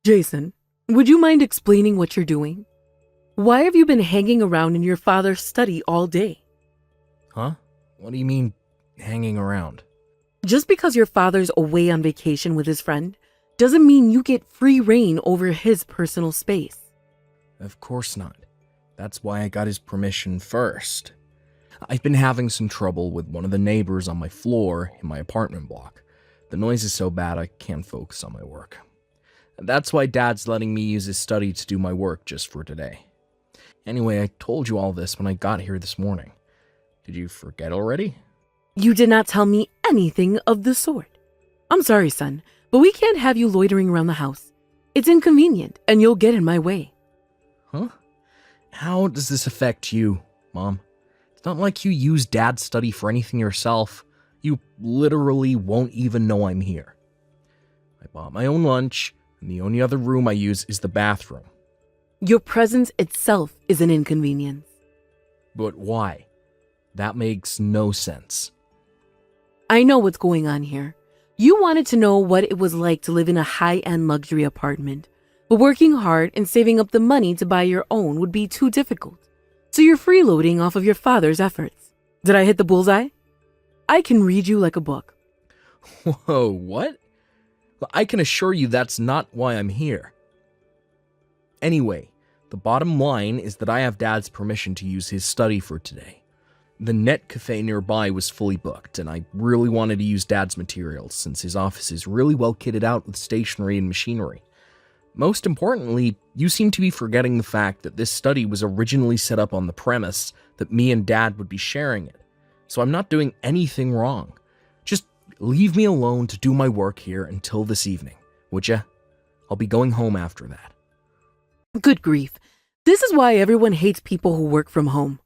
Jason, would you mind explaining what you're doing? Why have you been hanging around in your father's study all day? Huh? What do you mean, hanging around? Just because your father's away on vacation with his friend doesn't mean you get free reign over his personal space. Of course not. That's why I got his permission first. I've been having some trouble with one of the neighbors on my floor in my apartment block. The noise is so bad I can't focus on my work. That's why Dad's letting me use his study to do my work just for today. Anyway, I told you all this when I got here this morning. Did you forget already? You did not tell me anything of the sort. I'm sorry, son, but we can't have you loitering around the house. It's inconvenient, and you'll get in my way. Huh? How does this affect you, Mom? It's not like you use Dad's study for anything yourself. You literally won't even know I'm here. I bought my own lunch, and the only other room I use is the bathroom. Your presence itself is an inconvenience. But why? That makes no sense. I know what's going on here. You wanted to know what it was like to live in a high-end luxury apartment, but working hard and saving up the money to buy your own would be too difficult. So you're freeloading off of your father's efforts. Did I hit the bullseye? I can read you like a book. Whoa, what? I can assure you that's not why I'm here. Anyway, the bottom line is that I have Dad's permission to use his study for today. The net cafe nearby was fully booked, and I really wanted to use Dad's materials since his office is really well kitted out with stationery and machinery. Most importantly, you seem to be forgetting the fact that this study was originally set up on the premise that me and Dad would be sharing it. So I'm not doing anything wrong. Just leave me alone to do my work here until this evening, would ya? I'll be going home after that. Good grief. This is why everyone hates people who work from home.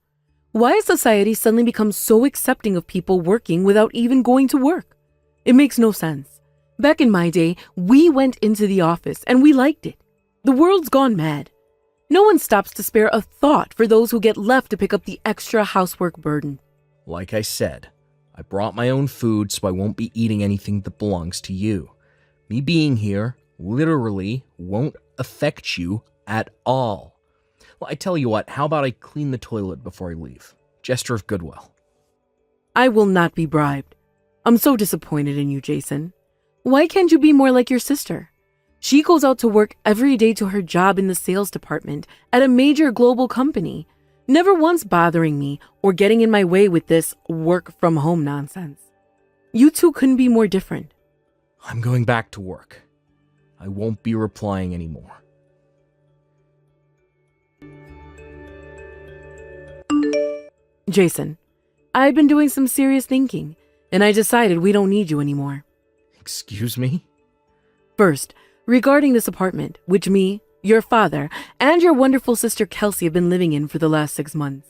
Why has society suddenly become so accepting of people working without even going to work? It makes no sense. Back in my day, we went into the office and we liked it. The world's gone mad. No one stops to spare a thought for those who get left to pick up the extra housework burden. Like I said, I brought my own food so I won't be eating anything that belongs to you. Me being here literally won't affect you at all. Well, I tell you what, how about I clean the toilet before I leave? Gesture of goodwill. I will not be bribed. I'm so disappointed in you, Jason. Why can't you be more like your sister? She goes out to work every day to her job in the sales department at a major global company, never once bothering me or getting in my way with this work from home nonsense. You two couldn't be more different. I'm going back to work. I won't be replying anymore. Jason, I've been doing some serious thinking, and I decided we don't need you anymore. Excuse me? First, regarding this apartment, which me, your father, and your wonderful sister Kelsey have been living in for the last 6 months.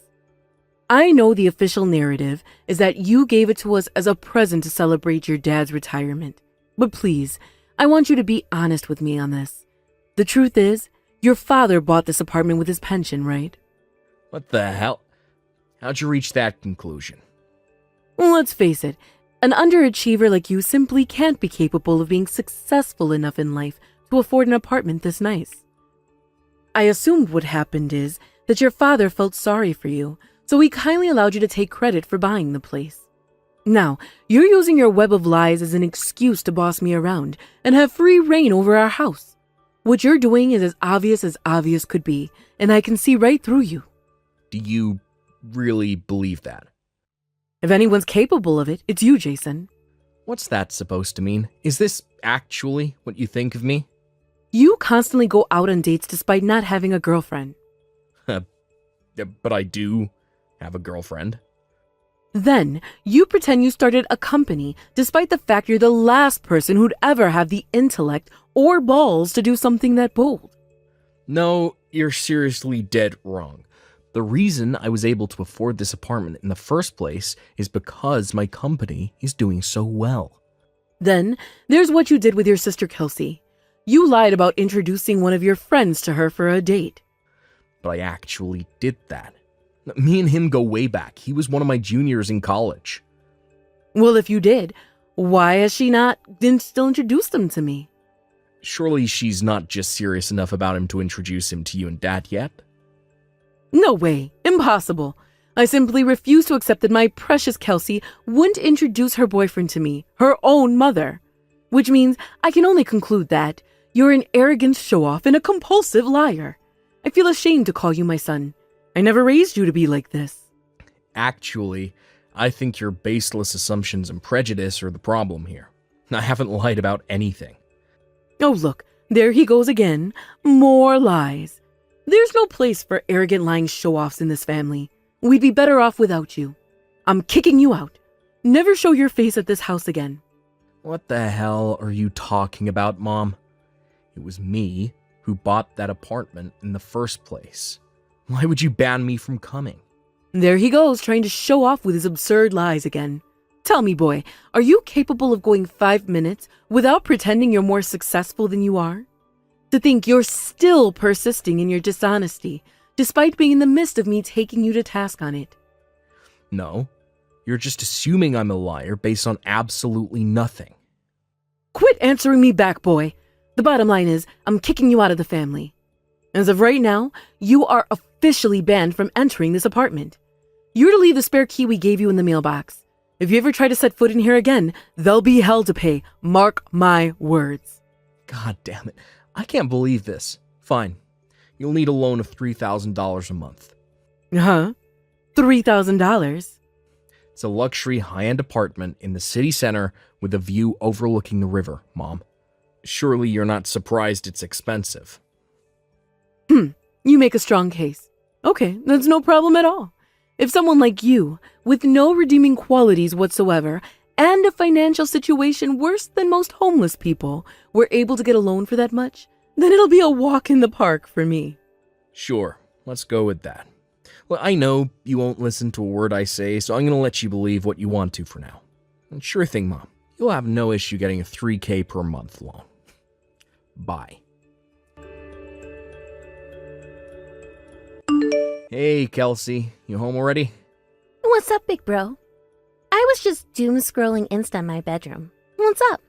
I know the official narrative is that you gave it to us as a present to celebrate your dad's retirement. But please, I want you to be honest with me on this. The truth is, your father bought this apartment with his pension, right? What the hell? How'd you reach that conclusion? Well, let's face it, an underachiever like you simply can't be capable of being successful enough in life to afford an apartment this nice. I assumed what happened is that your father felt sorry for you, so he kindly allowed you to take credit for buying the place. Now, you're using your web of lies as an excuse to boss me around and have free reign over our house. What you're doing is as obvious could be, and I can see right through you. Do you really believe that? If anyone's capable of it, it's you, Jason. What's that supposed to mean? Is this actually what you think of me? You constantly go out on dates despite not having a girlfriend. But I do have a girlfriend. Then, you pretend you started a company despite the fact you're the last person who'd ever have the intellect or balls to do something that bold. No, you're seriously dead wrong. The reason I was able to afford this apartment in the first place is because my company is doing so well. Then, there's what you did with your sister Kelsey. You lied about introducing one of your friends to her for a date. But I actually did that. Me and him go way back. He was one of my juniors in college. Well, if you did, why has she not still introduced them to me? Surely she's not just serious enough about him to introduce him to you and Dad yet? No way. Impossible. I simply refuse to accept that my precious Kelsey wouldn't introduce her boyfriend to me, her own mother. Which means I can only conclude that you're an arrogant show-off and a compulsive liar. I feel ashamed to call you my son. I never raised you to be like this. Actually, I think your baseless assumptions and prejudice are the problem here. I haven't lied about anything. Oh, look, there he goes again. More lies. There's no place for arrogant lying show-offs in this family. We'd be better off without you. I'm kicking you out. Never show your face at this house again. What the hell are you talking about, Mom? It was me who bought that apartment in the first place. Why would you ban me from coming? There he goes, trying to show off with his absurd lies again. Tell me, boy, are you capable of going 5 minutes without pretending you're more successful than you are? To think you're still persisting in your dishonesty, despite being in the midst of me taking you to task on it. No, you're just assuming I'm a liar based on absolutely nothing. Quit answering me back, boy. The bottom line is, I'm kicking you out of the family. As of right now, you are officially banned from entering this apartment. You're to leave the spare key we gave you in the mailbox. If you ever try to set foot in here again, there'll be hell to pay. Mark my words. God damn it. I can't believe this. Fine. You'll need a loan of $3,000 a month. Huh? $3,000? It's a luxury high-end apartment in the city center with a view overlooking the river, Mom. Surely you're not surprised it's expensive. You make a strong case. Okay, that's no problem at all. If someone like you, with no redeeming qualities whatsoever, and a financial situation worse than most homeless people, were able to get a loan for that much, then it'll be a walk in the park for me. Sure, let's go with that. Well, I know you won't listen to a word I say, so I'm going to let you believe what you want to for now. And sure thing, Mom. You'll have no issue getting a $3,000 per month loan. Bye. Hey, Kelsey. You home already? What's up, big bro? I was just doom scrolling Insta in my bedroom. What's up?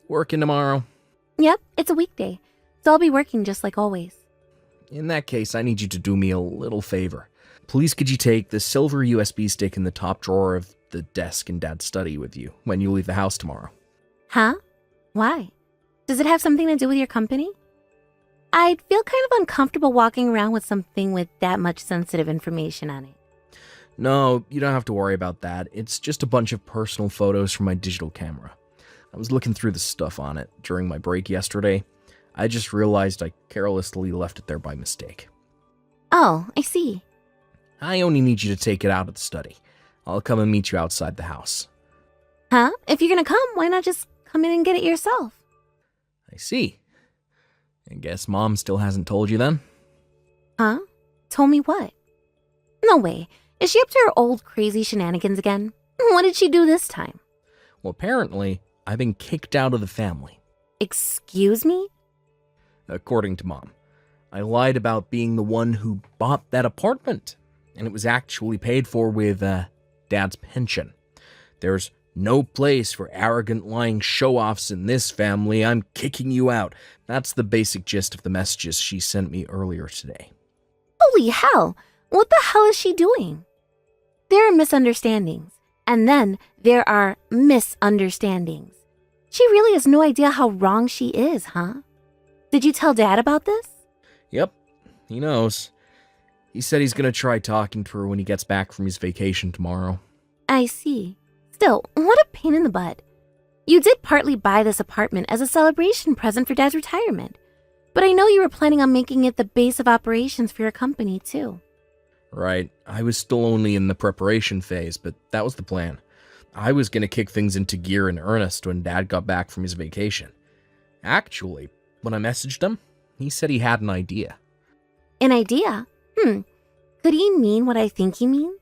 Working tomorrow? Yep, it's a weekday, so I'll be working just like always. In that case, I need you to do me a little favor. Please could you take the silver USB stick in the top drawer of the desk in Dad's study with you when you leave the house tomorrow? Huh? Why? Does it have something to do with your company? I'd feel kind of uncomfortable walking around with something with that much sensitive information on it. No, you don't have to worry about that. It's just a bunch of personal photos from my digital camera. I was looking through the stuff on it during my break yesterday. I just realized I carelessly left it there by mistake. Oh, I see. I only need you to take it out of the study. I'll come and meet you outside the house. Huh? If you're gonna come, why not just come in and get it yourself? I see. I guess Mom still hasn't told you then? Huh? Told me what? No way. Is she up to her old crazy shenanigans again? What did she do this time? Well, apparently, I've been kicked out of the family. Excuse me? According to Mom, I lied about being the one who bought that apartment, and it was actually paid for with Dad's pension. There's no place for arrogant lying show-offs in this family. I'm kicking you out. That's the basic gist of the messages she sent me earlier today. Holy hell! What the hell is she doing? There are misunderstandings, and then there are misunderstandings. She really has no idea how wrong she is, huh? Did you tell Dad about this? Yep, he knows. He said he's gonna try talking to her when he gets back from his vacation tomorrow. I see. Still, what a pain in the butt. You did partly buy this apartment as a celebration present for Dad's retirement, but I know you were planning on making it the base of operations for your company, too. Right, I was still only in the preparation phase, but that was the plan. I was gonna kick things into gear in earnest when Dad got back from his vacation. Actually, when I messaged him, he said he had an idea. An idea? Could he mean what I think he means?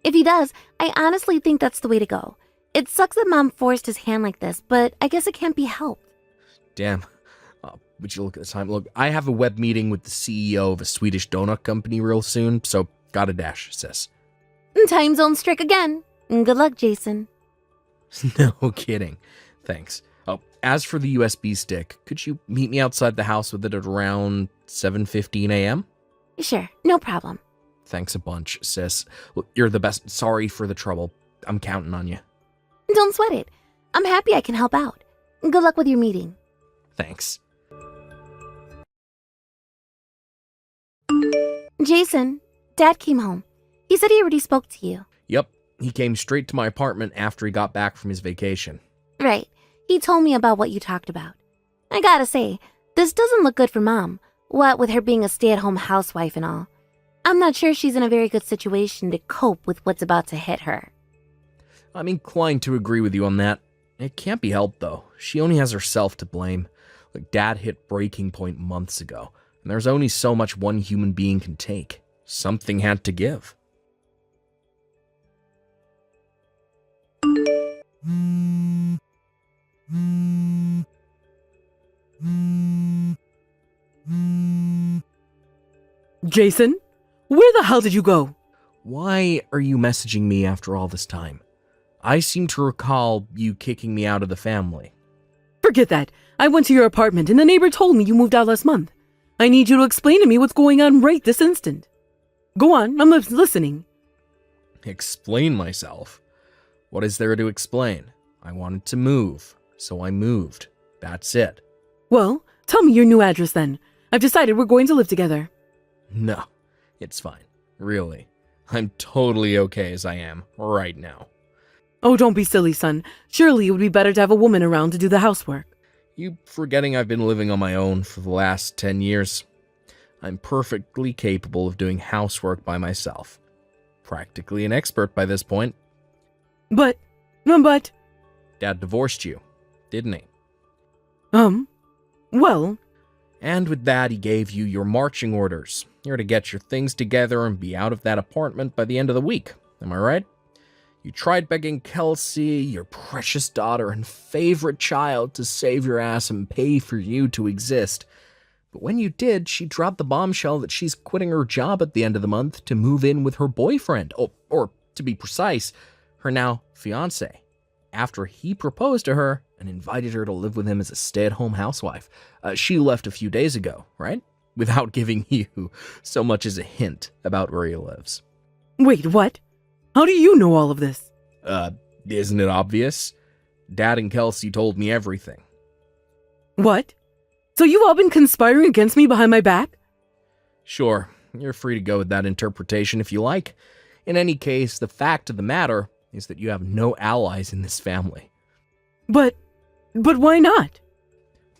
If he does, I honestly think that's the way to go. It sucks that Mom forced his hand like this, but I guess it can't be helped. Damn. Would you look at the time? Look, I have a web meeting with the CEO of a Swedish donut company real soon, so gotta dash, sis. Time zone strict again. Good luck, Jason. No kidding. Thanks. Oh, As for the USB stick, could you meet me outside the house with it at around 7:15 a.m.? Sure, no problem. Thanks a bunch, sis. Look, you're the best. Sorry for the trouble. I'm counting on you. Don't sweat it. I'm happy I can help out. Good luck with your meeting. Thanks. Jason, Dad came home. He said he already spoke to you. Yep, he came straight to my apartment after he got back from his vacation. Right. He told me about what you talked about. I gotta say, this doesn't look good for Mom, what with her being a stay-at-home housewife and all. I'm not sure she's in a very good situation to cope with what's about to hit her. I'm inclined to agree with you on that. It can't be helped, though. She only has herself to blame. Like, Dad hit breaking point months ago, and there's only so much one human being can take. Something had to give. Jason, where the hell did you go? Why are you messaging me after all this time? I seem to recall you kicking me out of the family. Forget that. I went to your apartment and the neighbor told me you moved out last month. I need you to explain to me what's going on right this instant. Go on, I'm listening. Explain myself? What is there to explain? I wanted to move, so I moved. That's it. Well, tell me your new address then. I've decided we're going to live together. No, it's fine. Really. I'm totally okay as I am right now. Oh, don't be silly, son. Surely it would be better to have a woman around to do the housework. You forgetting I've been living on my own for the last 10 years. I'm perfectly capable of doing housework by myself. Practically an expert by this point. But... Dad divorced you, didn't he? Well... And with that, he gave you your marching orders. You're to get your things together and be out of that apartment by the end of the week. Am I right? You tried begging Kelsey, your precious daughter and favorite child, to save your ass and pay for you to exist. But when you did, she dropped the bombshell that she's quitting her job at the end of the month to move in with her boyfriend. Or to be precise, her now fiancé. After he proposed to her and invited her to live with him as a stay-at-home housewife. She left a few days ago, right? Without giving you so much as a hint about where he lives. Wait, what? How do you know all of this? Isn't it obvious? Dad and Kelsey told me everything. What? So you've all been conspiring against me behind my back? Sure, you're free to go with that interpretation if you like. In any case, the fact of the matter is that you have no allies in this family. But why not?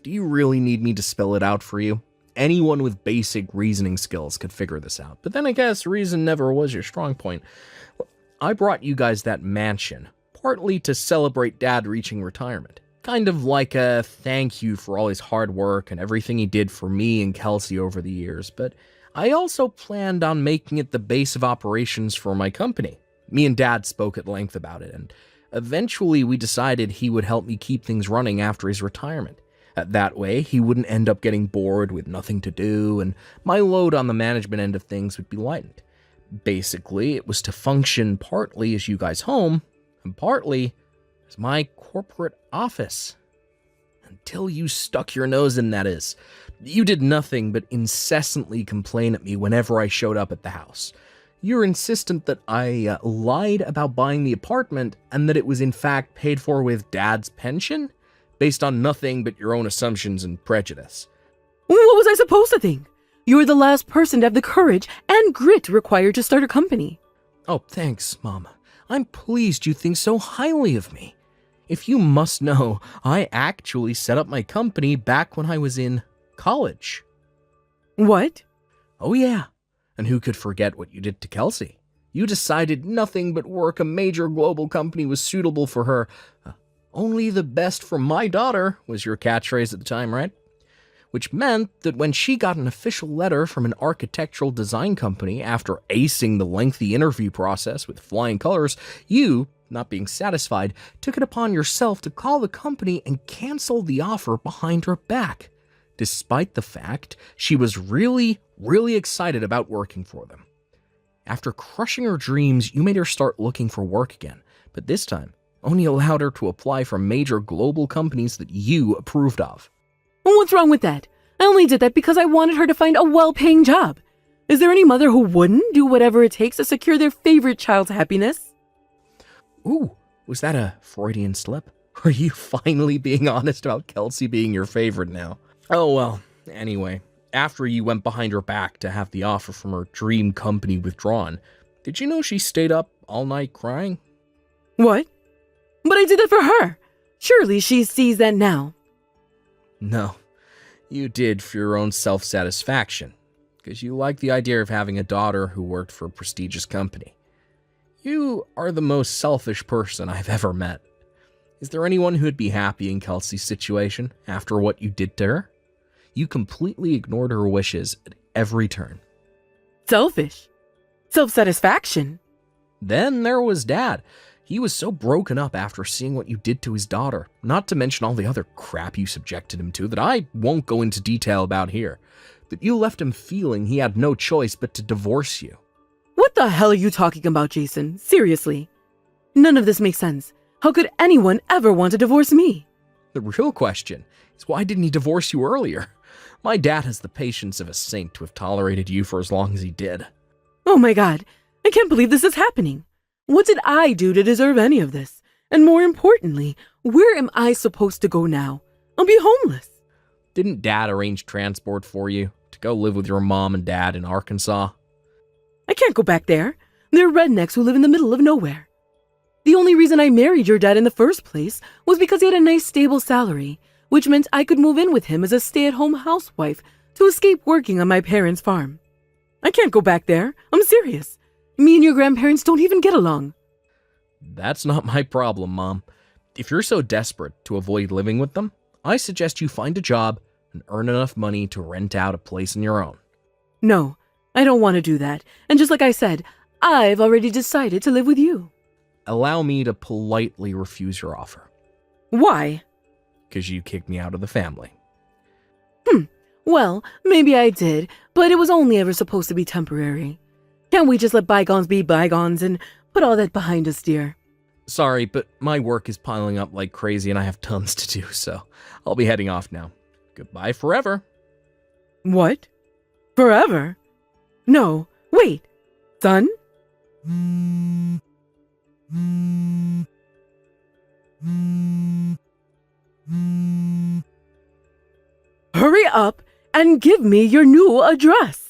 Do you really need me to spell it out for you? Anyone with basic reasoning skills could figure this out. But then I guess reason never was your strong point. I brought you guys that mansion, partly to celebrate Dad reaching retirement. Kind of like a thank you for all his hard work and everything he did for me and Kelsey over the years. But I also planned on making it the base of operations for my company. Me and Dad spoke at length about it, and eventually we decided he would help me keep things running after his retirement. That way, he wouldn't end up getting bored with nothing to do, and my load on the management end of things would be lightened. Basically, it was to function partly as you guys' home, and partly as my corporate office. Until you stuck your nose in, that is. You did nothing but incessantly complain at me whenever I showed up at the house. You're insistent that I lied about buying the apartment and that it was in fact paid for with Dad's pension, based on nothing but your own assumptions and prejudice. What was I supposed to think? You were the last person to have the courage and grit required to start a company. Oh, thanks, Mom. I'm pleased you think so highly of me. If you must know, I actually set up my company back when I was in college. What? Oh yeah. And who could forget what you did to Kelsey? You decided nothing but work a major global company was suitable for her. Only the best for my daughter was your catchphrase at the time, right? Which meant that when she got an official letter from an architectural design company after acing the lengthy interview process with flying colors, you, not being satisfied, took it upon yourself to call the company and cancel the offer behind her back, despite the fact she was really excited about working for them. After crushing her dreams, you made her start looking for work again, but this time, only allowed her to apply for major global companies that you approved of. What's wrong with that? I only did that because I wanted her to find a well-paying job. Is there any mother who wouldn't do whatever it takes to secure their favorite child's happiness? Ooh, was that a Freudian slip? Are you finally being honest about Kelsey being your favorite now? Oh well, anyway, after you went behind her back to have the offer from her dream company withdrawn, did you know she stayed up all night crying? What? But I did that for her. Surely she sees that now. No, you did for your own self-satisfaction, because you like the idea of having a daughter who worked for a prestigious company. You are the most selfish person I've ever met. Is there anyone who would be happy in Kelsey's situation after what you did to her? You completely ignored her wishes at every turn. Selfish. Self-satisfaction. Then there was Dad. He was so broken up after seeing what you did to his daughter, not to mention all the other crap you subjected him to that I won't go into detail about here, that you left him feeling he had no choice but to divorce you. What the hell are you talking about, Jason? Seriously. None of this makes sense. How could anyone ever want to divorce me? The real question is, why didn't he divorce you earlier? My dad has the patience of a saint to have tolerated you for as long as he did. Oh my God, I can't believe this is happening. What did I do to deserve any of this? And more importantly, where am I supposed to go now? I'll be homeless. Didn't Dad arrange transport for you to go live with your mom and dad in Arkansas? I can't go back there. They're rednecks who live in the middle of nowhere. The only reason I married your dad in the first place was because he had a nice stable salary, which meant I could move in with him as a stay-at-home housewife to escape working on my parents' farm. I can't go back there. I'm serious. Me and your grandparents don't even get along. That's not my problem, Mom. If you're so desperate to avoid living with them, I suggest you find a job and earn enough money to rent out a place on your own. No, I don't want to do that. And just like I said, I've already decided to live with you. Allow me to politely refuse your offer. Why? Because you kicked me out of the family. Well, maybe I did, but it was only ever supposed to be temporary. Can't we just let bygones be bygones and put all that behind us, dear? Sorry, but my work is piling up like crazy and I have tons to do, so I'll be heading off now. Goodbye forever. What? Forever? No, wait. Son? Hurry up and give me your new address.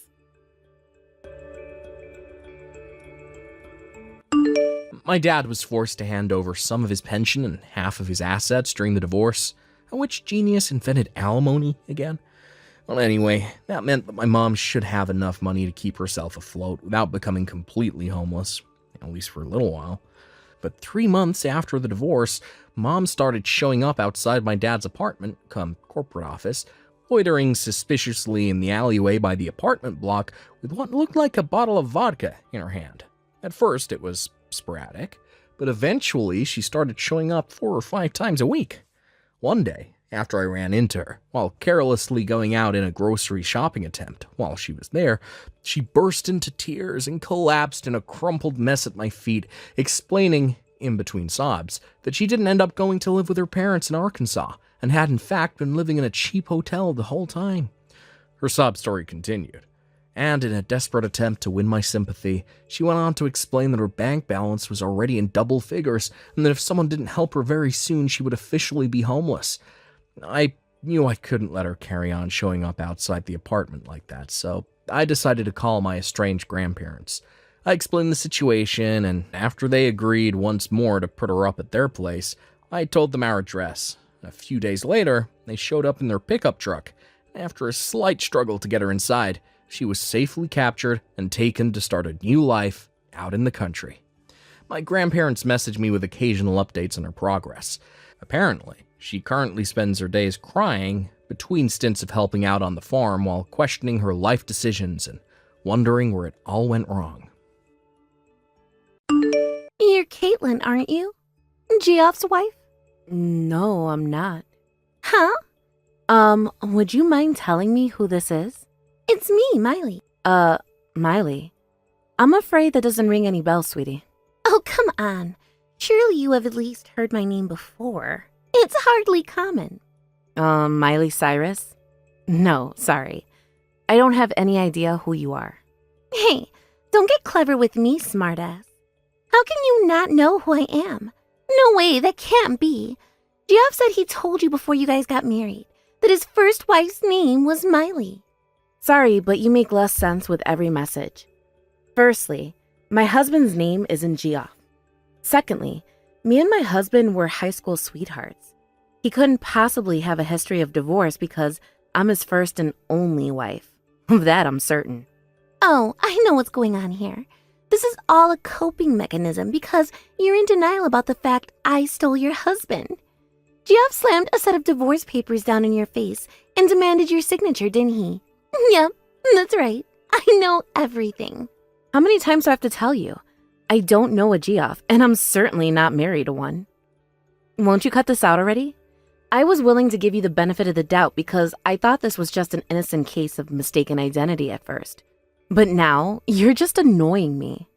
My dad was forced to hand over some of his pension and half of his assets during the divorce. Which genius invented alimony again? Well, anyway, that meant that my mom should have enough money to keep herself afloat without becoming completely homeless, at least for a little while. But 3 months after the divorce, Mom started showing up outside my dad's apartment, come corporate office, loitering suspiciously in the alleyway by the apartment block with what looked like a bottle of vodka in her hand. At first, it was sporadic, but eventually she started showing up 4 or 5 times a week. One day, after I ran into her, while carelessly going out in a grocery shopping attempt while she was there, she burst into tears and collapsed in a crumpled mess at my feet, explaining, in between sobs, that she didn't end up going to live with her parents in Arkansas and had in fact been living in a cheap hotel the whole time. Her sob story continued, and in a desperate attempt to win my sympathy, she went on to explain that her bank balance was already in double figures and that if someone didn't help her very soon, she would officially be homeless. I knew I couldn't let her carry on showing up outside the apartment like that, so I decided to call my estranged grandparents. I explained the situation, and after they agreed once more to put her up at their place, I told them our address. A few days later, they showed up in their pickup truck. After a slight struggle to get her inside, she was safely captured and taken to start a new life out in the country. My grandparents messaged me with occasional updates on her progress. Apparently, she currently spends her days crying between stints of helping out on the farm while questioning her life decisions and wondering where it all went wrong. You're Caitlin, aren't you? Geoff's wife? No, I'm not. Huh? Would you mind telling me who this is? It's me, Miley. Miley. I'm afraid that doesn't ring any bells, sweetie. Oh, come on. Surely you have at least heard my name before. It's hardly common. Miley Cyrus? No, sorry. I don't have any idea who you are. Hey, don't get clever with me, smartass. How can you not know who I am? No way, that can't be. Geoff said he told you before you guys got married that his first wife's name was Miley. Sorry, but you make less sense with every message. Firstly, my husband's name isn't Geoff. Secondly, me and my husband were high school sweethearts. He couldn't possibly have a history of divorce because I'm his first and only wife. Of that, I'm certain. Oh, I know what's going on here. This is all a coping mechanism because you're in denial about the fact I stole your husband. Geoff slammed a set of divorce papers down in your face and demanded your signature, didn't he? Yep, that's right. I know everything. How many times do I have to tell you? I don't know a Geoff, and I'm certainly not married to one. Won't you cut this out already? I was willing to give you the benefit of the doubt because I thought this was just an innocent case of mistaken identity at first. But now, you're just annoying me.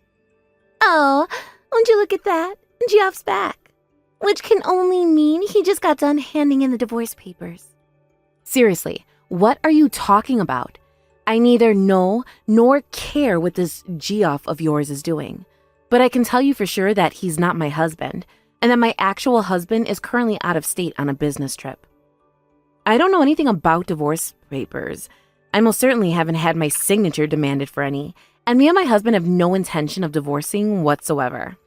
Oh, won't you look at that? Geoff's back. Which can only mean he just got done handing in the divorce papers. Seriously, what are you talking about? I neither know nor care what this Geoff of yours is doing. But I can tell you for sure that he's not my husband, and that my actual husband is currently out of state on a business trip. I don't know anything about divorce papers. I most certainly haven't had my signature demanded for any, and me and my husband have no intention of divorcing whatsoever.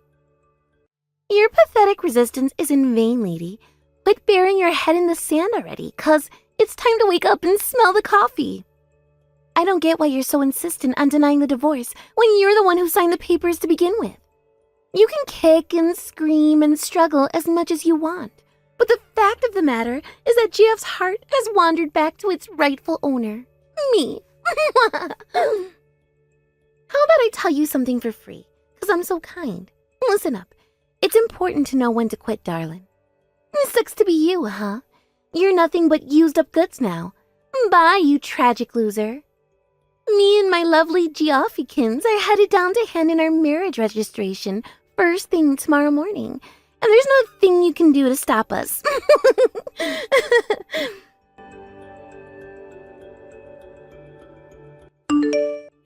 Your pathetic resistance is in vain, lady. Quit burying your head in the sand already, 'cause it's time to wake up and smell the coffee. I don't get why you're so insistent on denying the divorce when you're the one who signed the papers to begin with. You can kick and scream and struggle as much as you want, but the fact of the matter is that Geoff's heart has wandered back to its rightful owner, me. How about I tell you something for free, 'cause I'm so kind? Listen up. It's important to know when to quit, darling. It sucks to be you, huh? You're nothing but used up goods now. Bye, you tragic loser. Me and my lovely Geoffykins are headed down to hand in our marriage registration first thing tomorrow morning, and there's not a thing you can do to stop us.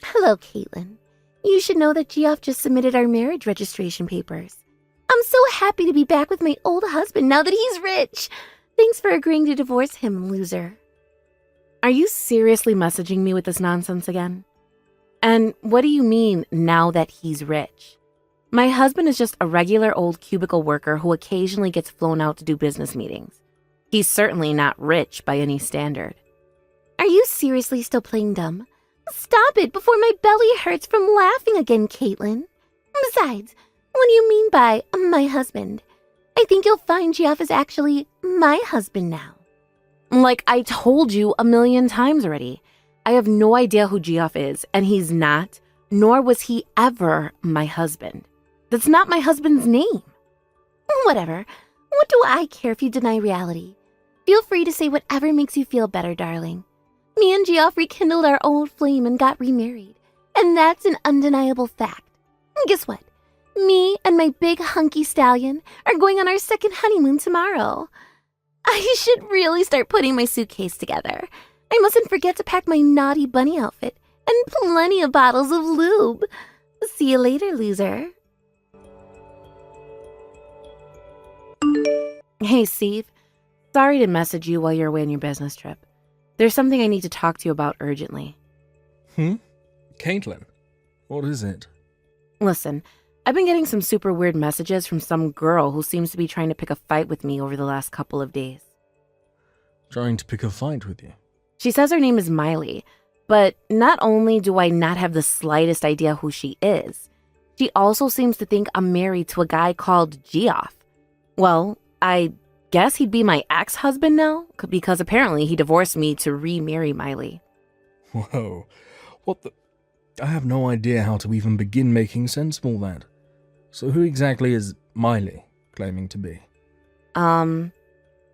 Hello, Caitlin. You should know that Geoff just submitted our marriage registration papers. I'm so happy to be back with my old husband now that he's rich. Thanks for agreeing to divorce him, loser. Are you seriously messaging me with this nonsense again? And what do you mean, now that he's rich? My husband is just a regular old cubicle worker who occasionally gets flown out to do business meetings. He's certainly not rich by any standard. Are you seriously still playing dumb? Stop it before my belly hurts from laughing again, Caitlin. Besides, what do you mean by my husband? I think you'll find Geoff is actually my husband now. Like I told you a million times already, I have no idea who Geoff is, and he's not, nor was he ever my husband. That's not my husband's name. Whatever. What do I care if you deny reality? Feel free to say whatever makes you feel better, darling. Me and Geoff rekindled our old flame and got remarried, and that's an undeniable fact. And guess what? Me and my big hunky stallion are going on our second honeymoon tomorrow. I should really start putting my suitcase together. I mustn't forget to pack my naughty bunny outfit and plenty of bottles of lube. See you later, loser. Hey, Steve. Sorry to message you while you're away on your business trip. There's something I need to talk to you about urgently. Caitlin, what is it? Listen, I've been getting some super weird messages from some girl who seems to be trying to pick a fight with me over the last couple of days. Trying to pick a fight with you? She says her name is Miley, but not only do I not have the slightest idea who she is, she also seems to think I'm married to a guy called Geoff. Well, I guess he'd be my ex-husband now, because apparently he divorced me to remarry Miley. Whoa, what the... I have no idea how to even begin making sense of all that. So who exactly is Miley claiming to be?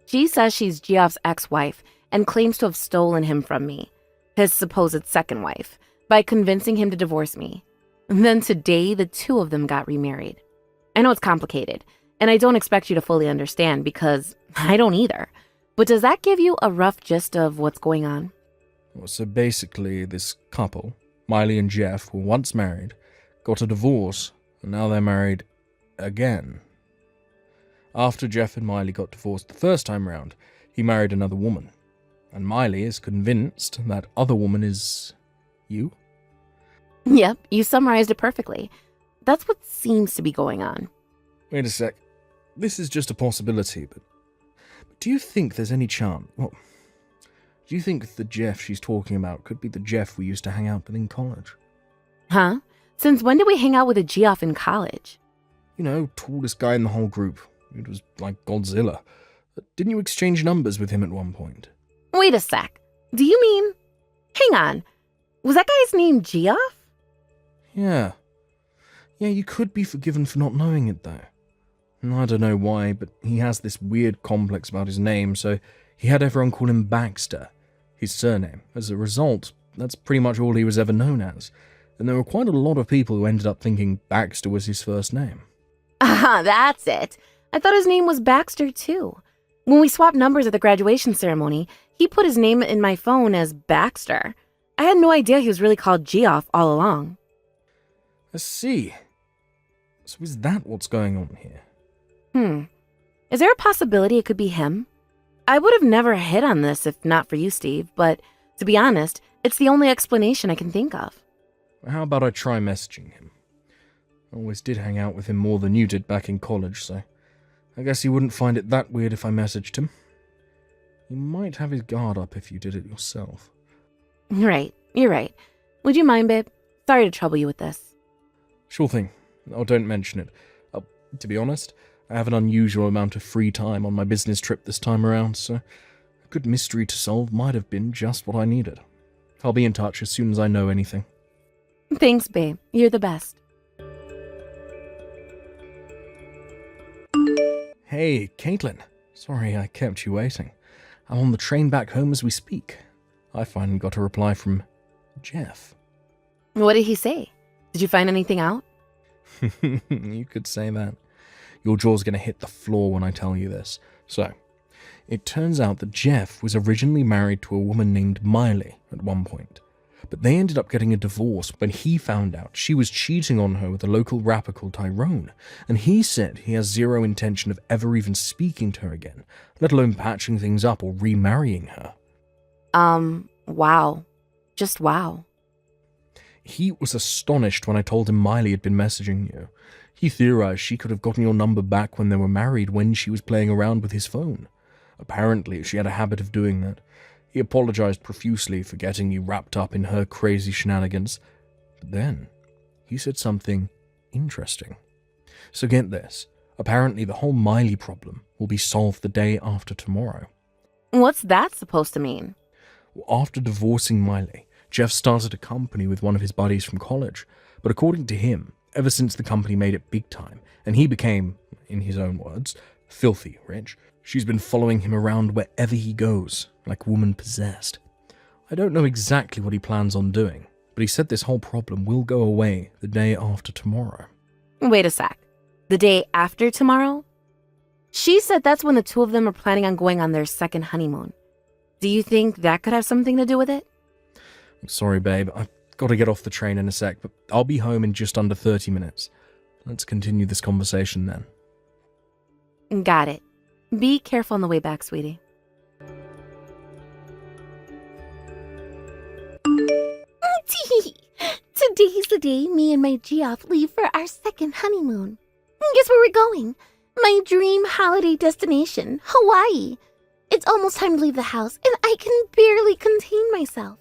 She says she's Geoff's ex-wife and claims to have stolen him from me, his supposed second wife, by convincing him to divorce me. And then today, the two of them got remarried. I know it's complicated. And I don't expect you to fully understand because I don't either. But does that give you a rough gist of what's going on? Well, so basically, this couple, Miley and Jeff, were once married, got a divorce, and now they're married again. After Jeff and Miley got divorced the first time round, he married another woman. And Miley is convinced that other woman is you? Yep, you summarized it perfectly. That's what seems to be going on. Wait a sec. This is just a possibility, but do you think there's any chance? Well, do you think the Jeff she's talking about could be the Jeff we used to hang out with in college? Huh? Since when did we hang out with a Geoff in college? You know, tallest guy in the whole group. It was like Godzilla. Didn't you exchange numbers with him at one point? Wait a sec. Do you mean... Hang on. Was that guy's name Geoff? Yeah. Yeah, you could be forgiven for not knowing it, though. I don't know why, but he has this weird complex about his name, so he had everyone call him Baxter, his surname. As a result, that's pretty much all he was ever known as. And there were quite a lot of people who ended up thinking Baxter was his first name. Ah, that's it. I thought his name was Baxter, too. When we swapped numbers at the graduation ceremony, he put his name in my phone as Baxter. I had no idea he was really called Geoff all along. I see. So is that what's going on here? Is there a possibility it could be him? I would have never hit on this if not for you, Steve, but to be honest, it's the only explanation I can think of. How about I try messaging him? I always did hang out with him more than you did back in college, so I guess he wouldn't find it that weird if I messaged him. He might have his guard up if you did it yourself. Right, you're right. Would you mind, babe? Sorry to trouble you with this. Sure thing. Oh, don't mention it. To be honest, I have an unusual amount of free time on my business trip this time around, so a good mystery to solve might have been just what I needed. I'll be in touch as soon as I know anything. Thanks, babe. You're the best. Hey, Caitlin. Sorry I kept you waiting. I'm on the train back home as we speak. I finally got a reply from Jeff. What did he say? Did you find anything out? You could say that. Your jaw's going to hit the floor when I tell you this. So, it turns out that Jeff was originally married to a woman named Miley at one point. But they ended up getting a divorce when he found out she was cheating on her with a local rapper called Tyrone, and he said he has zero intention of ever even speaking to her again, let alone patching things up or remarrying her. Wow. Just wow. He was astonished when I told him Miley had been messaging you. He theorized she could have gotten your number back when they were married when she was playing around with his phone. Apparently, she had a habit of doing that. He apologized profusely for getting you wrapped up in her crazy shenanigans. But then, he said something interesting. So get this. Apparently, the whole Miley problem will be solved the day after tomorrow. What's that supposed to mean? After divorcing Miley, Jeff started a company with one of his buddies from college. But according to him, ever since the company made it big time, and he became, in his own words, filthy rich, she's been following him around wherever he goes, like woman possessed. I don't know exactly what he plans on doing, but he said this whole problem will go away the day after tomorrow. Wait a sec. The day after tomorrow? She said that's when the two of them are planning on going on their second honeymoon. Do you think that could have something to do with it? I'm sorry, babe. I've got to get off the train in a sec, but I'll be home in just under 30 minutes. Let's continue this conversation then. Got it. Be careful on the way back, sweetie. Today's the day me and my Geoff leave for our second honeymoon. Guess where we're going? My dream holiday destination, Hawaii. It's almost time to leave the house, and I can barely contain myself.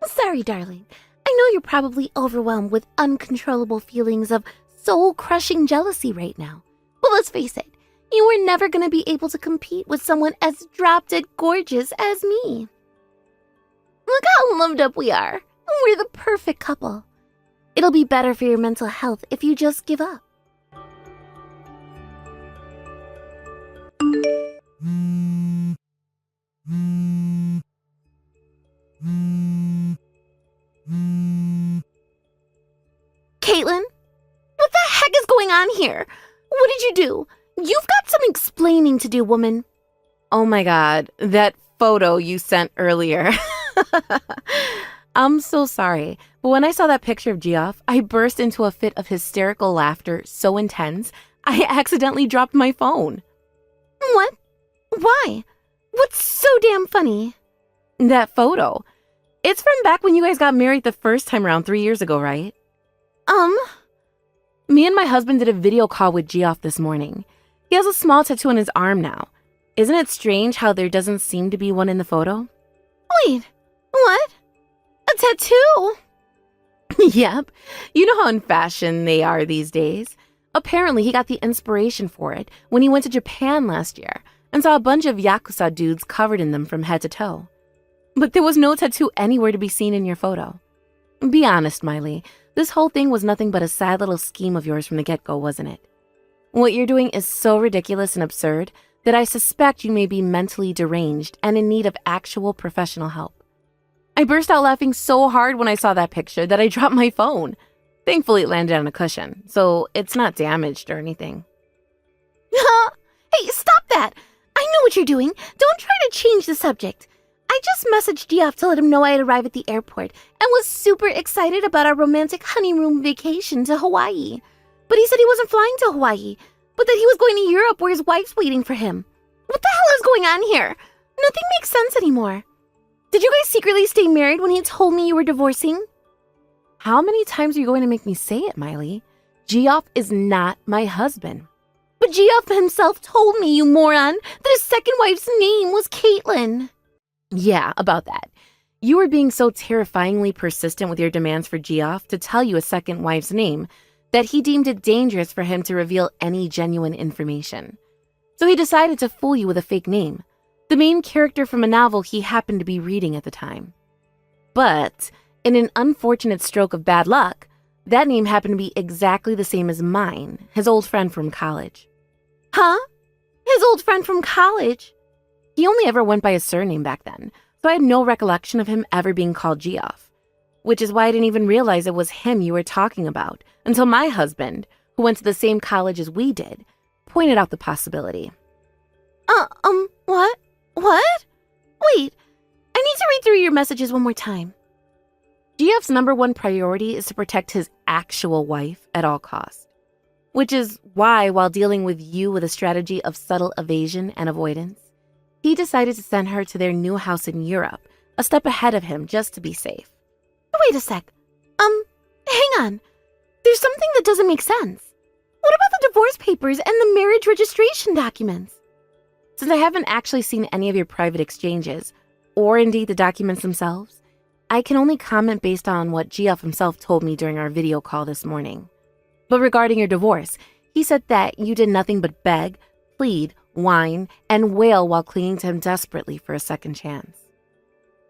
Sorry, darling. I know you're probably overwhelmed with uncontrollable feelings of soul-crushing jealousy right now. But let's face it, you were never going to be able to compete with someone as drop-dead gorgeous as me. Look how loved up we are. We're the perfect couple. It'll be better for your mental health if you just give up. Caitlin? What the heck is going on here? What did you do? You've got some explaining to do, woman. Oh my god, that photo you sent earlier. I'm so sorry, but when I saw that picture of Geoff, I burst into a fit of hysterical laughter so intense, I accidentally dropped my phone. What? Why? What's so damn funny? That photo. It's from back when you guys got married the first time around 3 years ago, right? Me and my husband did a video call with Geoff this morning. He has a small tattoo on his arm now. Isn't it strange how there doesn't seem to be one in the photo? Wait, what? A tattoo? Yep. You know how in fashion they are these days. Apparently, he got the inspiration for it when he went to Japan last year and saw a bunch of Yakuza dudes covered in them from head to toe. But there was no tattoo anywhere to be seen in your photo. Be honest, Miley, this whole thing was nothing but a sad little scheme of yours from the get-go, wasn't it? What you're doing is so ridiculous and absurd that I suspect you may be mentally deranged and in need of actual professional help. I burst out laughing so hard when I saw that picture that I dropped my phone. Thankfully, it landed on a cushion, so it's not damaged or anything. Hey, stop that! I know what you're doing. Don't try to change the subject. I just messaged Geoff to let him know I had arrived at the airport and was super excited about our romantic honeymoon vacation to Hawaii. But he said he wasn't flying to Hawaii, but that he was going to Europe where his wife's waiting for him. What the hell is going on here? Nothing makes sense anymore. Did you guys secretly stay married when he told me you were divorcing? How many times are you going to make me say it, Miley? Geoff is not my husband. But Geoff himself told me, you moron, that his second wife's name was Caitlin. Yeah, about that. You were being so terrifyingly persistent with your demands for Geoff to tell you a second wife's name that he deemed it dangerous for him to reveal any genuine information. So he decided to fool you with a fake name, the main character from a novel he happened to be reading at the time. But in an unfortunate stroke of bad luck, that name happened to be exactly the same as mine, his old friend from college. Huh? His old friend from college? He only ever went by his surname back then, so I had no recollection of him ever being called Geoff, which is why I didn't even realize it was him you were talking about until my husband, who went to the same college as we did, pointed out the possibility. What? What? Wait, I need to read through your messages one more time. Geoff's number one priority is to protect his actual wife at all costs, which is why, while dealing with you with a strategy of subtle evasion and avoidance, he decided to send her to their new house in Europe, a step ahead of him just to be safe. Wait a sec. Hang on. There's something that doesn't make sense. What about the divorce papers and the marriage registration documents? Since I haven't actually seen any of your private exchanges, or indeed the documents themselves, I can only comment based on what Geoff himself told me during our video call this morning. But regarding your divorce, he said that you did nothing but beg, plead, whine, and wail while clinging to him desperately for a second chance.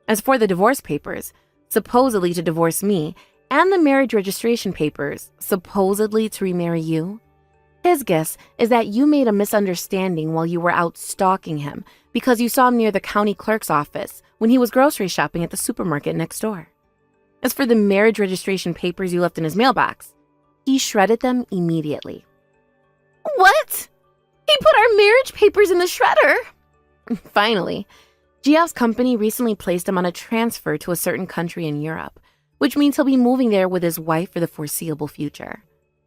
As for the divorce papers, supposedly to divorce me, and the marriage registration papers, supposedly to remarry you, his guess is that you made a misunderstanding while you were out stalking him because you saw him near the county clerk's office when he was grocery shopping at the supermarket next door. As for the marriage registration papers you left in his mailbox, he shredded them immediately. What? He put our marriage papers in the shredder. Finally, Geoff's company recently placed him on a transfer to a certain country in Europe, which means he'll be moving there with his wife for the foreseeable future.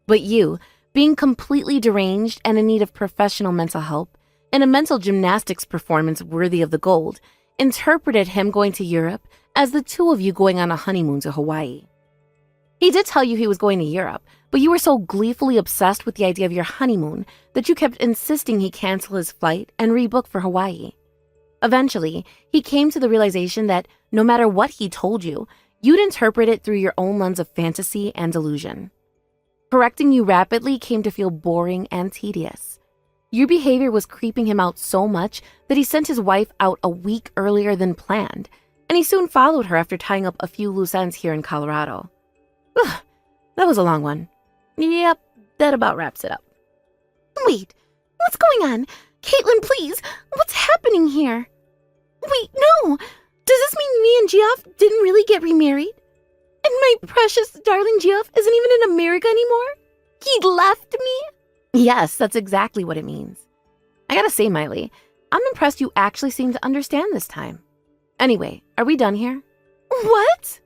But you, being completely deranged and in need of professional mental help, in a mental gymnastics performance worthy of the gold, interpreted him going to Europe as the two of you going on a honeymoon to Hawaii. He did tell you he was going to Europe, but you were so gleefully obsessed with the idea of your honeymoon that you kept insisting he cancel his flight and rebook for Hawaii. Eventually, he came to the realization that no matter what he told you, you'd interpret it through your own lens of fantasy and delusion. Correcting you rapidly came to feel boring and tedious. Your behavior was creeping him out so much that he sent his wife out a week earlier than planned, and he soon followed her after tying up a few loose ends here in Colorado. Ugh, that was a long one. Yep, that about wraps it up. Wait, what's going on? Caitlin, please, what's happening here? Wait, no! Does this mean me and Geoff didn't really get remarried? And my precious darling Geoff isn't even in America anymore? He left me? Yes, that's exactly what it means. I gotta say, Miley, I'm impressed you actually seem to understand this time. Anyway, are we done here? What?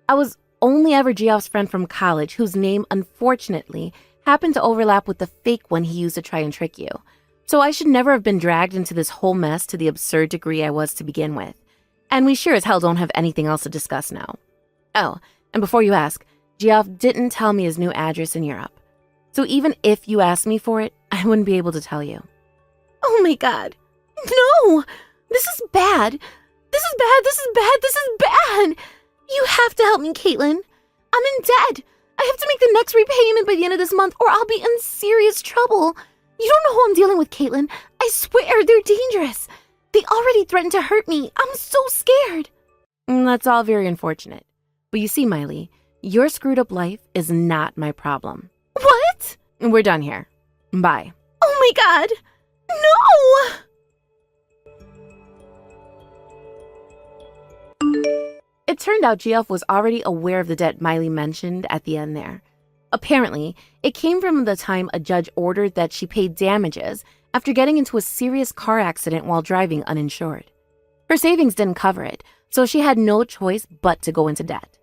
I was only ever Geoff's friend from college whose name, unfortunately, happened to overlap with the fake one he used to try and trick you. So I should never have been dragged into this whole mess to the absurd degree I was to begin with. And we sure as hell don't have anything else to discuss now. Oh, and before you ask, Geoff didn't tell me his new address in Europe. So even if you asked me for it, I wouldn't be able to tell you. Oh my god. No! This is bad. This is bad. This is bad. This is bad. You have to help me, Caitlin. I'm in debt. I have to make the next repayment by the end of this month or I'll be in serious trouble. You don't know who I'm dealing with, Caitlin. I swear, they're dangerous. They already threatened to hurt me. I'm so scared. That's all very unfortunate. But you see, Miley, your screwed up life is not my problem. What? We're done here. Bye. Oh my god. No! It turned out Geoff was already aware of the debt Miley mentioned at the end there. Apparently, it came from the time a judge ordered that she pay damages after getting into a serious car accident while driving uninsured. Her savings didn't cover it, so she had no choice but to go into debt.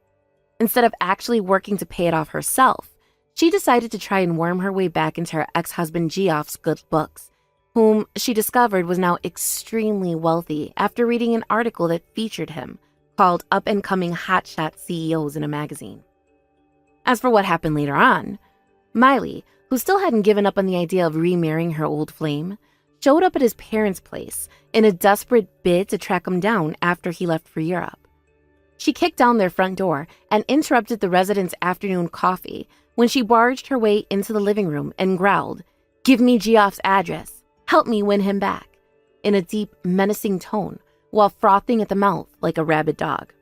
Instead of actually working to pay it off herself, she decided to try and worm her way back into her ex-husband Geoff's good books, whom she discovered was now extremely wealthy after reading an article that featured him, called Up-and-Coming Hotshot CEOs in a magazine. As for what happened later on, Miley, who still hadn't given up on the idea of remarrying her old flame, showed up at his parents' place in a desperate bid to track him down after he left for Europe. She kicked down their front door and interrupted the residents' afternoon coffee when she barged her way into the living room and growled, "Give me Geoff's address. Help me win him back," in a deep, menacing tone while frothing at the mouth like a rabid dog.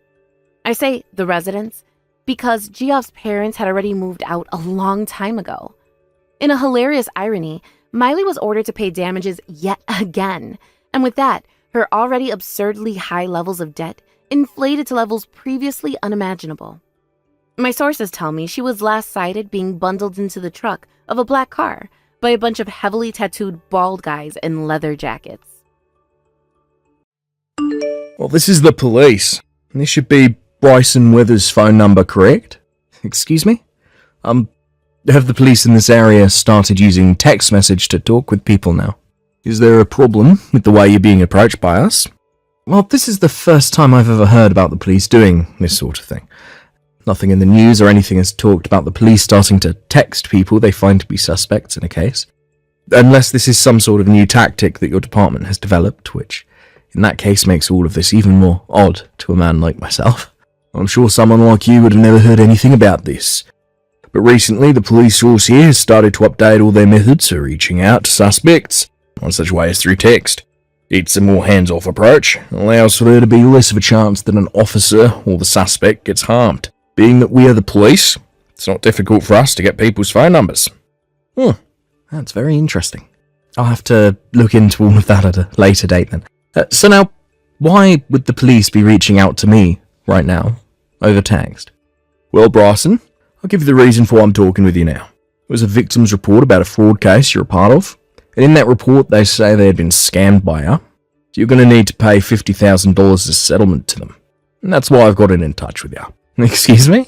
I say the residents because Geoff's parents had already moved out a long time ago. In a hilarious irony, Miley was ordered to pay damages yet again, and with that, her already absurdly high levels of debt inflated to levels previously unimaginable. My sources tell me she was last sighted being bundled into the trunk of a black car by a bunch of heavily tattooed bald guys in leather jackets. Well, this is the police. This should be Bryson Withers' phone number, correct? Excuse me? Have the police in this area started using text message to talk with people now? Is there a problem with the way you're being approached by us? Well, this is the first time I've ever heard about the police doing this sort of thing. Nothing in the news or anything has talked about the police starting to text people they find to be suspects in a case. Unless this is some sort of new tactic that your department has developed, which in that case makes all of this even more odd to a man like myself. I'm sure someone like you would have never heard anything about this. But recently, the police force here has started to update all their methods for reaching out to suspects, one such way as through text. It's a more hands-off approach, allows for there to be less of a chance that an officer or the suspect gets harmed. Being that we are the police, it's not difficult for us to get people's phone numbers. That's very interesting. I'll have to look into all of that at a later date then. So now, why would the police be reaching out to me right now, over text? Well, Bryson, I'll give you the reason for why I'm talking with you now. It was a victim's report about a fraud case you're a part of, and in that report they say they had been scammed by you, so you're going to need to pay $50,000 as settlement to them. And that's why I've gotten in touch with you. Excuse me?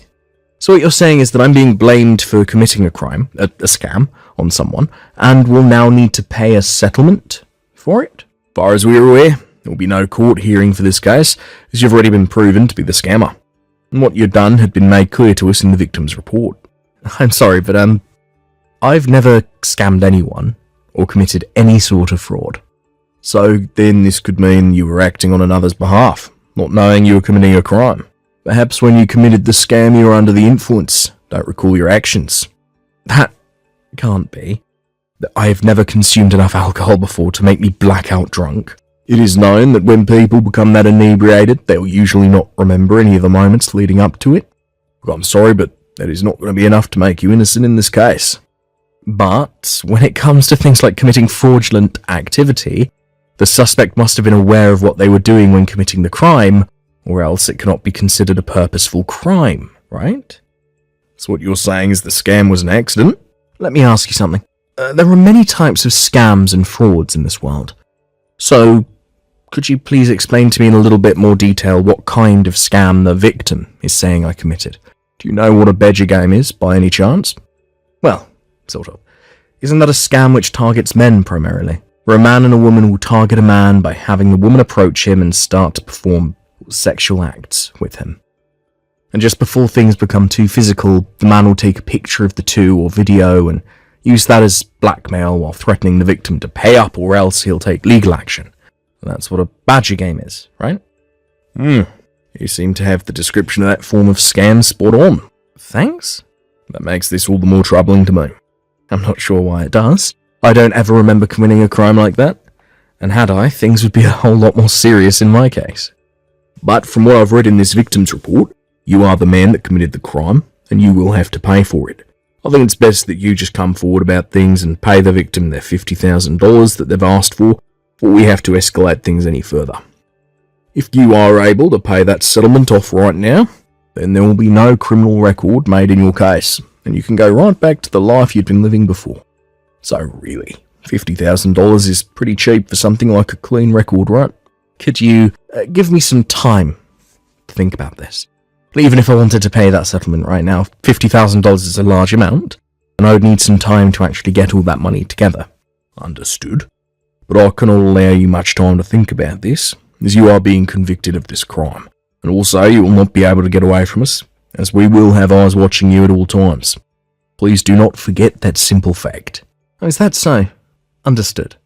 So what you're saying is that I'm being blamed for committing a crime, a scam, on someone, and will now need to pay a settlement for it? As far as we're aware, there will be no court hearing for this case, as you've already been proven to be the scammer. And what you've done had been made clear to us in the victim's report. I'm sorry, but I've never scammed anyone, or committed any sort of fraud. So then this could mean you were acting on another's behalf, not knowing you were committing a crime. Perhaps when you committed the scam you were under the influence, don't recall your actions. That can't be. I have never consumed enough alcohol before to make me blackout drunk. It is known that when people become that inebriated, they'll usually not remember any of the moments leading up to it. Look, I'm sorry, but that is not going to be enough to make you innocent in this case. But when it comes to things like committing fraudulent activity, the suspect must have been aware of what they were doing when committing the crime, or else it cannot be considered a purposeful crime, right? So what you're saying is the scam was an accident? Let me ask you something. There are many types of scams and frauds in this world. So, could you please explain to me in a little bit more detail what kind of scam the victim is saying I committed? Do you know what a badger game is, by any chance? Well, sort of. Isn't that a scam which targets men primarily? Where a man and a woman will target a man by having the woman approach him and start to perform sexual acts with him. And just before things become too physical, the man will take a picture of the two or video and use that as blackmail while threatening the victim to pay up or else he'll take legal action. And that's what a badger game is, right? You seem to have the description of that form of scam spot on. Thanks? That makes this all the more troubling to me. I'm not sure why it does. I don't ever remember committing a crime like that. And had I, things would be a whole lot more serious in my case. But from what I've read in this victim's report, you are the man that committed the crime, and you will have to pay for it. I think it's best that you just come forward about things and pay the victim their $50,000 that they've asked for, before we have to escalate things any further. If you are able to pay that settlement off right now, then there will be no criminal record made in your case, and you can go right back to the life you'd been living before. So really, $50,000 is pretty cheap for something like a clean record, right? Could you give me some time to think about this? Even if I wanted to pay that settlement right now, $50,000 is a large amount, and I would need some time to actually get all that money together. Understood. But I cannot allow you much time to think about this, as you are being convicted of this crime. And also, you will not be able to get away from us, as we will have eyes watching you at all times. Please do not forget that simple fact. Oh, is that so? Understood.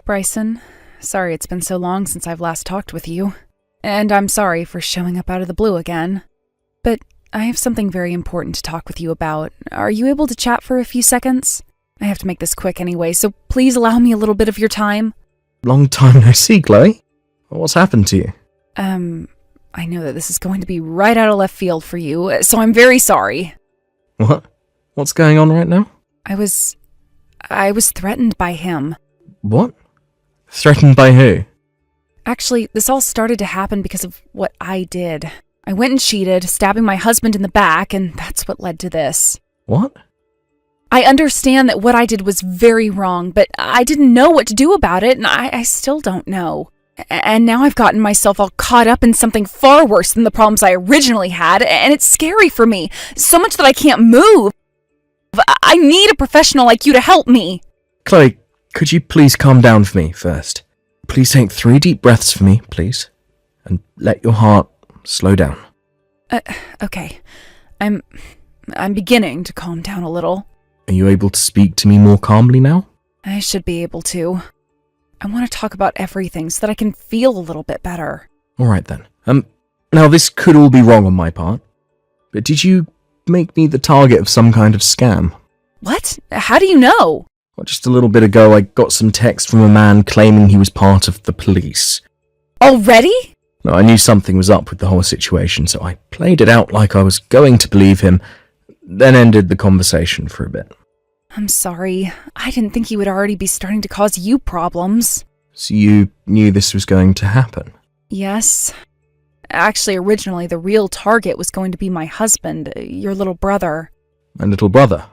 Bryson, sorry it's been so long since I've last talked with you. And I'm sorry for showing up out of the blue again. But I have something very important to talk with you about. Are you able to chat for a few seconds? I have to make this quick anyway, so please allow me a little bit of your time. Long time no see, Chloe. What's happened to you? I know that this is going to be right out of left field for you, so I'm very sorry. What? What's going on right now? I was threatened by him. What? Threatened by who? Actually, this all started to happen because of what I did. I went and cheated, stabbing my husband in the back, and that's what led to this. What? I understand that what I did was very wrong, but I didn't know what to do about it, and I still don't know. And now I've gotten myself all caught up in something far worse than the problems I originally had, and it's scary for me, so much that I can't move. I need a professional like you to help me. Chloe, could you please calm down for me first? Please take 3 deep breaths for me, please, and let your heart slow down. Okay. I'm beginning to calm down a little. Are you able to speak to me more calmly now? I should be able to. I want to talk about everything so that I can feel a little bit better. Alright then. Now this could all be wrong on my part, but did you make me the target of some kind of scam? What? How do you know? Well, just a little bit ago I got some text from a man claiming he was part of the police. Already? No, I knew something was up with the whole situation, so I played it out like I was going to believe him, then ended the conversation for a bit. I'm sorry. I didn't think he would already be starting to cause you problems. So you knew this was going to happen? Yes. Actually, originally the real target was going to be my husband, your little brother. My little brother?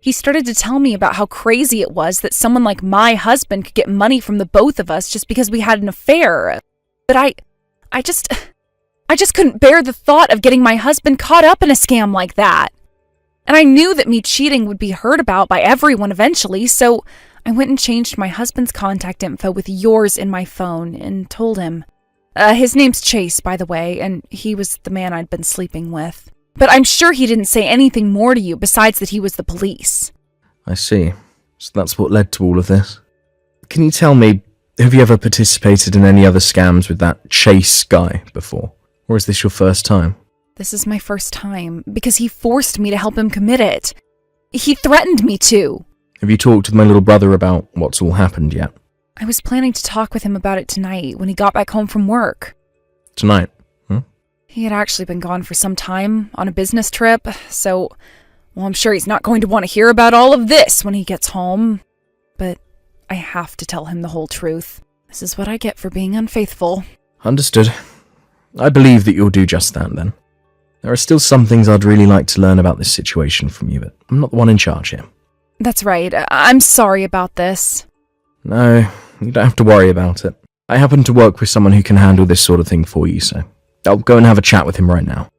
He started to tell me about how crazy it was that someone like my husband could get money from the both of us just because we had an affair. But I just couldn't bear the thought of getting my husband caught up in a scam like that. And I knew that me cheating would be heard about by everyone eventually, so I went and changed my husband's contact info with yours in my phone and told him. His name's Chase, by the way, and he was the man I'd been sleeping with. But I'm sure he didn't say anything more to you besides that he was the police. I see. So that's what led to all of this. Can you tell me, have you ever participated in any other scams with that Chase guy before? Or is this your first time? This is my first time, because he forced me to help him commit it. He threatened me to. Have you talked with my little brother about what's all happened yet? I was planning to talk with him about it tonight when he got back home from work. Tonight? He had actually been gone for some time on a business trip, so, well, I'm sure he's not going to want to hear about all of this when he gets home. But I have to tell him the whole truth. This is what I get for being unfaithful. Understood. I believe that you'll do just that then. There are still some things I'd really like to learn about this situation from you, but I'm not the one in charge here. That's right. I'm sorry about this. No, you don't have to worry about it. I happen to work with someone who can handle this sort of thing for you, so I'll go and have a chat with him right now.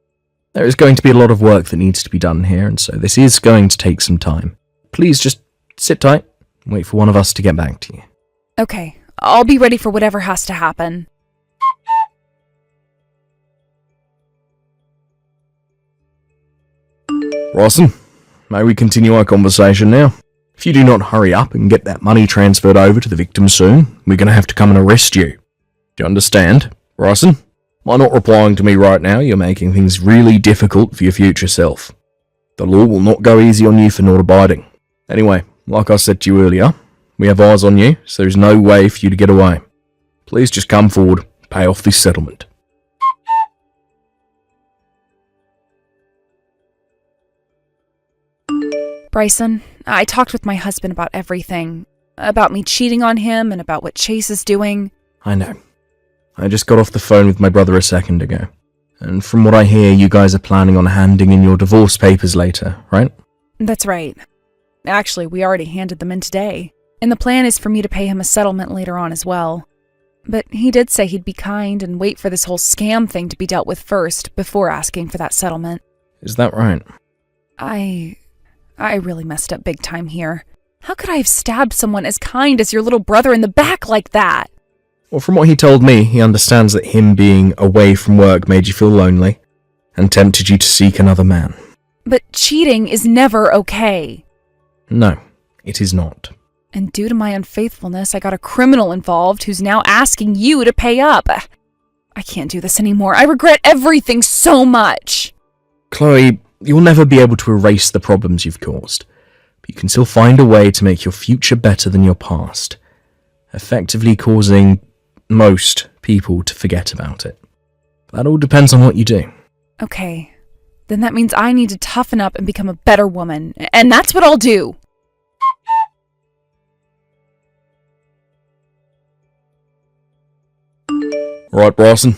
There is going to be a lot of work that needs to be done here, and so this is going to take some time. Please just sit tight and wait for one of us to get back to you. Okay, I'll be ready for whatever has to happen. Rawson, may we continue our conversation now? If you do not hurry up and get that money transferred over to the victim soon, we're going to have to come and arrest you. Do you understand, Rawson? By not replying to me right now, you're making things really difficult for your future self. The law will not go easy on you for not abiding. Anyway, like I said to you earlier, we have eyes on you, so there's no way for you to get away. Please just come forward, pay off this settlement. Bryson, I talked with my husband about everything. About me cheating on him and about what Chase is doing. I know. I just got off the phone with my brother a second ago. And from what I hear, you guys are planning on handing in your divorce papers later, right? That's right. Actually, we already handed them in today. And the plan is for me to pay him a settlement later on as well. But he did say he'd be kind and wait for this whole scam thing to be dealt with first before asking for that settlement. Is that right? I really messed up big time here. How could I have stabbed someone as kind as your little brother in the back like that? Well, from what he told me, he understands that him being away from work made you feel lonely and tempted you to seek another man. But cheating is never okay. No, it is not. And due to my unfaithfulness, I got a criminal involved who's now asking you to pay up. I can't do this anymore. I regret everything so much. Chloe, you'll never be able to erase the problems you've caused, but you can still find a way to make your future better than your past, effectively causing most people to forget about it. That all depends on what you do. Okay, then that means I need to toughen up and become a better woman, and that's what I'll do. Alright, Bryson,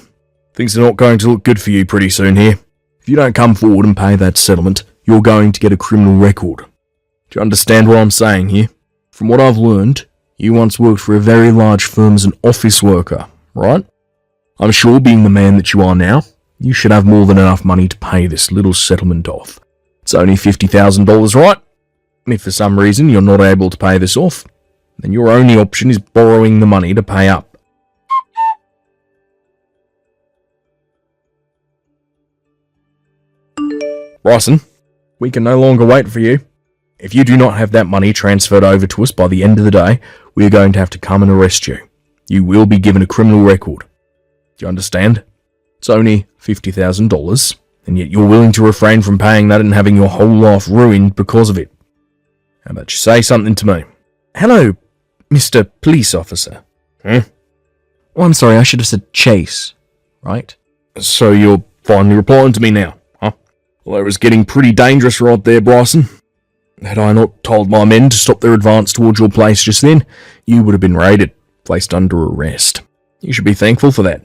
things are not going to look good for you pretty soon here. If you don't come forward and pay that settlement, you're going to get a criminal record. Do you understand what I'm saying here? From what I've learned, you once worked for a very large firm as an office worker, right? I'm sure, being the man that you are now, you should have more than enough money to pay this little settlement off. It's only $50,000, right? And if for some reason you're not able to pay this off, then your only option is borrowing the money to pay up. Bryson, we can no longer wait for you. If you do not have that money transferred over to us by the end of the day, we are going to have to come and arrest you. You will be given a criminal record. Do you understand? It's only $50,000, and yet you're willing to refrain from paying that and having your whole life ruined because of it. How about you say something to me? Hello, Mr. Police Officer. Well, I'm sorry, I should have said Chase, right? So you're finally replying to me now, huh? Well, it was getting pretty dangerous right there, Bryson. Had I not told my men to stop their advance towards your place just then, you would have been raided, placed under arrest. You should be thankful for that.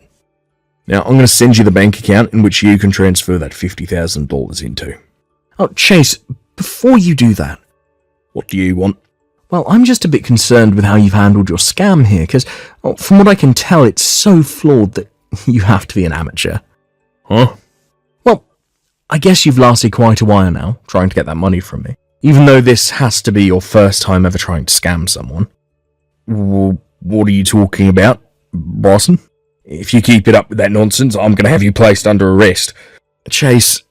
Now, I'm going to send you the bank account in which you can transfer that $50,000 into. Oh, Chase, before you do that... What do you want? Well, I'm just a bit concerned with how you've handled your scam here, because from what I can tell, it's so flawed that you have to be an amateur. Huh? Well, I guess you've lasted quite a while now, trying to get that money from me. Even though this has to be your first time ever trying to scam someone. Well, what are you talking about, Bryson? If you keep it up with that nonsense, I'm going to have you placed under arrest. Chase,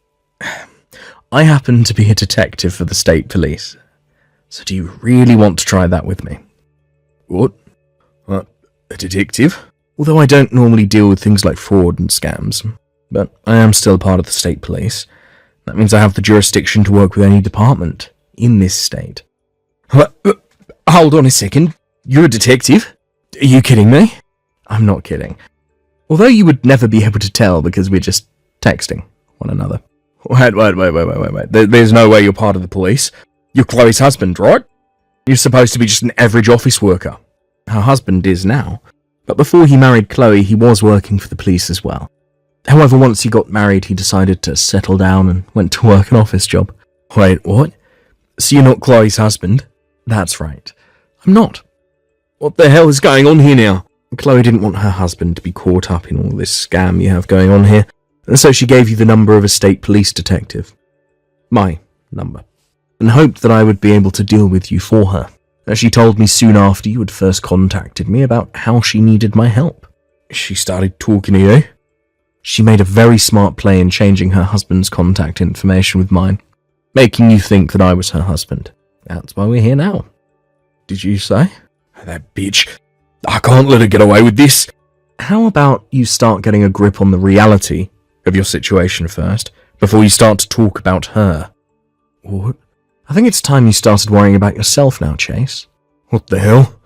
I happen to be a detective for the state police. So do you really want to try that with me? What? A detective? Although I don't normally deal with things like fraud and scams, but I am still part of the state police. That means I have the jurisdiction to work with any department in this state. Hold on a second. You're a detective? Are you kidding me? I'm not kidding. Although you would never be able to tell because we're just texting one another. Wait. There's no way you're part of the police. You're Chloe's husband, right? You're supposed to be just an average office worker. Her husband is now, but before he married Chloe, he was working for the police as well. However, once he got married, he decided to settle down and went to work an office job. Wait, what? So you're not Chloe's husband? That's right. I'm not. What the hell is going on here now? Chloe didn't want her husband to be caught up in all this scam you have going on here, and so she gave you the number of a state police detective. My number. And hoped that I would be able to deal with you for her, as she told me soon after you had first contacted me about how she needed my help. She started talking to you? She made a very smart play in changing her husband's contact information with mine, making you think that I was her husband. That's why we're here now. Did you say? That bitch. I can't let her get away with this. How about you start getting a grip on the reality of your situation first, before you start to talk about her? What? I think it's time you started worrying about yourself now, Chase. What the hell?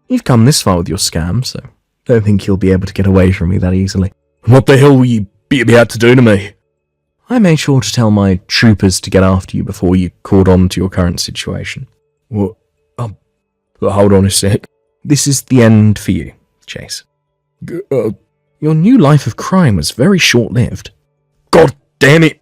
You've come this far with your scam, so don't think you'll be able to get away from me that easily. What the hell will you be about to do to me? I made sure to tell my troopers to get after you before you caught on to your current situation. What? Hold on a sec. This is the end for you, Chase. Your new life of crime was very short-lived. God damn it!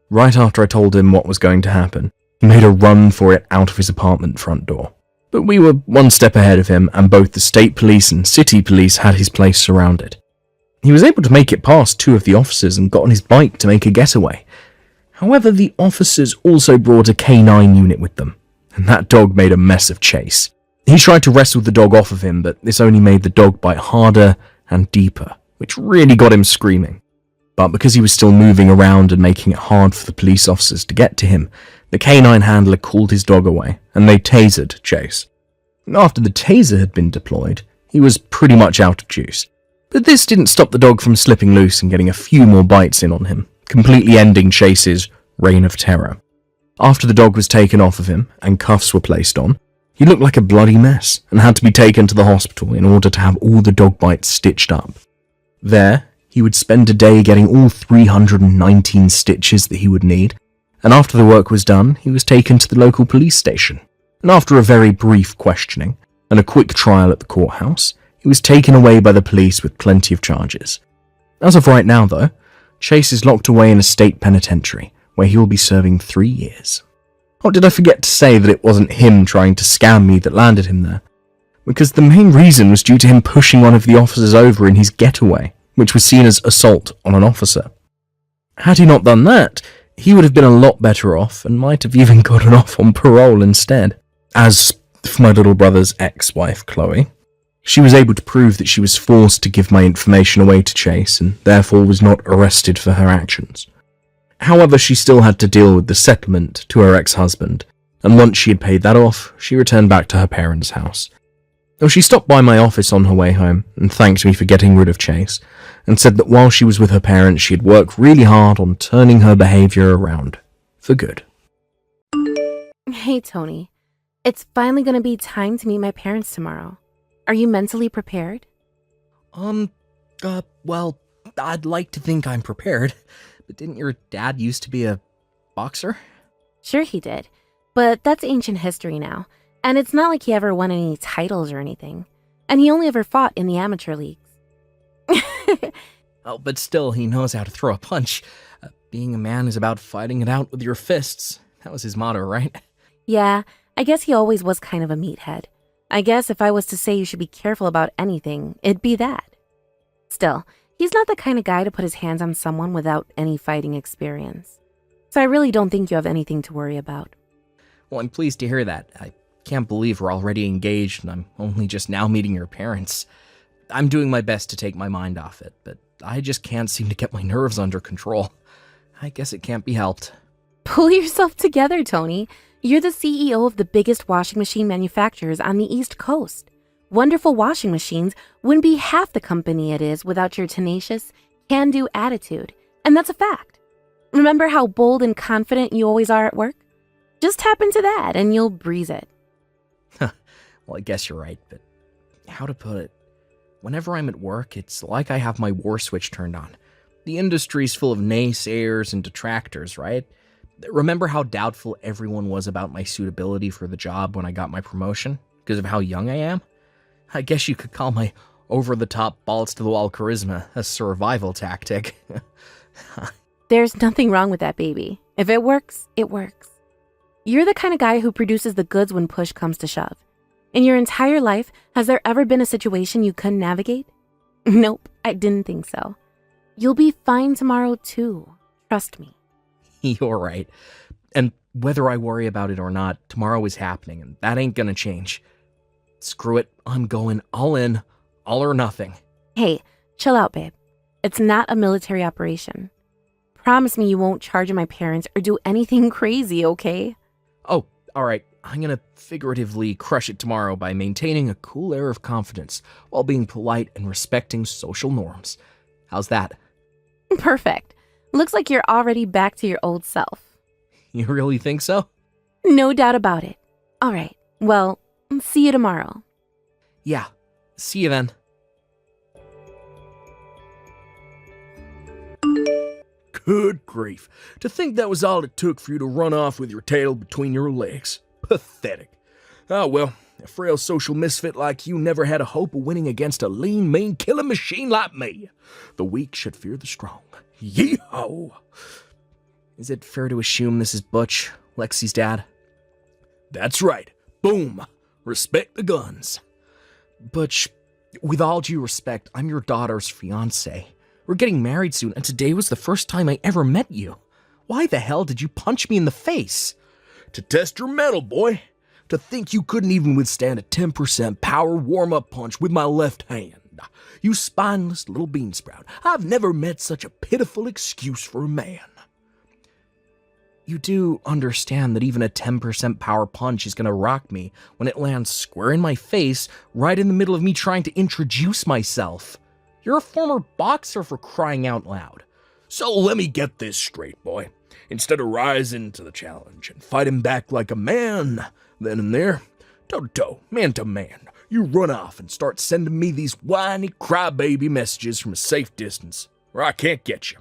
Right after I told him what was going to happen, he made a run for it out of his apartment front door. But we were one step ahead of him, and both the state police and city police had his place surrounded. He was able to make it past 2 of the officers and got on his bike to make a getaway. However, the officers also brought a K9 unit with them, and that dog made a mess of Chase. He tried to wrestle the dog off of him, but this only made the dog bite harder and deeper, which really got him screaming. But because he was still moving around and making it hard for the police officers to get to him, the K9 handler called his dog away, and they tasered Chase. After the taser had been deployed, he was pretty much out of juice. But this didn't stop the dog from slipping loose and getting a few more bites in on him, completely ending Chase's reign of terror. After the dog was taken off of him and cuffs were placed on, he looked like a bloody mess and had to be taken to the hospital in order to have all the dog bites stitched up. There, he would spend a day getting all 319 stitches that he would need, and after the work was done, he was taken to the local police station. And after a very brief questioning and a quick trial at the courthouse, he was taken away by the police with plenty of charges. As of right now, though, Chase is locked away in a state penitentiary, where he will be serving 3 years. Oh, did I forget to say that it wasn't him trying to scam me that landed him there? Because the main reason was due to him pushing one of the officers over in his getaway, which was seen as assault on an officer. Had he not done that, he would have been a lot better off and might have even gotten off on parole instead. As for my little brother's ex-wife, Chloe, she was able to prove that she was forced to give my information away to Chase and therefore was not arrested for her actions. However, she still had to deal with the settlement to her ex-husband, and once she had paid that off, she returned back to her parents' house. Now, she stopped by my office on her way home and thanked me for getting rid of Chase, and said that while she was with her parents, she had worked really hard on turning her behavior around for good. Hey, Tony. It's finally going to be time to meet my parents tomorrow. Are you mentally prepared? Well, I'd like to think I'm prepared. But didn't your dad used to be a boxer? Sure he did, but that's ancient history now, and it's not like he ever won any titles or anything, and he only ever fought in the amateur leagues. Oh, but still, he knows how to throw a punch. Being a man is about fighting it out with your fists. That was his motto, right? Yeah, I guess he always was kind of a meathead. I guess if I was to say you should be careful about anything, it'd be that. Still, he's not the kind of guy to put his hands on someone without any fighting experience. So I really don't think you have anything to worry about. Well, I'm pleased to hear that. I can't believe we're already engaged and I'm only just now meeting your parents. I'm doing my best to take my mind off it, but I just can't seem to get my nerves under control. I guess it can't be helped. Pull yourself together, Tony. You're the CEO of the biggest washing machine manufacturers on the East Coast. Wonderful Washing Machines wouldn't be half the company it is without your tenacious, can-do attitude, and that's a fact. Remember how bold and confident you always are at work? Just tap into that and you'll breeze it. Well, I guess you're right, but how to put it? Whenever I'm at work, it's like I have my war switch turned on. The industry's full of naysayers and detractors, right? Remember how doubtful everyone was about my suitability for the job when I got my promotion because of how young I am? I guess you could call my over-the-top balls-to-the-wall charisma a survival tactic. There's nothing wrong with that, baby. If it works, it works. You're the kind of guy who produces the goods when push comes to shove. In your entire life, has there ever been a situation you couldn't navigate? Nope, I didn't think so. You'll be fine tomorrow too. Trust me. You're right. And whether I worry about it or not, tomorrow is happening, and that ain't gonna change. Screw it, I'm going all in, all or nothing. Hey, chill out, babe. It's not a military operation. Promise me you won't charge my parents or do anything crazy, okay? Oh, alright, I'm gonna figuratively crush it tomorrow by maintaining a cool air of confidence while being polite and respecting social norms. How's that? Perfect. Looks like you're already back to your old self. You really think so? No doubt about it. All right, well, see you tomorrow. Yeah, see you then. Good grief. To think that was all it took for you to run off with your tail between your legs. Pathetic. Ah well, a frail social misfit like you never had a hope of winning against a lean, mean killing machine like me. The weak should fear the strong. Yee-ho! Is it fair to assume this is Butch, Lexi's dad? That's right. Boom. Respect the guns. Butch, with all due respect, I'm your daughter's fiancé. We're getting married soon, and today was the first time I ever met you. Why the hell did you punch me in the face? To test your mettle, boy. To think you couldn't even withstand a 10% power warm-up punch with my left hand. You spineless little beansprout. I've never met such a pitiful excuse for a man. You do understand that even a 10% power punch is gonna rock me when it lands square in my face, right in the middle of me trying to introduce myself. You're a former boxer, for crying out loud. So let me get this straight, boy. Instead of rising to the challenge and fighting back like a man, then and there, toe-to-toe, man-to-man, you run off and start sending me these whiny crybaby messages from a safe distance, where I can't get you.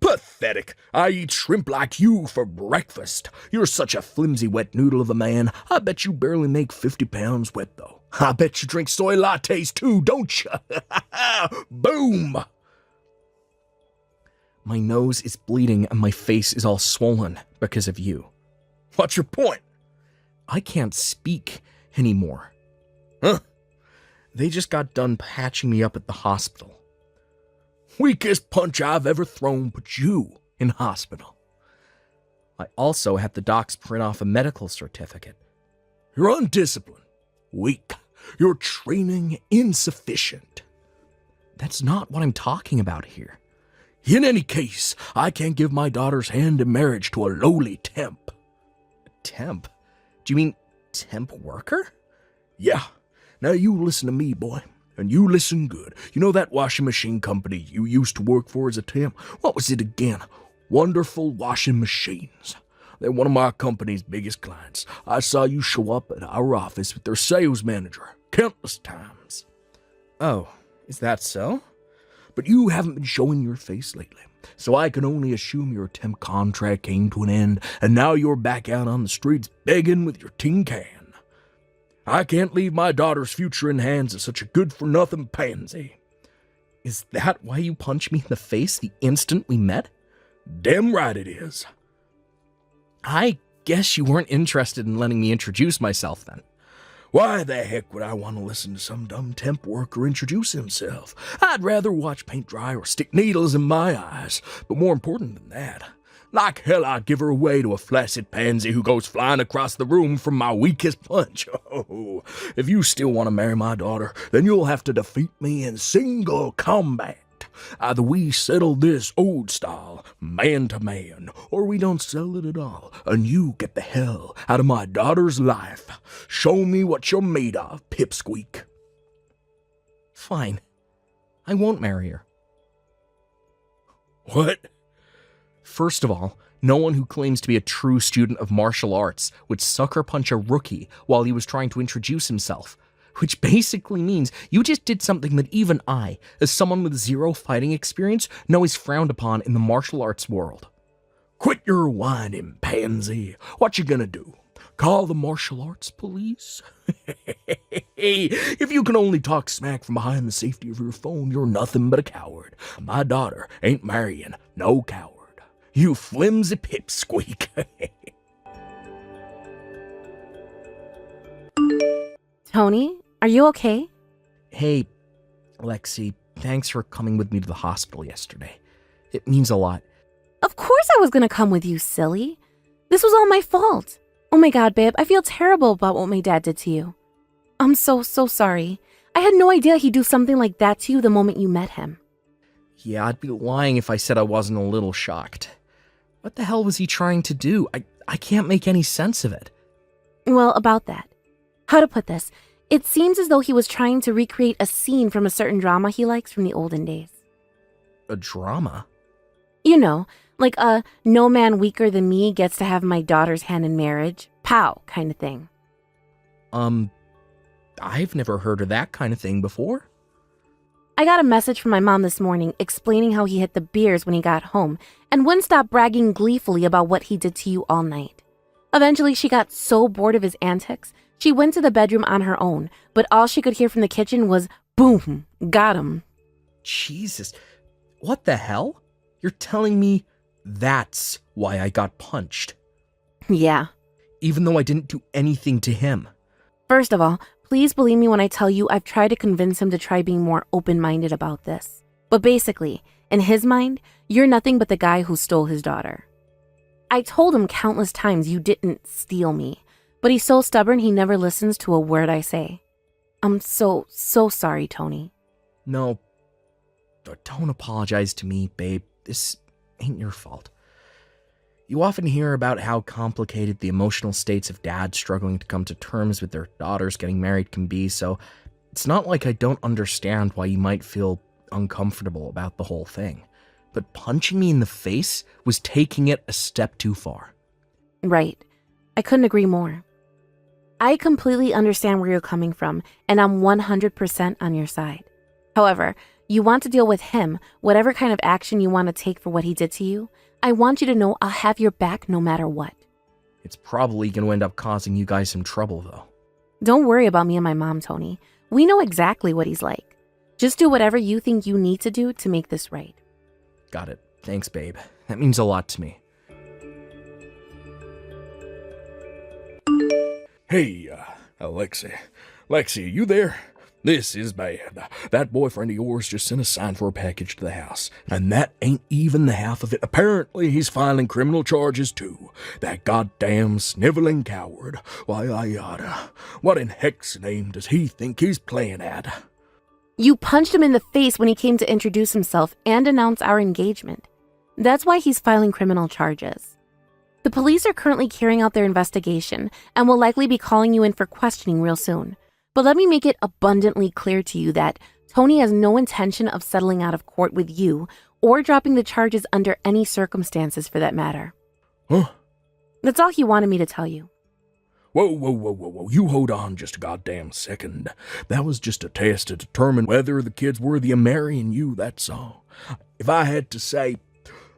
Pathetic. I eat shrimp like you for breakfast. You're such a flimsy wet noodle of a man. I bet you barely make 50 pounds wet, though. I bet you drink soy lattes too, don't you? Boom! My nose is bleeding and my face is all swollen because of you. What's your point? I can't speak anymore. Huh? They just got done patching me up at the hospital. Weakest punch I've ever thrown put you in hospital. I also had the docs print off a medical certificate. You're undisciplined, weak. Your training insufficient. That's not what I'm talking about here. In any case, I can't give my daughter's hand in marriage to a lowly temp. Temp? Do you mean temp worker? Yeah. Now you listen to me, boy. And you listen good. You know that washing machine company you used to work for as a temp? What was it again? Wonderful Washing Machines. They're one of my company's biggest clients. I saw you show up at our office with their sales manager countless times. Oh, is that so? But you haven't been showing your face lately, so I can only assume your temp contract came to an end, and now you're back out on the streets begging with your tin can. I can't leave my daughter's future in hands of such a good-for-nothing pansy. Is that why you punched me in the face the instant we met? Damn right it is. I guess you weren't interested in letting me introduce myself then. Why the heck would I want to listen to some dumb temp worker introduce himself? I'd rather watch paint dry or stick needles in my eyes. But more important than that, like hell I'd give her away to a flaccid pansy who goes flying across the room from my weakest punch. Oh, if you still want to marry my daughter, then you'll have to defeat me in single combat. Either we settle this old style, man to man, or we don't settle it at all, and you get the hell out of my daughter's life. Show me what you're made of, pipsqueak. Fine. I won't marry her. What? First of all, no one who claims to be a true student of martial arts would sucker punch a rookie while he was trying to introduce himself. Which basically means you just did something that even I, as someone with zero fighting experience, know is frowned upon in the martial arts world. Quit your whining, pansy. What you gonna do? Call the martial arts police? If you can only talk smack from behind the safety of your phone, you're nothing but a coward. My daughter ain't marrying no coward. You flimsy pipsqueak. Tony, are you okay? Hey, Lexi, thanks for coming with me to the hospital yesterday. It means a lot. Of course I was gonna come with you, silly. This was all my fault. Oh my god, babe, I feel terrible about what my dad did to you. I'm so sorry. I had no idea he'd do something like that to you the moment you met him. Yeah, I'd be lying if I said I wasn't a little shocked. What the hell was he trying to do? I can't make any sense of it. Well, about that. How to put this? It seems as though he was trying to recreate a scene from a certain drama he likes from the olden days. A drama? You know, like a no man weaker than me gets to have my daughter's hand in marriage, pow kind of thing. I've never heard of that kind of thing before. I got a message from my mom this morning explaining how he hit the beers when he got home and wouldn't stop bragging gleefully about what he did to you all night. Eventually, she got so bored of his antics, she went to the bedroom on her own, but all she could hear from the kitchen was, boom, got him. Jesus, what the hell? You're telling me that's why I got punched? Yeah. Even though I didn't do anything to him. First of all, please believe me when I tell you I've tried to convince him to try being more open-minded about this. But basically, in his mind, you're nothing but the guy who stole his daughter. I told him countless times you didn't steal me, but he's so stubborn he never listens to a word I say. I'm so sorry, Tony. No, don't apologize to me, babe. This ain't your fault. You often hear about how complicated the emotional states of dads struggling to come to terms with their daughters getting married can be, so it's not like I don't understand why you might feel uncomfortable about the whole thing. But punching me in the face was taking it a step too far. Right. I couldn't agree more. I completely understand where you're coming from, and I'm 100% on your side. However, you want to deal with him, whatever kind of action you want to take for what he did to you, I want you to know I'll have your back no matter what. It's probably going to end up causing you guys some trouble, though. Don't worry about me and my mom, Tony. We know exactly what he's like. Just do whatever you think you need to do to make this right. Got it. Thanks, babe. That means a lot to me. Hey, Lexi. Lexi, you there? This is bad. That boyfriend of yours just sent a sign for a package to the house, and that ain't even the half of it. Apparently, he's filing criminal charges, too. That goddamn sniveling coward. Why, what in heck's name does he think he's playing at? You punched him in the face when he came to introduce himself and announce our engagement. That's why he's filing criminal charges. The police are currently carrying out their investigation and will likely be calling you in for questioning real soon. But let me make it abundantly clear to you that Tony has no intention of settling out of court with you or dropping the charges under any circumstances for that matter. Huh? That's all he wanted me to tell you. Whoa. You hold on just a goddamn second. That was just a test to determine whether the kid's worthy of marrying you, that's all. If I had to say,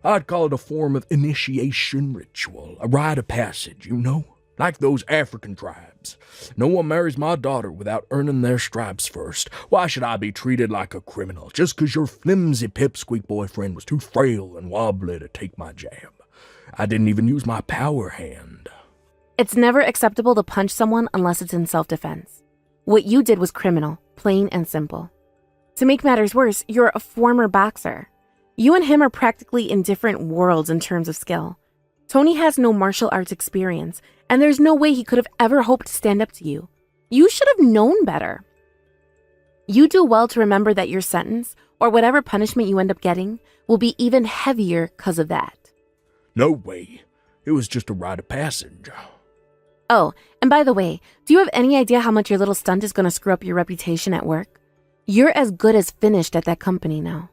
I'd call it a form of initiation ritual, a rite of passage, you know? Like those African tribes. No one marries my daughter without earning their stripes first. Why should I be treated like a criminal just 'cause your flimsy pipsqueak boyfriend was too frail and wobbly to take my jab? I didn't even use my power hand. It's never acceptable to punch someone unless it's in self-defense. What you did was criminal, plain and simple. To make matters worse, you're a former boxer. You and him are practically in different worlds in terms of skill. Tony has no martial arts experience, and there's no way he could have ever hoped to stand up to you. You should have known better. You do well to remember that your sentence, or whatever punishment you end up getting, will be even heavier because of that. No way. It was just a rite of passage. Oh, and by the way, do you have any idea how much your little stunt is going to screw up your reputation at work? You're as good as finished at that company now.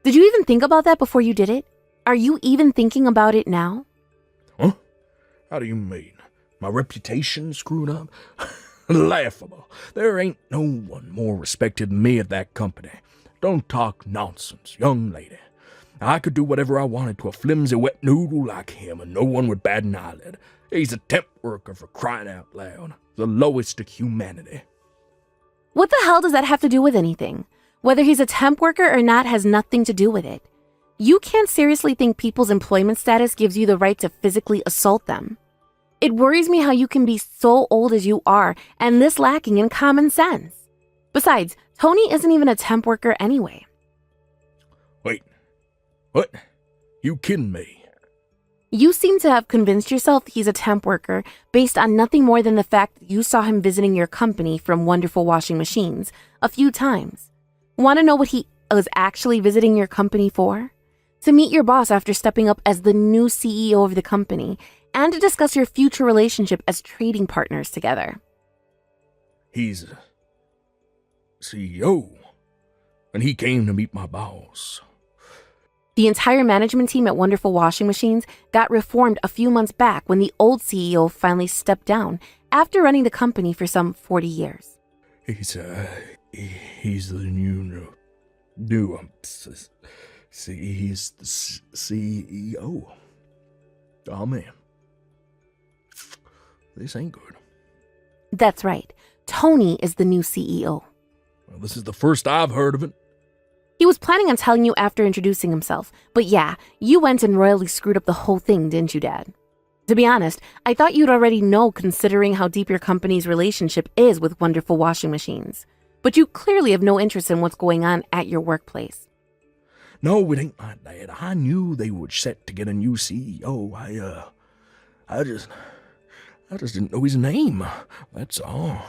Did you even think about that before you did it? Are you even thinking about it now? Huh? How do you mean? My reputation screwed up? Laughable. There ain't no one more respected than me at that company. Don't talk nonsense, young lady. I could do whatever I wanted to a flimsy wet noodle like him, and no one would bat an eyelid. He's a temp worker, for crying out loud. The lowest of humanity. What the hell does that have to do with anything? Whether he's a temp worker or not has nothing to do with it. You can't seriously think people's employment status gives you the right to physically assault them. It worries me how you can be so old as you are and this lacking in common sense. Besides, Tony isn't even a temp worker anyway. Wait, what? You kidding me? You seem to have convinced yourself he's a temp worker based on nothing more than the fact that you saw him visiting your company from Wonderful Washing Machines a few times. Want to know what he was actually visiting your company for? To meet your boss after stepping up as the new CEO of the company, and to discuss your future relationship as trading partners together. He's a CEO, and he came to meet my boss. The entire management team at Wonderful Washing Machines got reformed a few months back when the old CEO finally stepped down after running the company for some 40 years. He's the he's the CEO. Oh man, this ain't good. That's right. Tony is the new CEO. Well, this is the first I've heard of it. He was planning on telling you after introducing himself, but yeah, you went and royally screwed up the whole thing, didn't you, Dad? To be honest, I thought you'd already know considering how deep your company's relationship is with Wonderful Washing Machines. But you clearly have no interest in what's going on at your workplace. No, it ain't like that. I knew they were set to get a new CEO. I just didn't know his name. That's all.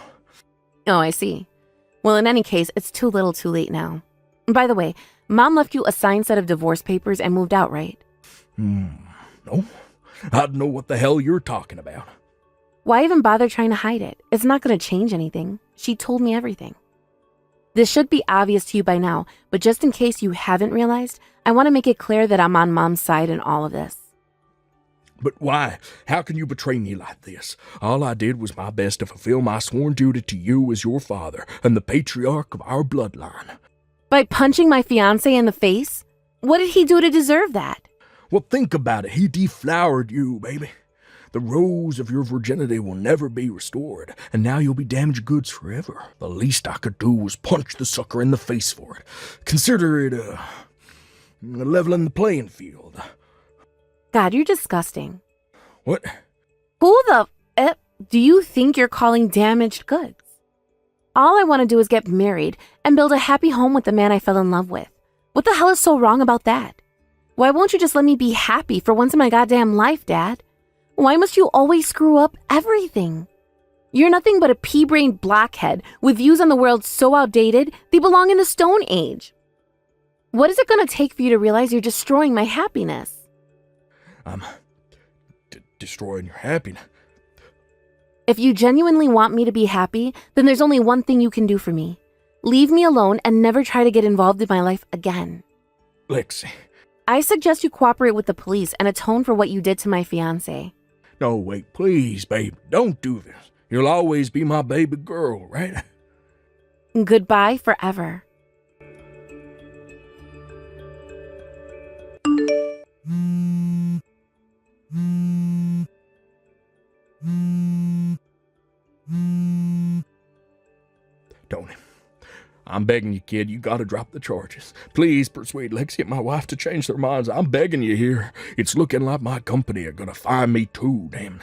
Oh, I see. Well, in any case, it's too little too late now. By the way, Mom left you a signed set of divorce papers and moved out, right? No. I don't know what the hell you're talking about. Why even bother trying to hide it? It's not going to change anything. She told me everything. This should be obvious to you by now, but just in case you haven't realized, I want to make it clear that I'm on Mom's side in all of this. But why? How can you betray me like this? All I did was my best to fulfill my sworn duty to you as your father and the patriarch of our bloodline. By punching my fiancé in the face? What did he do to deserve that? Well, think about it. He deflowered you, baby. The rose of your virginity will never be restored, and now you'll be damaged goods forever. The least I could do was punch the sucker in the face for it. Consider it leveling the playing field. God, you're disgusting. What? Who the do you think you're calling damaged goods? All I want to do is get married and build a happy home with the man I fell in love with. What the hell is so wrong about that? Why won't you just let me be happy for once in my goddamn life, Dad? Why must you always screw up everything? You're nothing but a pea-brained blockhead with views on the world so outdated they belong in the Stone Age. What is it going to take for you to realize you're destroying my happiness? I'm destroying your happiness. If you genuinely want me to be happy, then there's only one thing you can do for me. Leave me alone and never try to get involved in my life again. Lexi. I suggest you cooperate with the police and atone for what you did to my fiancé. No, wait, please, babe. Don't do this. You'll always be my baby girl, right? Goodbye forever. Tony, I'm begging you, kid. You gotta drop the charges. Please persuade Lexi and my wife to change their minds. I'm begging you here. It's looking like my company are gonna fire me too, damn.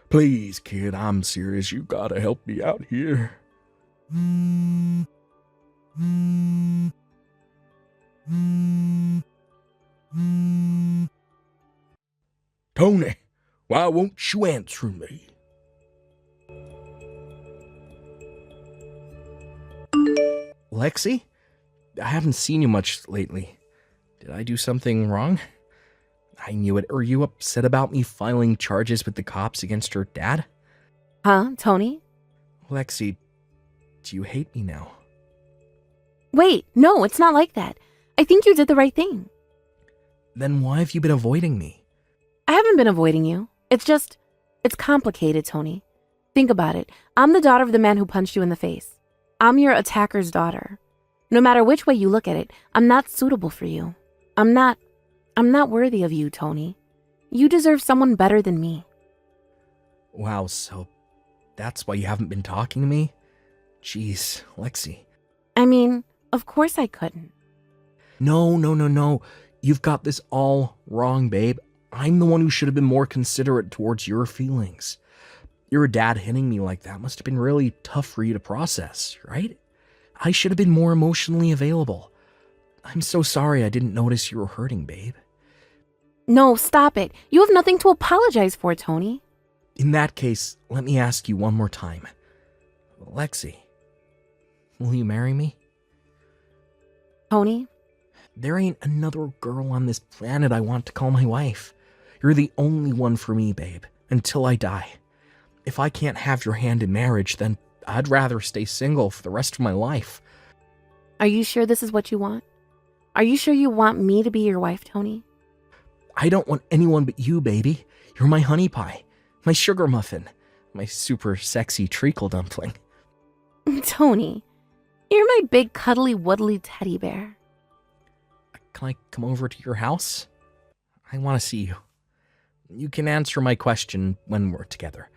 Please, kid, I'm serious. You gotta help me out here. Tony, why won't you answer me? Lexi? I haven't seen you much lately. Did I do something wrong? I knew it. Are you upset about me filing charges with the cops against your dad? Huh, Tony? Lexi, do you hate me now? Wait, no, it's not like that. I think you did the right thing. Then why have you been avoiding me? I haven't been avoiding you. It's complicated, Tony. Think about it. I'm the daughter of the man who punched you in the face. I'm your attacker's daughter. No matter which way you look at it, I'm not suitable for you. I'm not worthy of you, Tony. You deserve someone better than me. Wow, so that's why you haven't been talking to me? Jeez, Lexi. I mean, of course I couldn't. No. You've got this all wrong, babe. I'm the one who should have been more considerate towards your feelings. Your dad hitting me like that must have been really tough for you to process, right? I should have been more emotionally available. I'm so sorry I didn't notice you were hurting, babe. No, stop it. You have nothing to apologize for, Tony. In that case, let me ask you one more time. Lexi, will you marry me? Tony? There ain't another girl on this planet I want to call my wife. You're the only one for me, babe, until I die. If I can't have your hand in marriage, then I'd rather stay single for the rest of my life. Are you sure this is what you want? Are you sure you want me to be your wife, Tony? I don't want anyone but you, baby. You're my honey pie, my sugar muffin, my super sexy treacle dumpling. Tony, you're my big cuddly woodly teddy bear. Can I come over to your house? I want to see you. You can answer my question when we're together,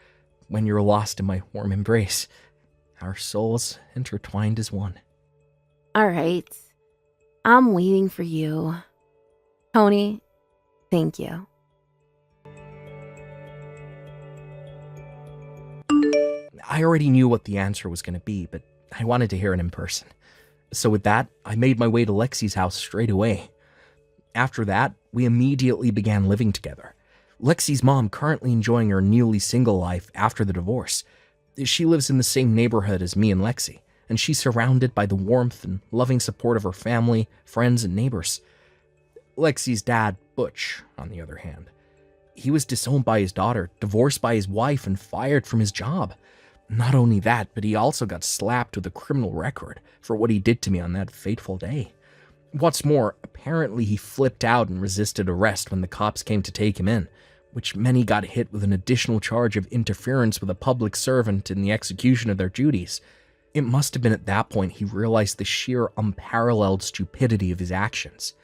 when you're lost in my warm embrace. Our souls intertwined as one. All right. I'm waiting for you. Tony, thank you. I already knew what the answer was going to be, but I wanted to hear it in person. So with that, I made my way to Lexi's house straight away. After that, we immediately began living together. Lexi's mom currently enjoying her newly single life after the divorce. She lives in the same neighborhood as me and Lexi, and she's surrounded by the warmth and loving support of her family, friends, and neighbors. Lexi's dad, Butch, on the other hand, he was disowned by his daughter, divorced by his wife, and fired from his job. Not only that, but he also got slapped with a criminal record for what he did to me on that fateful day. What's more, apparently he flipped out and resisted arrest when the cops came to take him in, which meant he got hit with an additional charge of interference with a public servant in the execution of their duties. It must have been at that point he realized the sheer unparalleled stupidity of his actions.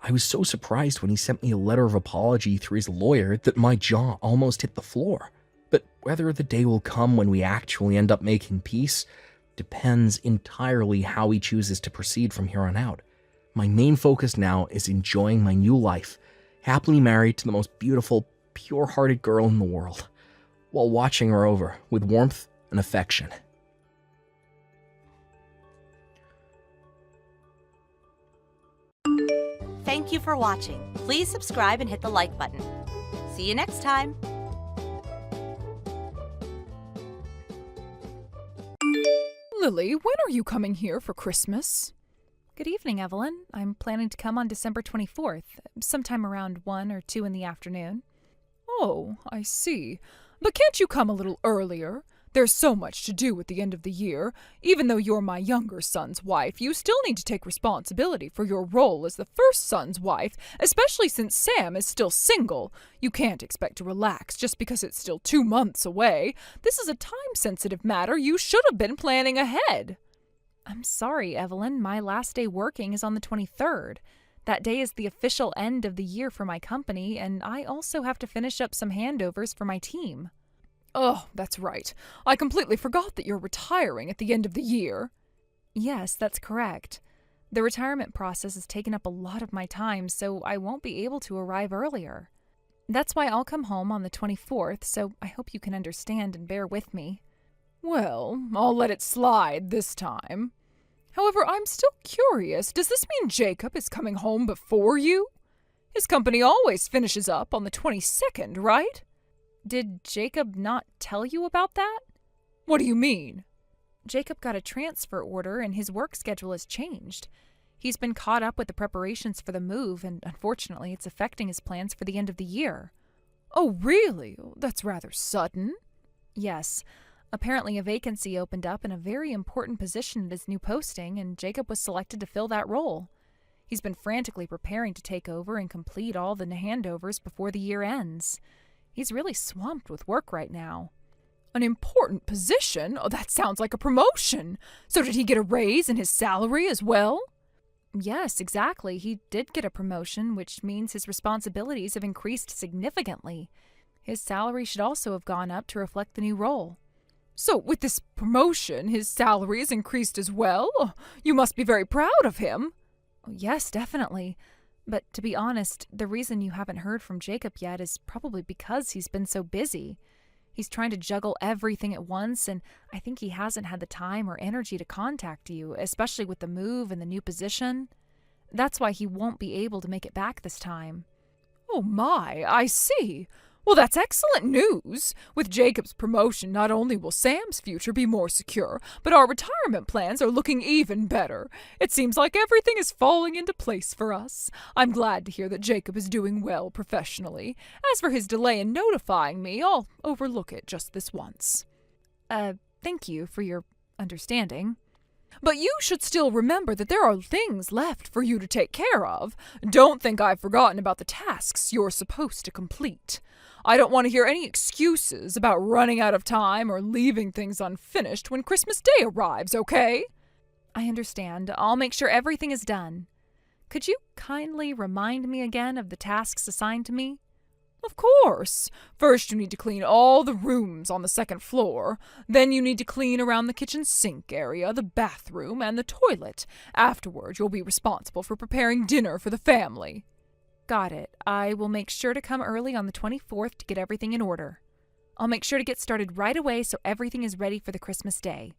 I was so surprised when he sent me a letter of apology through his lawyer that my jaw almost hit the floor. But whether the day will come when we actually end up making peace depends entirely how he chooses to proceed from here on out. My main focus now is enjoying my new life, happily married to the most beautiful, pure-hearted girl in the world, while watching her over with warmth and affection. Thank you for watching. Please subscribe and hit the like button. See you next time. Lily, when are you coming here for Christmas? Good evening, Evelyn. I'm planning to come on December 24th, sometime around 1 or 2 in the afternoon. Oh, I see. But can't you come a little earlier? There's so much to do at the end of the year. Even though you're my younger son's wife, you still need to take responsibility for your role as the first son's wife, especially since Sam is still single. You can't expect to relax just because it's still 2 months away. This is a time-sensitive matter. You should have been planning ahead. I'm sorry, Evelyn. My last day working is on the 23rd. That day is the official end of the year for my company, and I also have to finish up some handovers for my team. Oh, that's right. I completely forgot that you're retiring at the end of the year. Yes, that's correct. The retirement process has taken up a lot of my time, so I won't be able to arrive earlier. That's why I'll come home on the 24th, so I hope you can understand and bear with me. Well, I'll let it slide this time. However, I'm still curious. Does this mean Jacob is coming home before you? His company always finishes up on the 22nd, right? Did Jacob not tell you about that? What do you mean? Jacob got a transfer order and his work schedule has changed. He's been caught up with the preparations for the move, and unfortunately it's affecting his plans for the end of the year. Oh, really? That's rather sudden. Yes. Apparently a vacancy opened up in a very important position at his new posting, and Jacob was selected to fill that role. He's been frantically preparing to take over and complete all the handovers before the year ends. He's really swamped with work right now. An important position? Oh, that sounds like a promotion. So did he get a raise in his salary as well? Yes, exactly. He did get a promotion, which means his responsibilities have increased significantly. His salary should also have gone up to reflect the new role. So with this promotion, his salary is increased as well? You must be very proud of him. Yes, definitely. But to be honest, the reason you haven't heard from Jacob yet is probably because he's been so busy. He's trying to juggle everything at once, and I think he hasn't had the time or energy to contact you, especially with the move and the new position. That's why he won't be able to make it back this time. Oh my, I see. Well, that's excellent news. With Jacob's promotion, not only will Sam's future be more secure, but our retirement plans are looking even better. It seems like everything is falling into place for us. I'm glad to hear that Jacob is doing well professionally. As for his delay in notifying me, I'll overlook it just this once. Thank you for your understanding. But you should still remember that there are things left for you to take care of. Don't think I've forgotten about the tasks you're supposed to complete. I don't want to hear any excuses about running out of time or leaving things unfinished when Christmas Day arrives, okay? I understand. I'll make sure everything is done. Could you kindly remind me again of the tasks assigned to me? Of course. First, you need to clean all the rooms on the second floor. Then you need to clean around the kitchen sink area, the bathroom, and the toilet. Afterward, you'll be responsible for preparing dinner for the family. Got it. I will make sure to come early on the 24th to get everything in order. I'll make sure to get started right away so everything is ready for the Christmas day.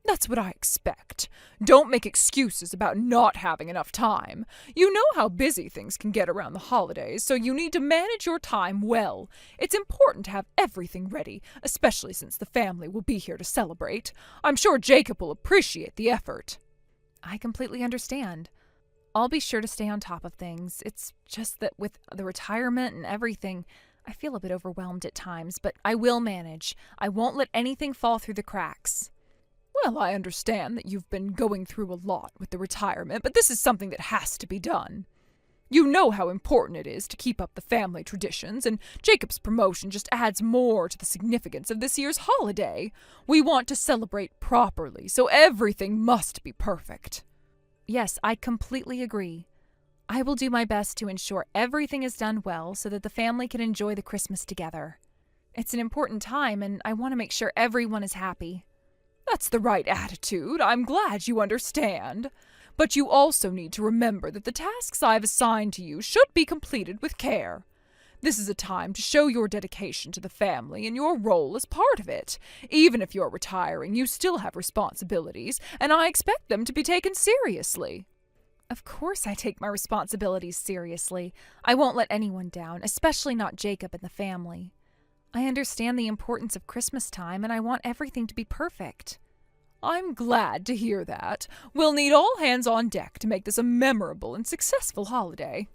That's what I expect. Don't make excuses about not having enough time. You know how busy things can get around the holidays, so you need to manage your time well. It's important to have everything ready, especially since the family will be here to celebrate. I'm sure Jacob will appreciate the effort. I completely understand. I'll be sure to stay on top of things. It's just that with the retirement and everything, I feel a bit overwhelmed at times, but I will manage. I won't let anything fall through the cracks. Well, I understand that you've been going through a lot with the retirement, but this is something that has to be done. You know how important it is to keep up the family traditions, and Jacob's promotion just adds more to the significance of this year's holiday. We want to celebrate properly, so everything must be perfect. Yes, I completely agree. I will do my best to ensure everything is done well so that the family can enjoy the Christmas together. It's an important time, and I want to make sure everyone is happy. That's the right attitude. I'm glad you understand. But you also need to remember that the tasks I've assigned to you should be completed with care. This is a time to show your dedication to the family and your role as part of it. Even if you're retiring, you still have responsibilities, and I expect them to be taken seriously. Of course I take my responsibilities seriously. I won't let anyone down, especially not Jacob and the family. I understand the importance of Christmas time, and I want everything to be perfect. I'm glad to hear that. We'll need all hands on deck to make this a memorable and successful holiday.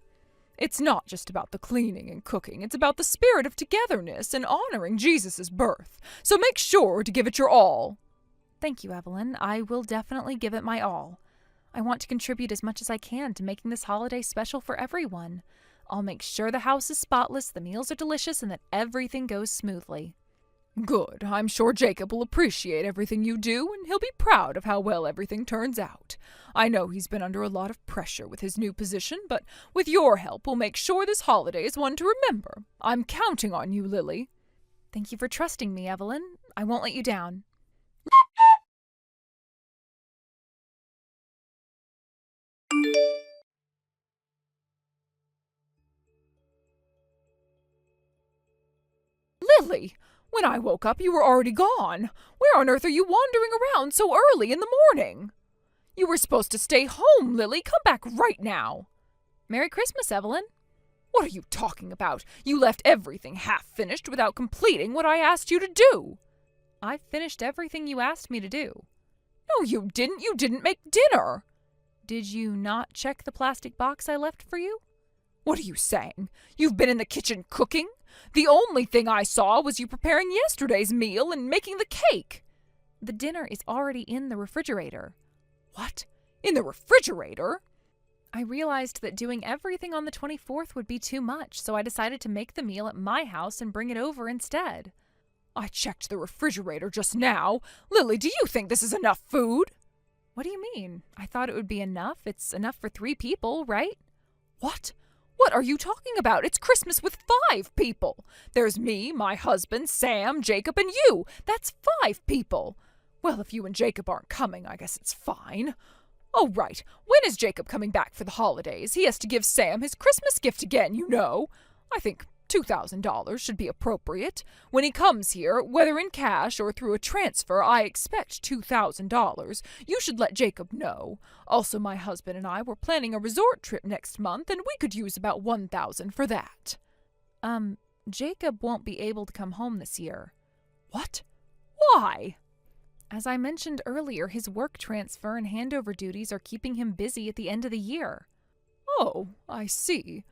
It's not just about the cleaning and cooking, it's about the spirit of togetherness and honoring Jesus' birth. So make sure to give it your all. Thank you, Evelyn. I will definitely give it my all. I want to contribute as much as I can to making this holiday special for everyone. I'll make sure the house is spotless, the meals are delicious, and that everything goes smoothly. Good. I'm sure Jacob will appreciate everything you do, and he'll be proud of how well everything turns out. I know he's been under a lot of pressure with his new position, but with your help, we'll make sure this holiday is one to remember. I'm counting on you, Lily. Thank you for trusting me, Evelyn. I won't let you down. Lily! When I woke up, you were already gone. Where on earth are you wandering around so early in the morning? You were supposed to stay home, Lily. Come back right now. Merry Christmas, Evelyn. What are you talking about? You left everything half-finished without completing what I asked you to do. I finished everything you asked me to do. No, you didn't. You didn't make dinner. Did you not check the plastic box I left for you? What are you saying? You've been in the kitchen cooking? The only thing I saw was you preparing yesterday's meal and making the cake. The dinner is already in the refrigerator. What? In the refrigerator? I realized that doing everything on the 24th would be too much, so I decided to make the meal at my house and bring it over instead. I checked the refrigerator just now. Lily, do you think this is enough food? What do you mean? I thought it would be enough. It's enough for 3 people, right? What? What are you talking about? It's Christmas with 5 people. There's me, my husband, Sam, Jacob, and you. That's 5 people. Well, if you and Jacob aren't coming, I guess it's fine. Oh, right. When is Jacob coming back for the holidays? He has to give Sam his Christmas gift again, you know. I think $2,000 should be appropriate. When he comes here, whether in cash or through a transfer, I expect $2,000. You should let Jacob know. Also, my husband and I were planning a resort trip next month, and we could use about $1,000 for that. Jacob won't be able to come home this year. What? Why? As I mentioned earlier, his work transfer and handover duties are keeping him busy at the end of the year. Oh, I see.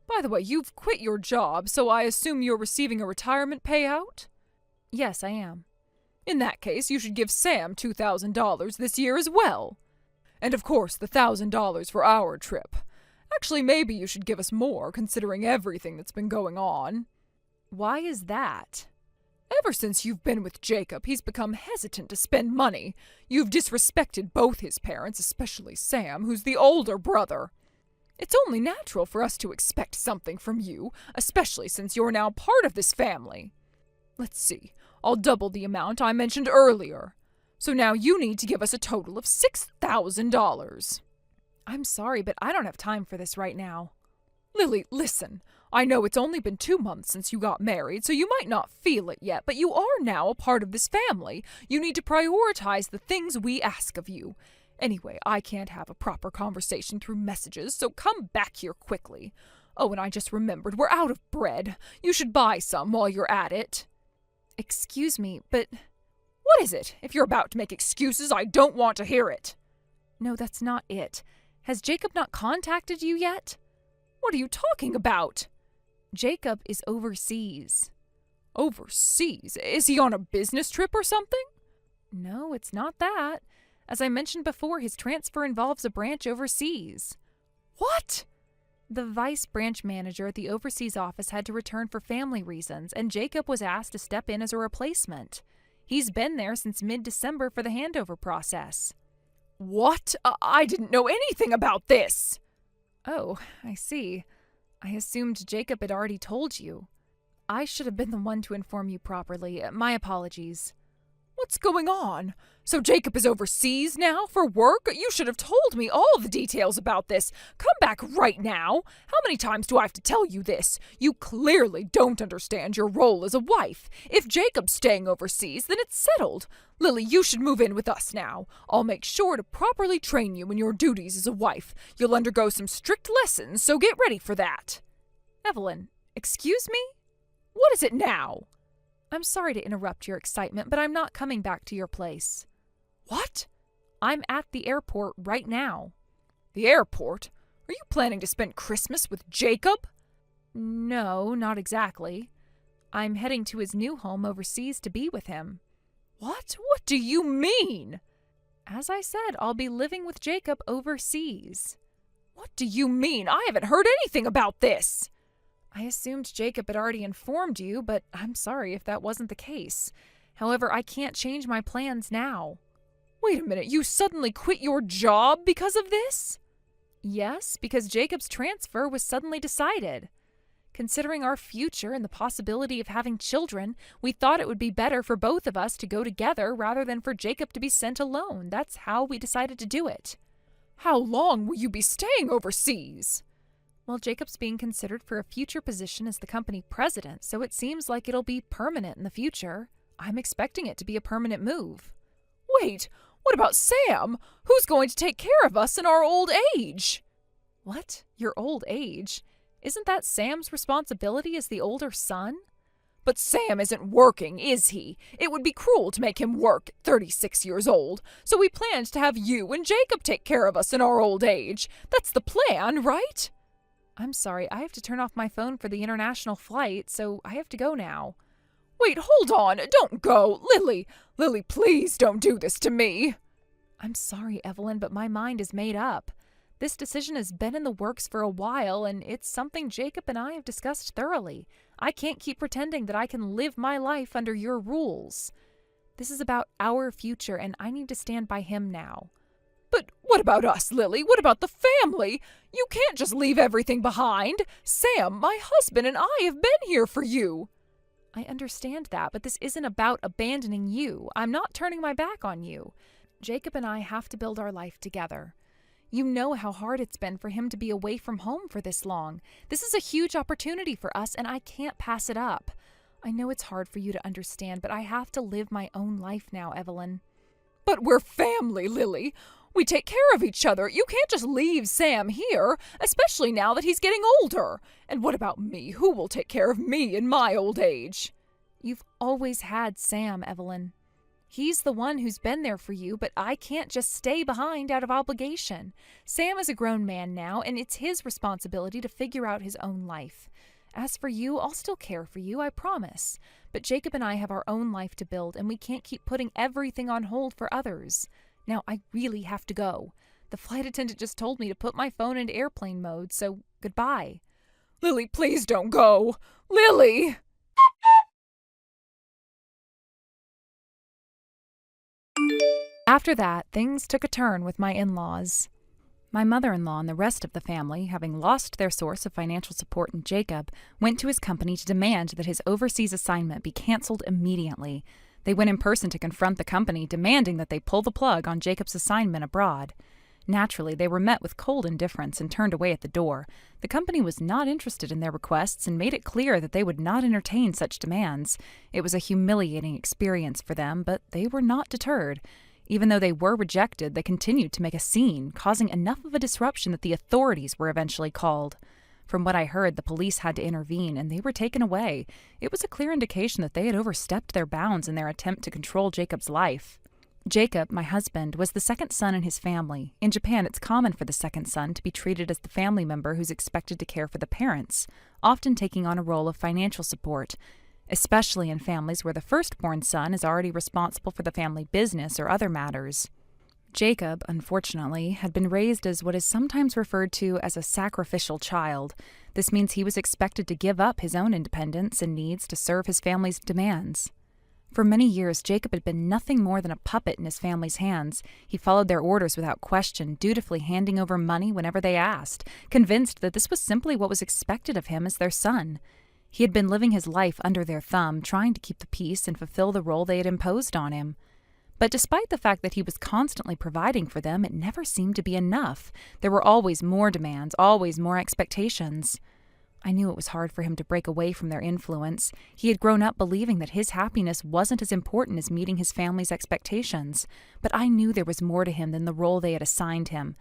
By the way, you've quit your job, so I assume you're receiving a retirement payout? Yes, I am. In that case, you should give Sam $2,000 this year as well. And of course, the $1,000 for our trip. Actually, maybe you should give us more, considering everything that's been going on. Why is that? Ever since you've been with Jacob, he's become hesitant to spend money. You've disrespected both his parents, especially Sam, who's the older brother. It's only natural for us to expect something from you, especially since you're now part of this family. Let's see, I'll double the amount I mentioned earlier. So now you need to give us a total of $6,000. I'm sorry, but I don't have time for this right now. Lily, listen. I know it's only been 2 months since you got married, so you might not feel it yet, but you are now a part of this family. You need to prioritize the things we ask of you. Anyway, I can't have a proper conversation through messages, so come back here quickly. Oh, and I just remembered, we're out of bread. You should buy some while you're at it. Excuse me, but... What is it? If you're about to make excuses, I don't want to hear it. No, that's not it. Has Jacob not contacted you yet? What are you talking about? Jacob is overseas. Overseas? Is he on a business trip or something? No, it's not that. As I mentioned before, his transfer involves a branch overseas. What? The vice branch manager at the overseas office had to return for family reasons, and Jacob was asked to step in as a replacement. He's been there since mid-December for the handover process. What? I didn't know anything about this! Oh, I see. I assumed Jacob had already told you. I should have been the one to inform you properly. My apologies. What's going on? So Jacob is overseas now for work? You should have told me all the details about this. Come back right now. How many times do I have to tell you this? You clearly don't understand your role as a wife. If Jacob's staying overseas, then it's settled. Lily, you should move in with us now. I'll make sure to properly train you in your duties as a wife. You'll undergo some strict lessons, so get ready for that. Evelyn, excuse me? What is it now? I'm sorry to interrupt your excitement, but I'm not coming back to your place. What? I'm at the airport right now. The airport? Are you planning to spend Christmas with Jacob? No, not exactly. I'm heading to his new home overseas to be with him. What? What do you mean? As I said, I'll be living with Jacob overseas. What do you mean? I haven't heard anything about this. I assumed Jacob had already informed you, but I'm sorry if that wasn't the case. However, I can't change my plans now. Wait a minute, you suddenly quit your job because of this? Yes, because Jacob's transfer was suddenly decided. Considering our future and the possibility of having children, we thought it would be better for both of us to go together rather than for Jacob to be sent alone. That's how we decided to do it. How long will you be staying overseas? Well, Jacob's being considered for a future position as the company president, so it seems like it'll be permanent in the future. I'm expecting it to be a permanent move. Wait, what about Sam? Who's going to take care of us in our old age? What? Your old age? Isn't that Sam's responsibility as the older son? But Sam isn't working, is he? It would be cruel to make him work at 36 years old, so we planned to have you and Jacob take care of us in our old age. That's the plan, right? I'm sorry, I have to turn off my phone for the international flight, so I have to go now. Wait, hold on, don't go, Lily! Lily, please don't do this to me! I'm sorry, Evelyn, but my mind is made up. This decision has been in the works for a while, and it's something Jacob and I have discussed thoroughly. I can't keep pretending that I can live my life under your rules. This is about our future, and I need to stand by him now. But What about us, Lily? What about the family? You can't just leave everything behind. Sam, my husband, and I have been here for you. I understand that, but this isn't about abandoning you. I'm not turning my back on you. Jacob and I have to build our life together. You know how hard it's been for him to be away from home for this long. This is a huge opportunity for us, and I can't pass it up. I know it's hard for you to understand, but I have to live my own life now, Evelyn. But we're family, Lily. We take care of each other. You can't just leave Sam here, especially now that he's getting older. And what about me? Who will take care of me in my old age? You've always had Sam, Evelyn. He's the one who's been there for you, but I can't just stay behind out of obligation. Sam is a grown man now, and it's his responsibility to figure out his own life. As for you, I'll still care for you, I promise. But Jacob and I have our own life to build, and we can't keep putting everything on hold for others. Now, I really have to go. The flight attendant just told me to put my phone into airplane mode, so goodbye. Lily, please don't go. Lily! After that, things took a turn with my in-laws. My mother-in-law and the rest of the family, having lost their source of financial support in Jacob, went to his company to demand that his overseas assignment be canceled immediately. They went in person to confront the company, demanding that they pull the plug on Jacob's assignment abroad. Naturally, they were met with cold indifference and turned away at the door. The company was not interested in their requests and made it clear that they would not entertain such demands. It was a humiliating experience for them, but they were not deterred. Even though they were rejected, they continued to make a scene, causing enough of a disruption that the authorities were eventually called. From what I heard, the police had to intervene, and they were taken away. It was a clear indication that they had overstepped their bounds in their attempt to control Jacob's life. Jacob, my husband, was the second son in his family. In Japan, it's common for the second son to be treated as the family member who's expected to care for the parents, often taking on a role of financial support, especially in families where the firstborn son is already responsible for the family business or other matters. Jacob, unfortunately, had been raised as what is sometimes referred to as a sacrificial child. This means he was expected to give up his own independence and needs to serve his family's demands. For many years, Jacob had been nothing more than a puppet in his family's hands. He followed their orders without question, dutifully handing over money whenever they asked, convinced that this was simply what was expected of him as their son. He had been living his life under their thumb, trying to keep the peace and fulfill the role they had imposed on him. But despite the fact that he was constantly providing for them, it never seemed to be enough. There were always more demands, always more expectations. I knew it was hard for him to break away from their influence. He had grown up believing that his happiness wasn't as important as meeting his family's expectations. But I knew there was more to him than the role they had assigned him.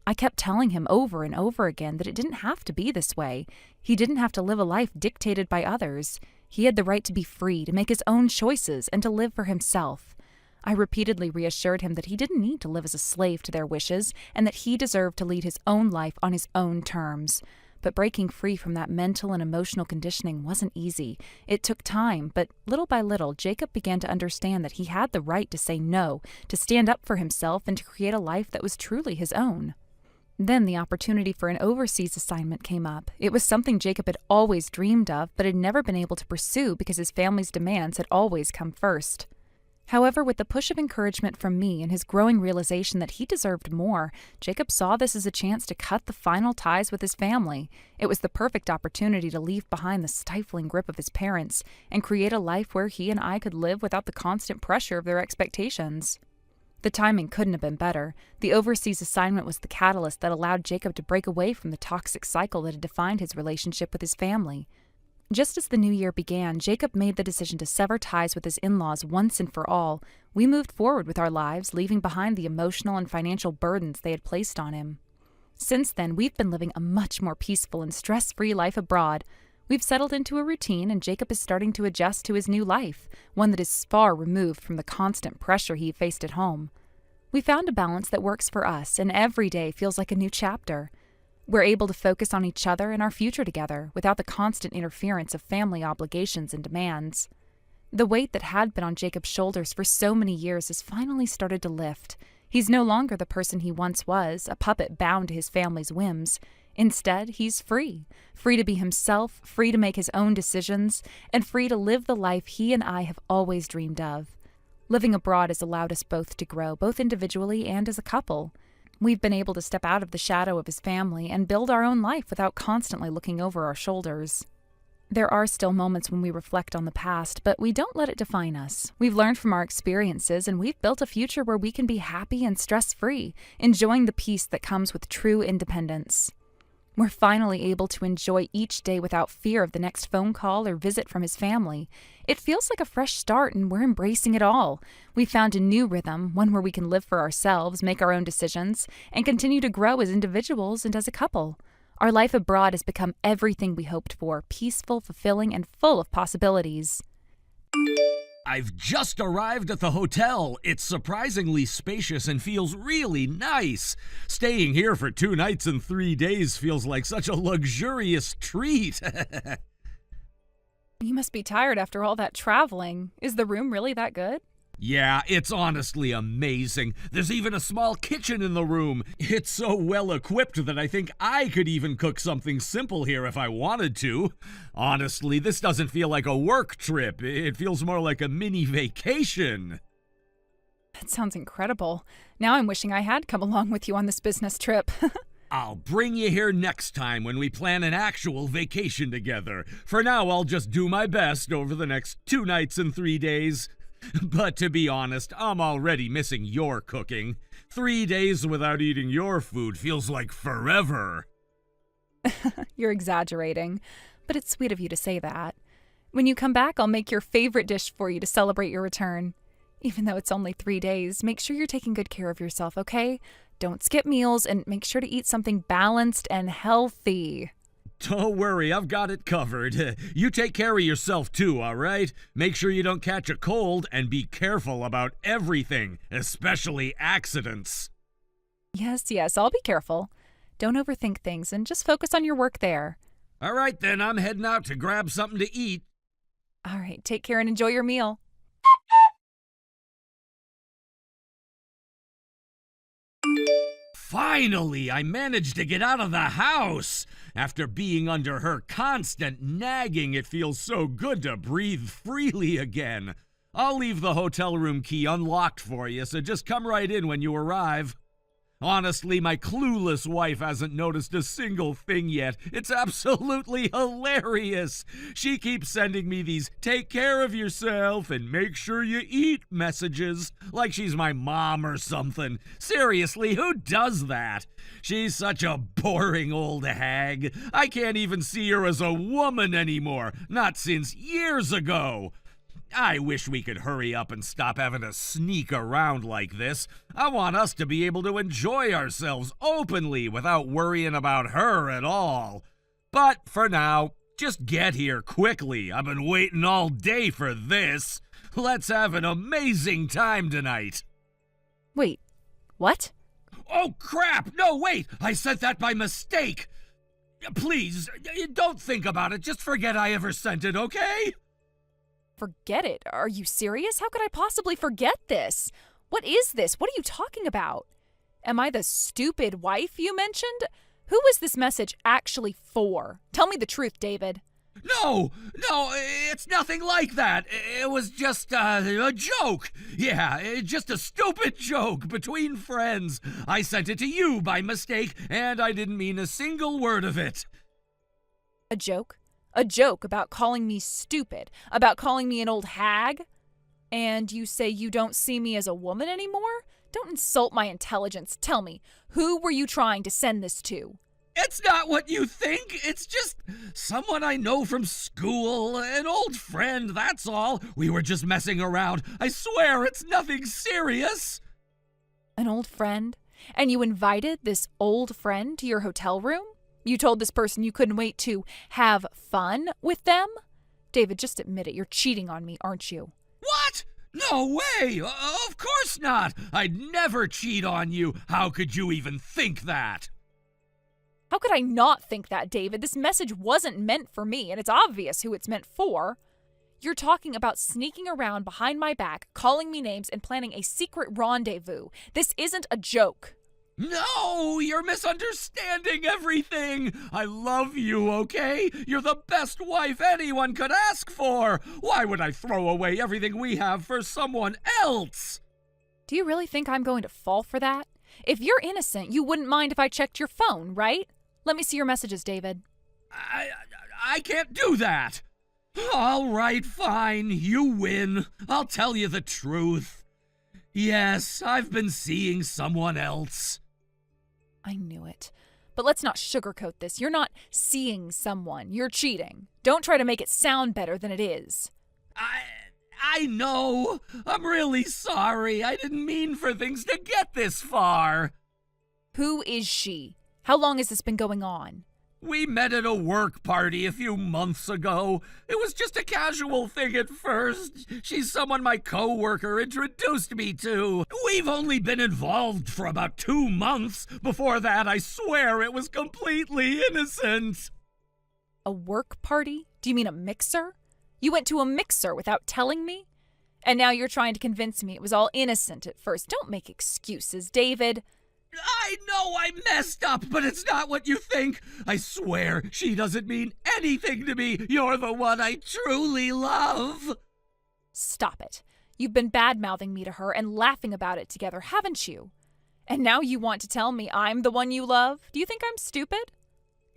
I kept telling him over and over again that it didn't have to be this way. He didn't have to live a life dictated by others. He had the right to be free, to make his own choices, and to live for himself. I repeatedly reassured him that he didn't need to live as a slave to their wishes, and that he deserved to lead his own life on his own terms. But breaking free from that mental and emotional conditioning wasn't easy. It took time, but little by little, Jacob began to understand that he had the right to say no, to stand up for himself, and to create a life that was truly his own. Then the opportunity for an overseas assignment came up. It was something Jacob had always dreamed of, but had never been able to pursue because his family's demands had always come first. However, with the push of encouragement from me and his growing realization that he deserved more, Jacob saw this as a chance to cut the final ties with his family. It was the perfect opportunity to leave behind the stifling grip of his parents and create a life where he and I could live without the constant pressure of their expectations. The timing couldn't have been better. The overseas assignment was the catalyst that allowed Jacob to break away from the toxic cycle that had defined his relationship with his family. Just as the new year began, Jacob made the decision to sever ties with his in-laws once and for all. We moved forward with our lives, leaving behind the emotional and financial burdens they had placed on him. Since then, we've been living a much more peaceful and stress-free life abroad. We've settled into a routine, and Jacob is starting to adjust to his new life, one that is far removed from the constant pressure he faced at home. We found a balance that works for us, and every day feels like a new chapter. We're able to focus on each other and our future together without the constant interference of family obligations and demands. The weight that had been on Jacob's shoulders for so many years has finally started to lift. He's no longer the person he once was, a puppet bound to his family's whims. Instead, he's free. Free to be himself, free to make his own decisions, and free to live the life he and I have always dreamed of. Living abroad has allowed us both to grow, both individually and as a couple. We've been able to step out of the shadow of his family and build our own life without constantly looking over our shoulders. There are still moments when we reflect on the past, but we don't let it define us. We've learned from our experiences, and we've built a future where we can be happy and stress-free, enjoying the peace that comes with true independence. We're finally able to enjoy each day without fear of the next phone call or visit from his family. It feels like a fresh start, and we're embracing it all. We've found a new rhythm, one where we can live for ourselves, make our own decisions, and continue to grow as individuals and as a couple. Our life abroad has become everything we hoped for, peaceful, fulfilling, and full of possibilities. I've just arrived at the hotel. It's surprisingly spacious and feels really nice. Staying here for 2 nights and 3 days feels like such a luxurious treat. You must be tired after all that traveling. Is the room really that good? Yeah, it's honestly amazing. There's even a small kitchen in the room. It's so well equipped that I think I could even cook something simple here if I wanted to. Honestly, this doesn't feel like a work trip. It feels more like a mini vacation. That sounds incredible. Now I'm wishing I had come along with you on this business trip. I'll bring you here next time when we plan an actual vacation together. For now, I'll just do my best over the next 2 nights and 3 days. But to be honest, I'm already missing your cooking. 3 days without eating your food feels like forever. You're exaggerating, but it's sweet of you to say that. When you come back, I'll make your favorite dish for you to celebrate your return. Even though it's only 3 days, make sure you're taking good care of yourself, okay? Don't skip meals and make sure to eat something balanced and healthy. Don't worry, I've got it covered. You take care of yourself too, all right? Make sure you don't catch a cold and be careful about everything, especially accidents. Yes, I'll be careful. Don't overthink things and just focus on your work there. All right, then, I'm heading out to grab something to eat. All right, take care and enjoy your meal. Finally, I managed to get out of the house. After being under her constant nagging, it feels so good to breathe freely again. I'll leave the hotel room key unlocked for you, so just come right in when you arrive. Honestly, my clueless wife hasn't noticed a single thing yet. It's absolutely hilarious. She keeps sending me these take care of yourself and make sure you eat messages, like she's my mom or something. Seriously, who does that? She's such a boring old hag. I can't even see her as a woman anymore, not since years ago. I wish we could hurry up and stop having to sneak around like this. I want us to be able to enjoy ourselves openly without worrying about her at all. But for now, just get here quickly. I've been waiting all day for this. Let's have an amazing time tonight. Wait, what? Oh, crap! No, wait! I sent that by mistake! Please, don't think about it. Just forget I ever sent it, okay? Forget it. Are you serious? How could I possibly forget this? What is this? What are you talking about? Am I the stupid wife you mentioned? Who was this message actually for? Tell me the truth, David. No, it's nothing like that. It was just a joke. Yeah, just a stupid joke between friends. I sent it to you by mistake, and I didn't mean a single word of it. A joke? A joke about calling me stupid, about calling me an old hag? And you say you don't see me as a woman anymore? Don't insult my intelligence. Tell me, who were you trying to send this to? It's not what you think. It's just someone I know from school, an old friend, that's all. We were just messing around. I swear it's nothing serious. An old friend? And you invited this old friend to your hotel room? You told this person you couldn't wait to have fun with them? David, just admit it. You're cheating on me, aren't you? What? No way! Of course not! I'd never cheat on you. How could you even think that? How could I not think that, David? This message wasn't meant for me, and it's obvious who it's meant for. You're talking about sneaking around behind my back, calling me names, and planning a secret rendezvous. This isn't a joke. No, you're misunderstanding everything. I love you, okay? You're the best wife anyone could ask for. Why would I throw away everything we have for someone else? Do you really think I'm going to fall for that? If you're innocent, you wouldn't mind if I checked your phone, right? Let me see your messages, David. I can't do that. All right, fine. You win. I'll tell you the truth. Yes, I've been seeing someone else. I knew it. But let's not sugarcoat this. You're not seeing someone. You're cheating. Don't try to make it sound better than it is. I know. I'm really sorry. I didn't mean for things to get this far. Who is she? How long has this been going on? We met at a work party a few months ago. It was just a casual thing at first. She's someone my coworker introduced me to. We've only been involved for about 2 months. Before that, I swear it was completely innocent. A work party? Do you mean a mixer? You went to a mixer without telling me? And now you're trying to convince me it was all innocent at first. Don't make excuses, David. I know I messed up, but it's not what you think. I swear she doesn't mean anything to me. You're the one I truly love. Stop it. You've been bad-mouthing me to her and laughing about it together, haven't you? And now you want to tell me I'm the one you love? Do you think I'm stupid?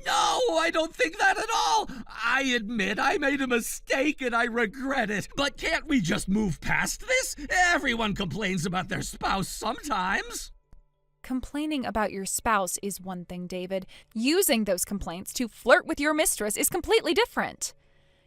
No, I don't think that at all. I admit I made a mistake and I regret it. But can't we just move past this? Everyone complains about their spouse sometimes. Complaining about your spouse is one thing, David. Using those complaints to flirt with your mistress is completely different.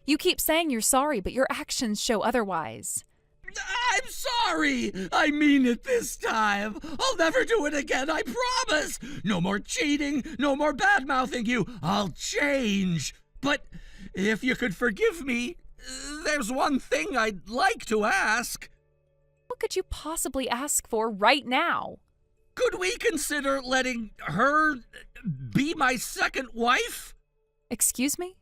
You keep saying you're sorry, but your actions show otherwise. I'm sorry. I mean it this time. I'll never do it again, I promise. No more cheating, no more bad-mouthing you. I'll change. But if you could forgive me, there's one thing I'd like to ask. What could you possibly ask for right now? Could we consider letting her be my second wife? Excuse me?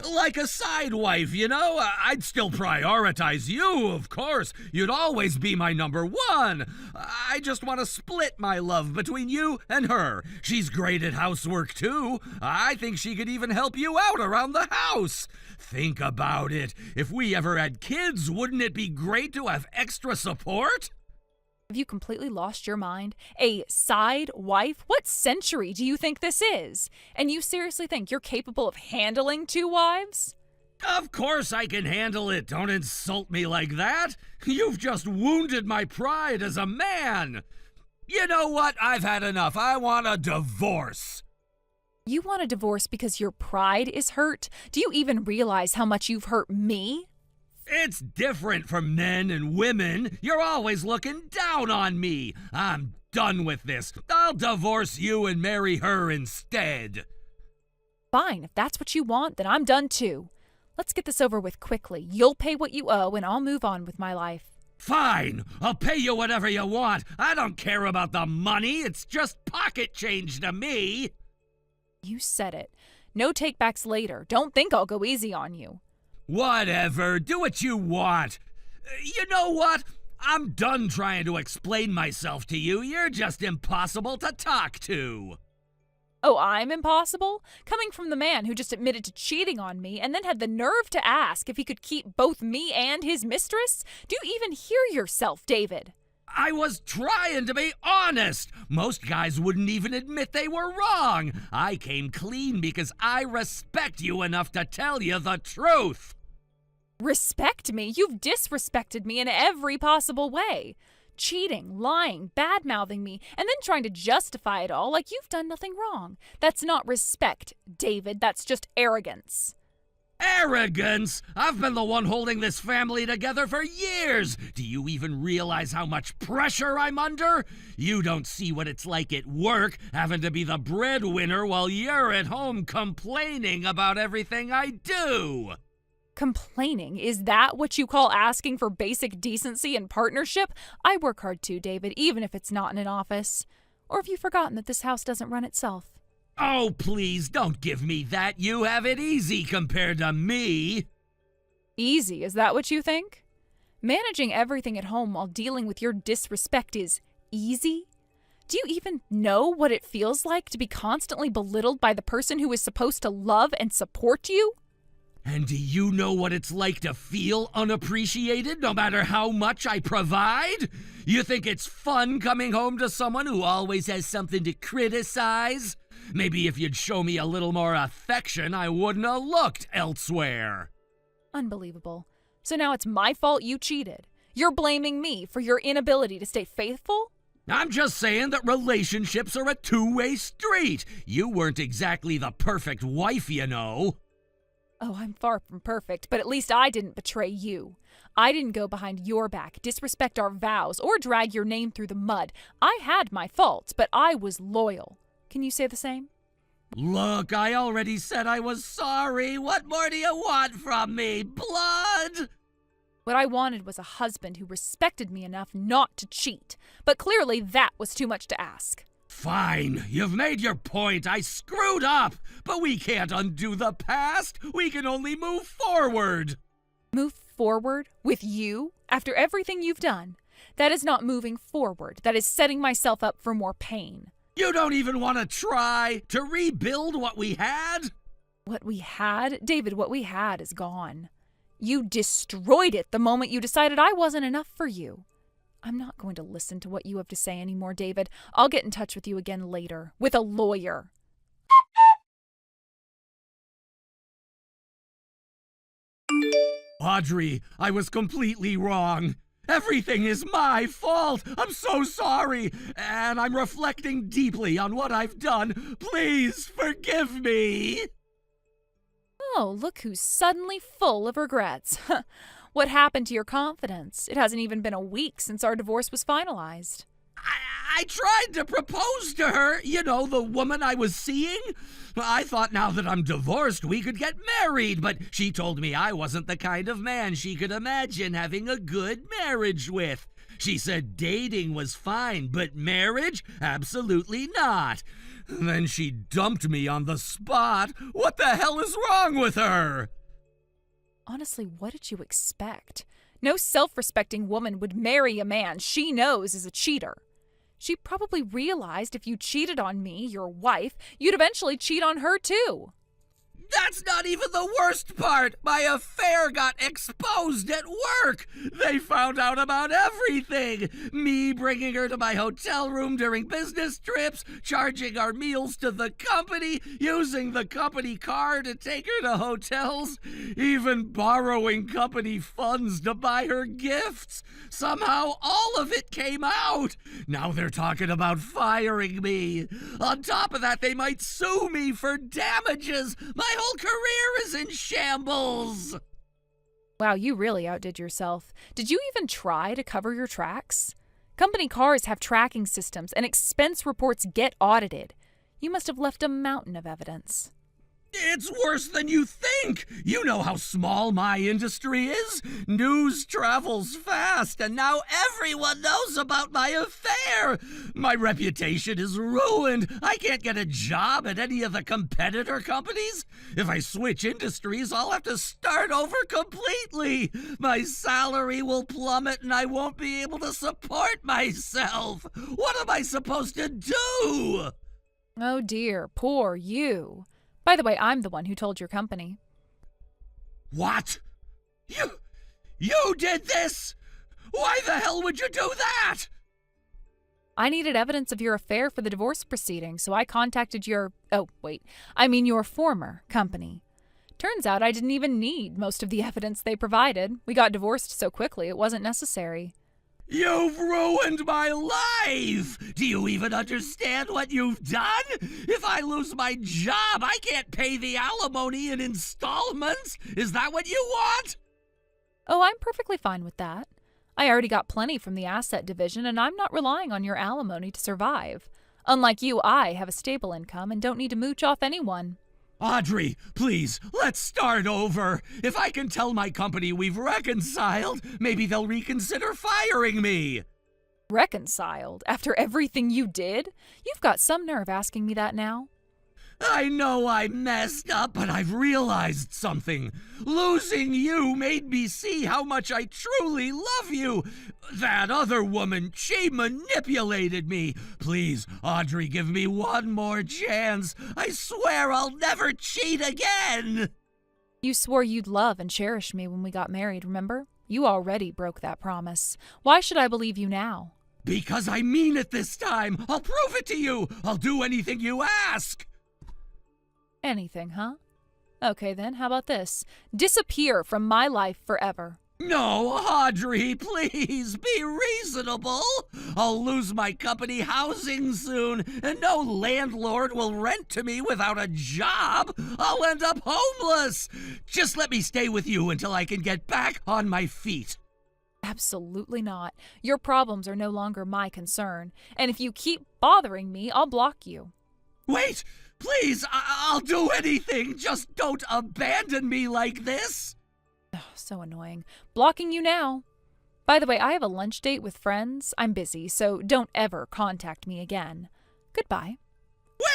Like a side wife, you know? I'd still prioritize you, of course. You'd always be my number one. I just want to split my love between you and her. She's great at housework, too. I think she could even help you out around the house. Think about it. If we ever had kids, wouldn't it be great to have extra support? Have you completely lost your mind? A side wife? What century do you think this is? And you seriously think you're capable of handling 2 wives? Of course I can handle it. Don't insult me like that. You've just wounded my pride as a man. You know what? I've had enough. I want a divorce. You want a divorce because your pride is hurt? Do you even realize how much you've hurt me? It's different from men and women. You're always looking down on me. I'm done with this. I'll divorce you and marry her instead. Fine, if that's what you want, then I'm done too. Let's get this over with quickly. You'll pay what you owe and I'll move on with my life. Fine, I'll pay you whatever you want. I don't care about the money. It's just pocket change to me. You said it. No takebacks later. Don't think I'll go easy on you. Whatever, do what you want. You know what? I'm done trying to explain myself to you. You're just impossible to talk to. Oh, I'm impossible? Coming from the man who just admitted to cheating on me and then had the nerve to ask if he could keep both me and his mistress? Do you even hear yourself, David? I was trying to be honest. Most guys wouldn't even admit they were wrong. I came clean because I respect you enough to tell you the truth. Respect me? You've disrespected me in every possible way. Cheating, lying, bad-mouthing me, and then trying to justify it all like you've done nothing wrong. That's not respect, David. That's just arrogance. Arrogance? I've been the one holding this family together for years. Do you even realize how much pressure I'm under? You don't see what it's like at work, having to be the breadwinner while you're at home complaining about everything I do. Complaining? Is that what you call asking for basic decency and partnership? I work hard too, David, even if it's not in an office. Or have you forgotten that this house doesn't run itself? Oh, please, don't give me that. You have it easy compared to me. Easy, is that what you think? Managing everything at home while dealing with your disrespect is easy? Do you even know what it feels like to be constantly belittled by the person who is supposed to love and support you? And do you know what it's like to feel unappreciated no matter how much I provide? You think it's fun coming home to someone who always has something to criticize? Maybe if you'd show me a little more affection, I wouldn't have looked elsewhere. Unbelievable. So now it's my fault you cheated. You're blaming me for your inability to stay faithful? I'm just saying that relationships are a two-way street. You weren't exactly the perfect wife, you know. Oh, I'm far from perfect, but at least I didn't betray you. I didn't go behind your back, disrespect our vows, or drag your name through the mud. I had my faults, but I was loyal. Can you say the same? Look, I already said I was sorry. What more do you want from me? Blood? What I wanted was a husband who respected me enough not to cheat, but clearly that was too much to ask. Fine, you've made your point. I screwed up, but we can't undo the past. We can only move forward. Move forward with you after everything you've done? That is not moving forward. That is setting myself up for more pain. You don't even want to try to rebuild what we had? What we had? David, what we had is gone. You destroyed it the moment you decided I wasn't enough for you. I'm not going to listen to what you have to say anymore, David. I'll get in touch with you again later, with a lawyer. Audrey, I was completely wrong. Everything is my fault. I'm so sorry. And I'm reflecting deeply on what I've done. Please forgive me. Oh, look who's suddenly full of regrets. What happened to your confidence? It hasn't even been a week since our divorce was finalized. I tried to propose to her, you know, the woman I was seeing. I thought now that I'm divorced, we could get married, but she told me I wasn't the kind of man she could imagine having a good marriage with. She said dating was fine, but marriage? Absolutely not. Then she dumped me on the spot. What the hell is wrong with her? Honestly, what did you expect? No self-respecting woman would marry a man she knows is a cheater. She probably realized if you cheated on me, your wife, you'd eventually cheat on her too. That's not even the worst part. My affair got exposed at work. They found out about everything. Me bringing her to my hotel room during business trips, charging our meals to the company, using the company car to take her to hotels, even borrowing company funds to buy her gifts. Somehow all of it came out. Now they're talking about firing me. On top of that, they might sue me for damages. My whole career is in shambles. Wow, you really outdid yourself. Did you even try to cover your tracks? Company cars have tracking systems and expense reports get audited. You must have left a mountain of evidence. It's worse than you think. You know how small my industry is. News travels fast, and now everyone knows about my affair. My reputation is ruined. I can't get a job at any of the competitor companies. If I switch industries, I'll have to start over completely. My salary will plummet, and I won't be able to support myself. What am I supposed to do? Oh dear, poor you. By the way, I'm the one who told your company. What? You did this? Why the hell would you do that? I needed evidence of your affair for the divorce proceeding, so I contacted your former company. Turns out I didn't even need most of the evidence they provided. We got divorced so quickly it wasn't necessary. You've ruined my life! Do you even understand what you've done? If I lose my job, I can't pay the alimony in installments. Is that what you want? Oh, I'm perfectly fine with that. I already got plenty from the asset division, and I'm not relying on your alimony to survive. Unlike you, I have a stable income and don't need to mooch off anyone. Audrey, please, let's start over. If I can tell my company we've reconciled, maybe they'll reconsider firing me. Reconciled? After everything you did? You've got some nerve asking me that now. I know I messed up, but I've realized something. Losing you made me see how much I truly love you. That other woman, she manipulated me. Please, Audrey, give me one more chance. I swear I'll never cheat again. You swore you'd love and cherish me when we got married, remember? You already broke that promise. Why should I believe you now? Because I mean it this time. I'll prove it to you. I'll do anything you ask. Anything, huh? Okay then, how about this? Disappear from my life forever. No, Audrey, please be reasonable. I'll lose my company housing soon, and no landlord will rent to me without a job. I'll end up homeless. Just let me stay with you until I can get back on my feet. Absolutely not. Your problems are no longer my concern, and if you keep bothering me, I'll block you. Wait, please, I'll do anything. Just don't abandon me like this. Oh, so annoying. Blocking you now. By the way, I have a lunch date with friends. I'm busy, so don't ever contact me again. Goodbye.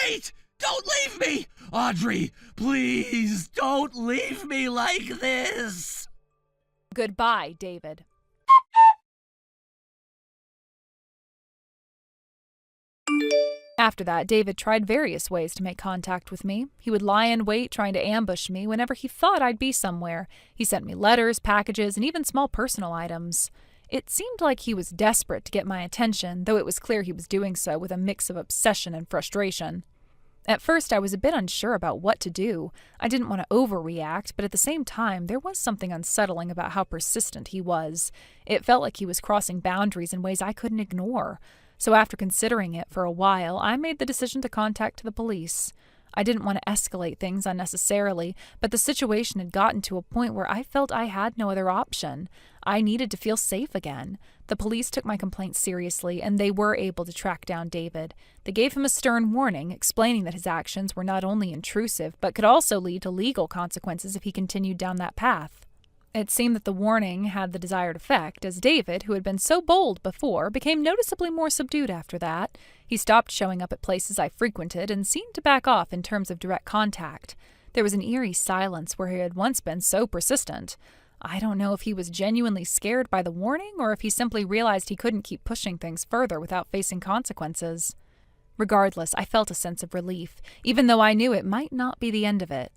Wait! Don't leave me! Audrey, please don't leave me like this! Goodbye, David. After that, David tried various ways to make contact with me. He would lie in wait trying to ambush me whenever he thought I'd be somewhere. He sent me letters, packages, and even small personal items. It seemed like he was desperate to get my attention, though it was clear he was doing so with a mix of obsession and frustration. At first, I was a bit unsure about what to do. I didn't want to overreact, but at the same time, there was something unsettling about how persistent he was. It felt like he was crossing boundaries in ways I couldn't ignore. So after considering it for a while, I made the decision to contact the police. I didn't want to escalate things unnecessarily, but the situation had gotten to a point where I felt I had no other option. I needed to feel safe again. The police took my complaint seriously, and they were able to track down David. They gave him a stern warning, explaining that his actions were not only intrusive, but could also lead to legal consequences if he continued down that path. It seemed that the warning had the desired effect, as David, who had been so bold before, became noticeably more subdued after that. He stopped showing up at places I frequented and seemed to back off in terms of direct contact. There was an eerie silence where he had once been so persistent. I don't know if he was genuinely scared by the warning or if he simply realized he couldn't keep pushing things further without facing consequences. Regardless, I felt a sense of relief, even though I knew it might not be the end of it.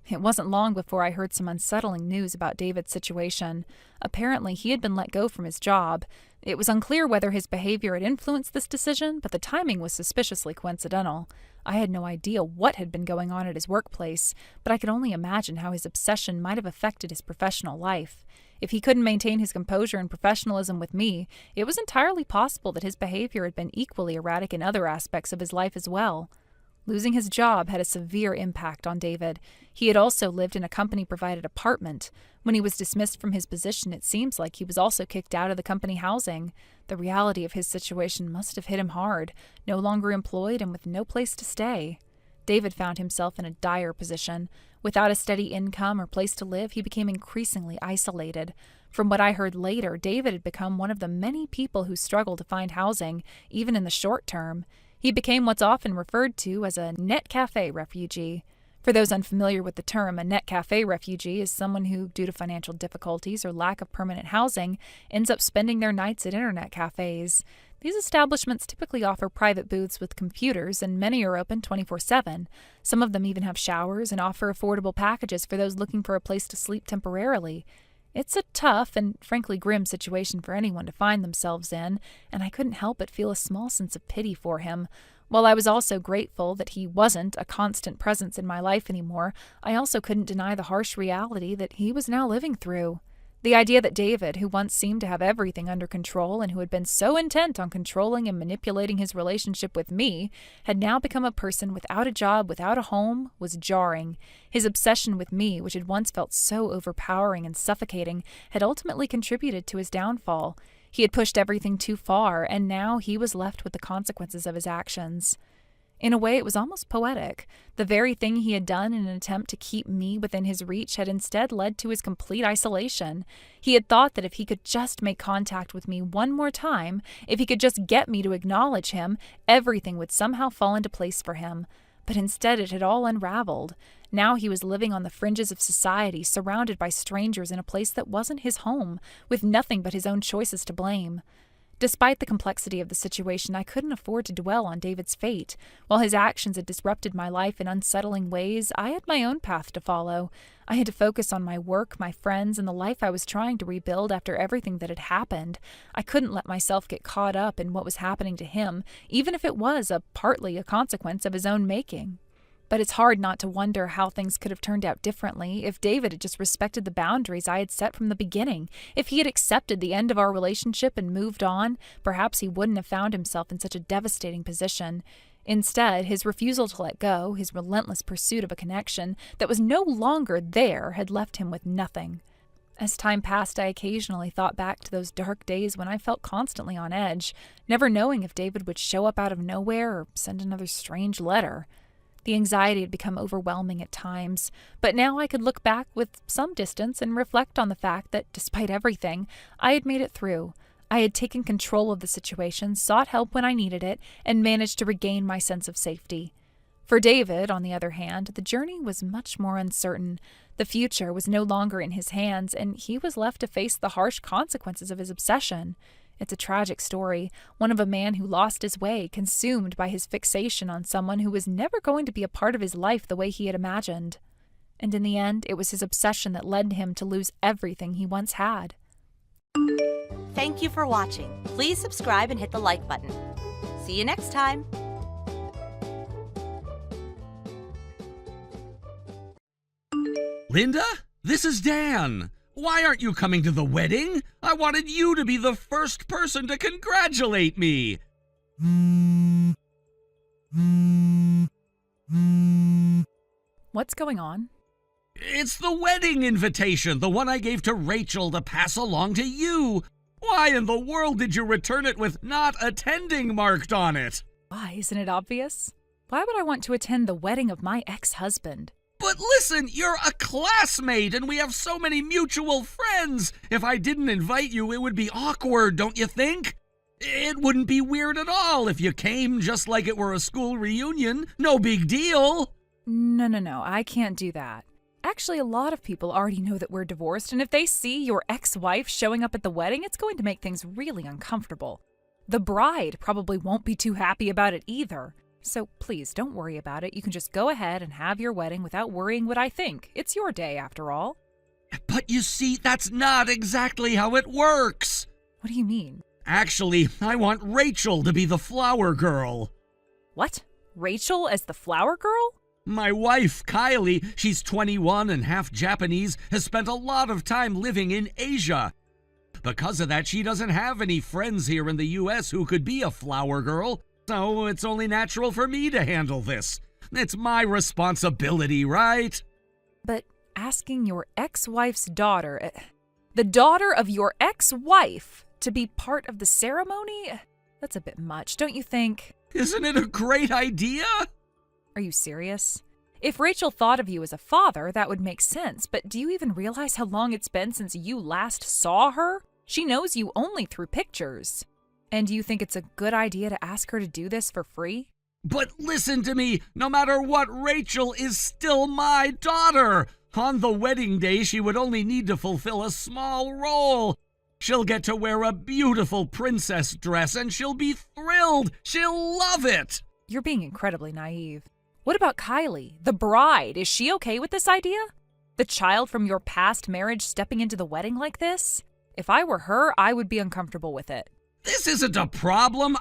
It wasn't long before I heard some unsettling news about David's situation. Apparently, he had been let go from his job. It was unclear whether his behavior had influenced this decision, but the timing was suspiciously coincidental. I had no idea what had been going on at his workplace, but I could only imagine how his obsession might have affected his professional life. If he couldn't maintain his composure and professionalism with me, it was entirely possible that his behavior had been equally erratic in other aspects of his life as well. Losing his job had a severe impact on David. He had also lived in a company-provided apartment. When he was dismissed from his position, it seems like he was also kicked out of the company housing. The reality of his situation must have hit him hard, no longer employed and with no place to stay. David found himself in a dire position. Without a steady income or place to live, he became increasingly isolated. From what I heard later, David had become one of the many people who struggle to find housing, even in the short term. He became what's often referred to as a net cafe refugee. For those unfamiliar with the term, a net cafe refugee is someone who, due to financial difficulties or lack of permanent housing, ends up spending their nights at internet cafes. These establishments typically offer private booths with computers, and many are open 24/7. Some of them even have showers and offer affordable packages for those looking for a place to sleep temporarily. It's a tough and frankly grim situation for anyone to find themselves in, and I couldn't help but feel a small sense of pity for him. While I was also grateful that he wasn't a constant presence in my life anymore, I also couldn't deny the harsh reality that he was now living through. The idea that David, who once seemed to have everything under control and who had been so intent on controlling and manipulating his relationship with me, had now become a person without a job, without a home, was jarring. His obsession with me, which had once felt so overpowering and suffocating, had ultimately contributed to his downfall. He had pushed everything too far, and now he was left with the consequences of his actions. In a way, it was almost poetic. The very thing he had done in an attempt to keep me within his reach had instead led to his complete isolation. He had thought that if he could just make contact with me one more time, if he could just get me to acknowledge him, everything would somehow fall into place for him. But instead it had all unraveled. Now he was living on the fringes of society, surrounded by strangers in a place that wasn't his home, with nothing but his own choices to blame. Despite the complexity of the situation, I couldn't afford to dwell on David's fate. While his actions had disrupted my life in unsettling ways, I had my own path to follow. I had to focus on my work, my friends, and the life I was trying to rebuild after everything that had happened. I couldn't let myself get caught up in what was happening to him, even if it was partly a consequence of his own making. But it's hard not to wonder how things could have turned out differently if David had just respected the boundaries I had set from the beginning. If he had accepted the end of our relationship and moved on, perhaps he wouldn't have found himself in such a devastating position. Instead, his refusal to let go, his relentless pursuit of a connection that was no longer there, had left him with nothing. As time passed, I occasionally thought back to those dark days when I felt constantly on edge, never knowing if David would show up out of nowhere or send another strange letter. The anxiety had become overwhelming at times, but now I could look back with some distance and reflect on the fact that, despite everything, I had made it through. I had taken control of the situation, sought help when I needed it, and managed to regain my sense of safety. For David, on the other hand, the journey was much more uncertain. The future was no longer in his hands, and he was left to face the harsh consequences of his obsession. It's a tragic story, one of a man who lost his way, consumed by his fixation on someone who was never going to be a part of his life the way he had imagined. And in the end, it was his obsession that led him to lose everything he once had. Thank you for watching. Please subscribe and hit the like button. See you next time. Linda, this is Dan. Why aren't you coming to the wedding? I wanted you to be the first person to congratulate me. What's going on? It's the wedding invitation, the one I gave to Rachel to pass along to you. Why in the world did you return it with not attending marked on it? Why, isn't it obvious? Why would I want to attend the wedding of my ex-husband? But listen, you're a classmate and we have so many mutual friends. If I didn't invite you, it would be awkward, don't you think? It wouldn't be weird at all if you came just like it were a school reunion. No big deal. No, I can't do that. Actually, a lot of people already know that we're divorced, and if they see your ex-wife showing up at the wedding, it's going to make things really uncomfortable. The bride probably won't be too happy about it either. So please, don't worry about it. You can just go ahead and have your wedding without worrying what I think. It's your day, after all. But you see, that's not exactly how it works. What do you mean? Actually, I want Rachel to be the flower girl. What? Rachel as the flower girl? My wife, Kylie, she's 21 and half Japanese, has spent a lot of time living in Asia. Because of that, she doesn't have any friends here in the US who could be a flower girl. So it's only natural for me to handle this. It's my responsibility, right? But asking your ex-wife's daughter, the daughter of your ex-wife, to be part of the ceremony? That's a bit much, don't you think? Isn't it a great idea? Are you serious? If Rachel thought of you as a father, that would make sense, but do you even realize how long it's been since you last saw her? She knows you only through pictures. And do you think it's a good idea to ask her to do this for free? But listen to me, no matter what, Rachel is still my daughter. On the wedding day, she would only need to fulfill a small role. She'll get to wear a beautiful princess dress and she'll be thrilled. She'll love it. You're being incredibly naive. What about Kylie, the bride? Is she okay with this idea? The child from your past marriage stepping into the wedding like this? If I were her, I would be uncomfortable with it. This isn't a problem.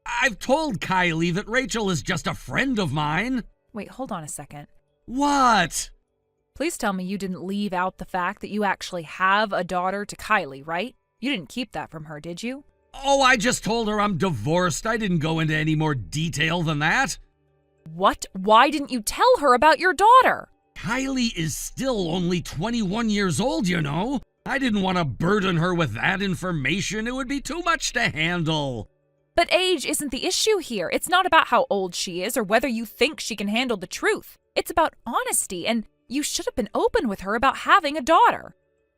I've told Kylie that Rachel is just a friend of mine. Wait, hold on a second. What? Please tell me you didn't leave out the fact that you actually have a daughter to Kylie, right? You didn't keep that from her, did you? Oh, I just told her I'm divorced. I didn't go into any more detail than that. What? Why didn't you tell her about your daughter? Kylie is still only 21 years old, you know. I didn't want to burden her with that information. It would be too much to handle. But age isn't the issue here. It's not about how old she is or whether you think she can handle the truth. It's about honesty, and you should have been open with her about having a daughter.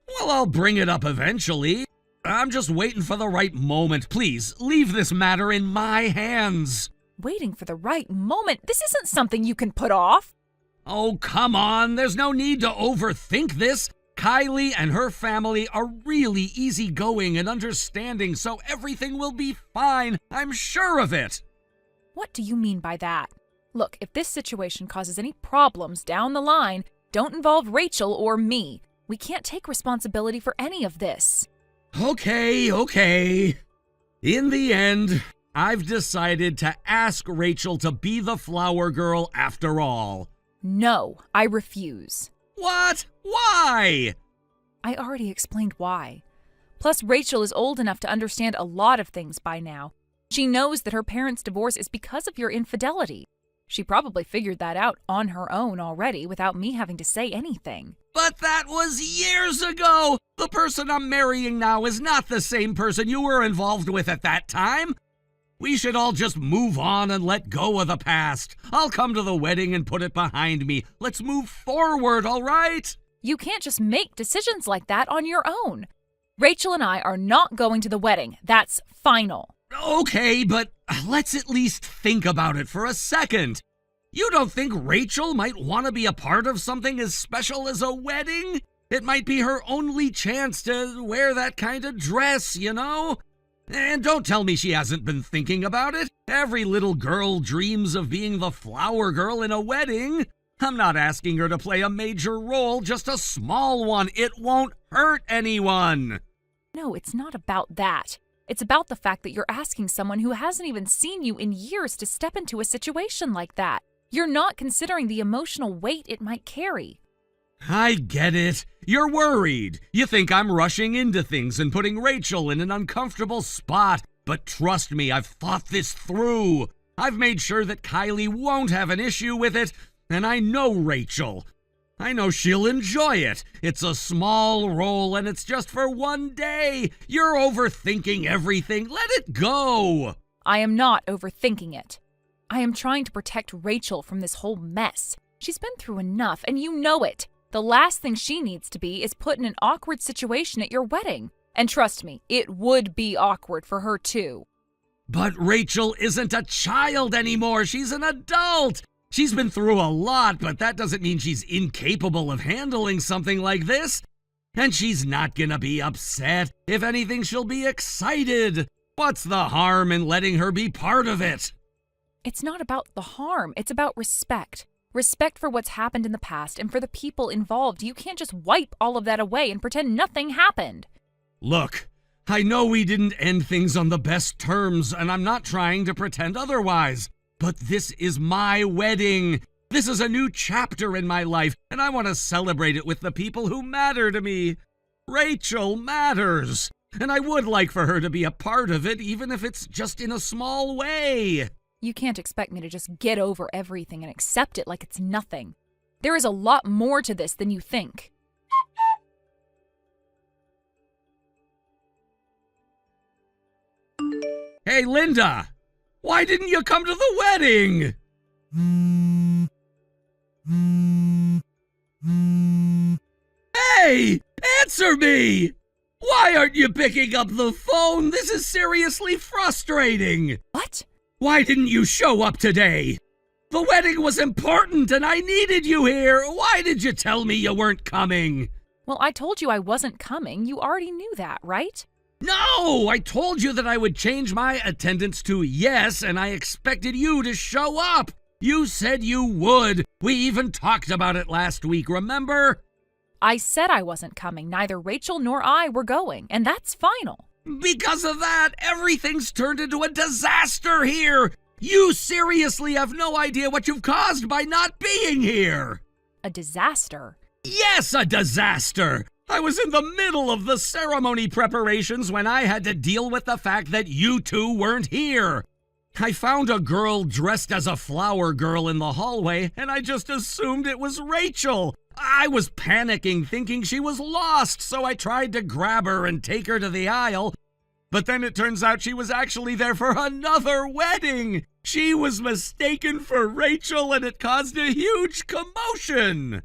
Well, I'll bring it up eventually. I'm just waiting for the right moment. Please, leave this matter in my hands. Waiting for the right moment? This isn't something you can put off. Oh, come on. There's no need to overthink this. Kylie and her family are really easygoing and understanding, so everything will be fine. I'm sure of it. What do you mean by that? Look, if this situation causes any problems down the line, don't involve Rachel or me. We can't take responsibility for any of this. Okay. In the end, I've decided to ask Rachel to be the flower girl after all. No, I refuse. What? Why? I already explained why. Plus, Rachel is old enough to understand a lot of things by now. She knows that her parents' divorce is because of your infidelity. She probably figured that out on her own already without me having to say anything. But that was years ago! The person I'm marrying now is not the same person you were involved with at that time. We should all just move on and let go of the past. I'll come to the wedding and put it behind me. Let's move forward, all right? You can't just make decisions like that on your own. Rachel and I are not going to the wedding. That's final. Okay, but let's at least think about it for a second. You don't think Rachel might want to be a part of something as special as a wedding? It might be her only chance to wear that kind of dress, you know? And don't tell me she hasn't been thinking about it. Every little girl dreams of being the flower girl in a wedding. I'm not asking her to play a major role, just a small one. It won't hurt anyone. No, it's not about that. It's about the fact that you're asking someone who hasn't even seen you in years to step into a situation like that. You're not considering the emotional weight it might carry. I get it. You're worried. You think I'm rushing into things and putting Rachel in an uncomfortable spot. But trust me, I've thought this through. I've made sure that Kylie won't have an issue with it, and I know Rachel. I know she'll enjoy it. It's a small role and it's just for one day. You're overthinking everything. Let it go. I am not overthinking it. I am trying to protect Rachel from this whole mess. She's been through enough, and you know it. The last thing she needs to be is put in an awkward situation at your wedding. And trust me, it would be awkward for her too. But Rachel isn't a child anymore. She's an adult. She's been through a lot, but that doesn't mean she's incapable of handling something like this. And she's not gonna be upset. If anything, she'll be excited. What's the harm in letting her be part of it? It's not about the harm. It's about respect. Respect for what's happened in the past and for the people involved. You can't just wipe all of that away and pretend nothing happened. Look, I know we didn't end things on the best terms, and I'm not trying to pretend otherwise. But this is my wedding. This is a new chapter in my life, and I want to celebrate it with the people who matter to me. Rachel matters, and I would like for her to be a part of it, even if it's just in a small way. You can't expect me to just get over everything and accept it like it's nothing. There is a lot more to this than you think. Hey, Linda! Why didn't you come to the wedding? Hey! Answer me! Why aren't you picking up the phone? This is seriously frustrating! What? Why didn't you show up today? The wedding was important and I needed you here. Why did you tell me you weren't coming? Well, I told you I wasn't coming. You already knew that, right? No! I told you that I would change my attendance to yes, and I expected you to show up. You said you would. We even talked about it last week, remember? I said I wasn't coming. Neither Rachel nor I were going, and that's final. Because of that, everything's turned into a disaster here. You seriously have no idea what you've caused by not being here. A disaster? Yes, a disaster. I was in the middle of the ceremony preparations when I had to deal with the fact that you two weren't here. I found a girl dressed as a flower girl in the hallway, and I just assumed it was Rachel. I was panicking, thinking she was lost, so I tried to grab her and take her to the aisle. But then it turns out she was actually there for another wedding. She was mistaken for Rachel, and it caused a huge commotion.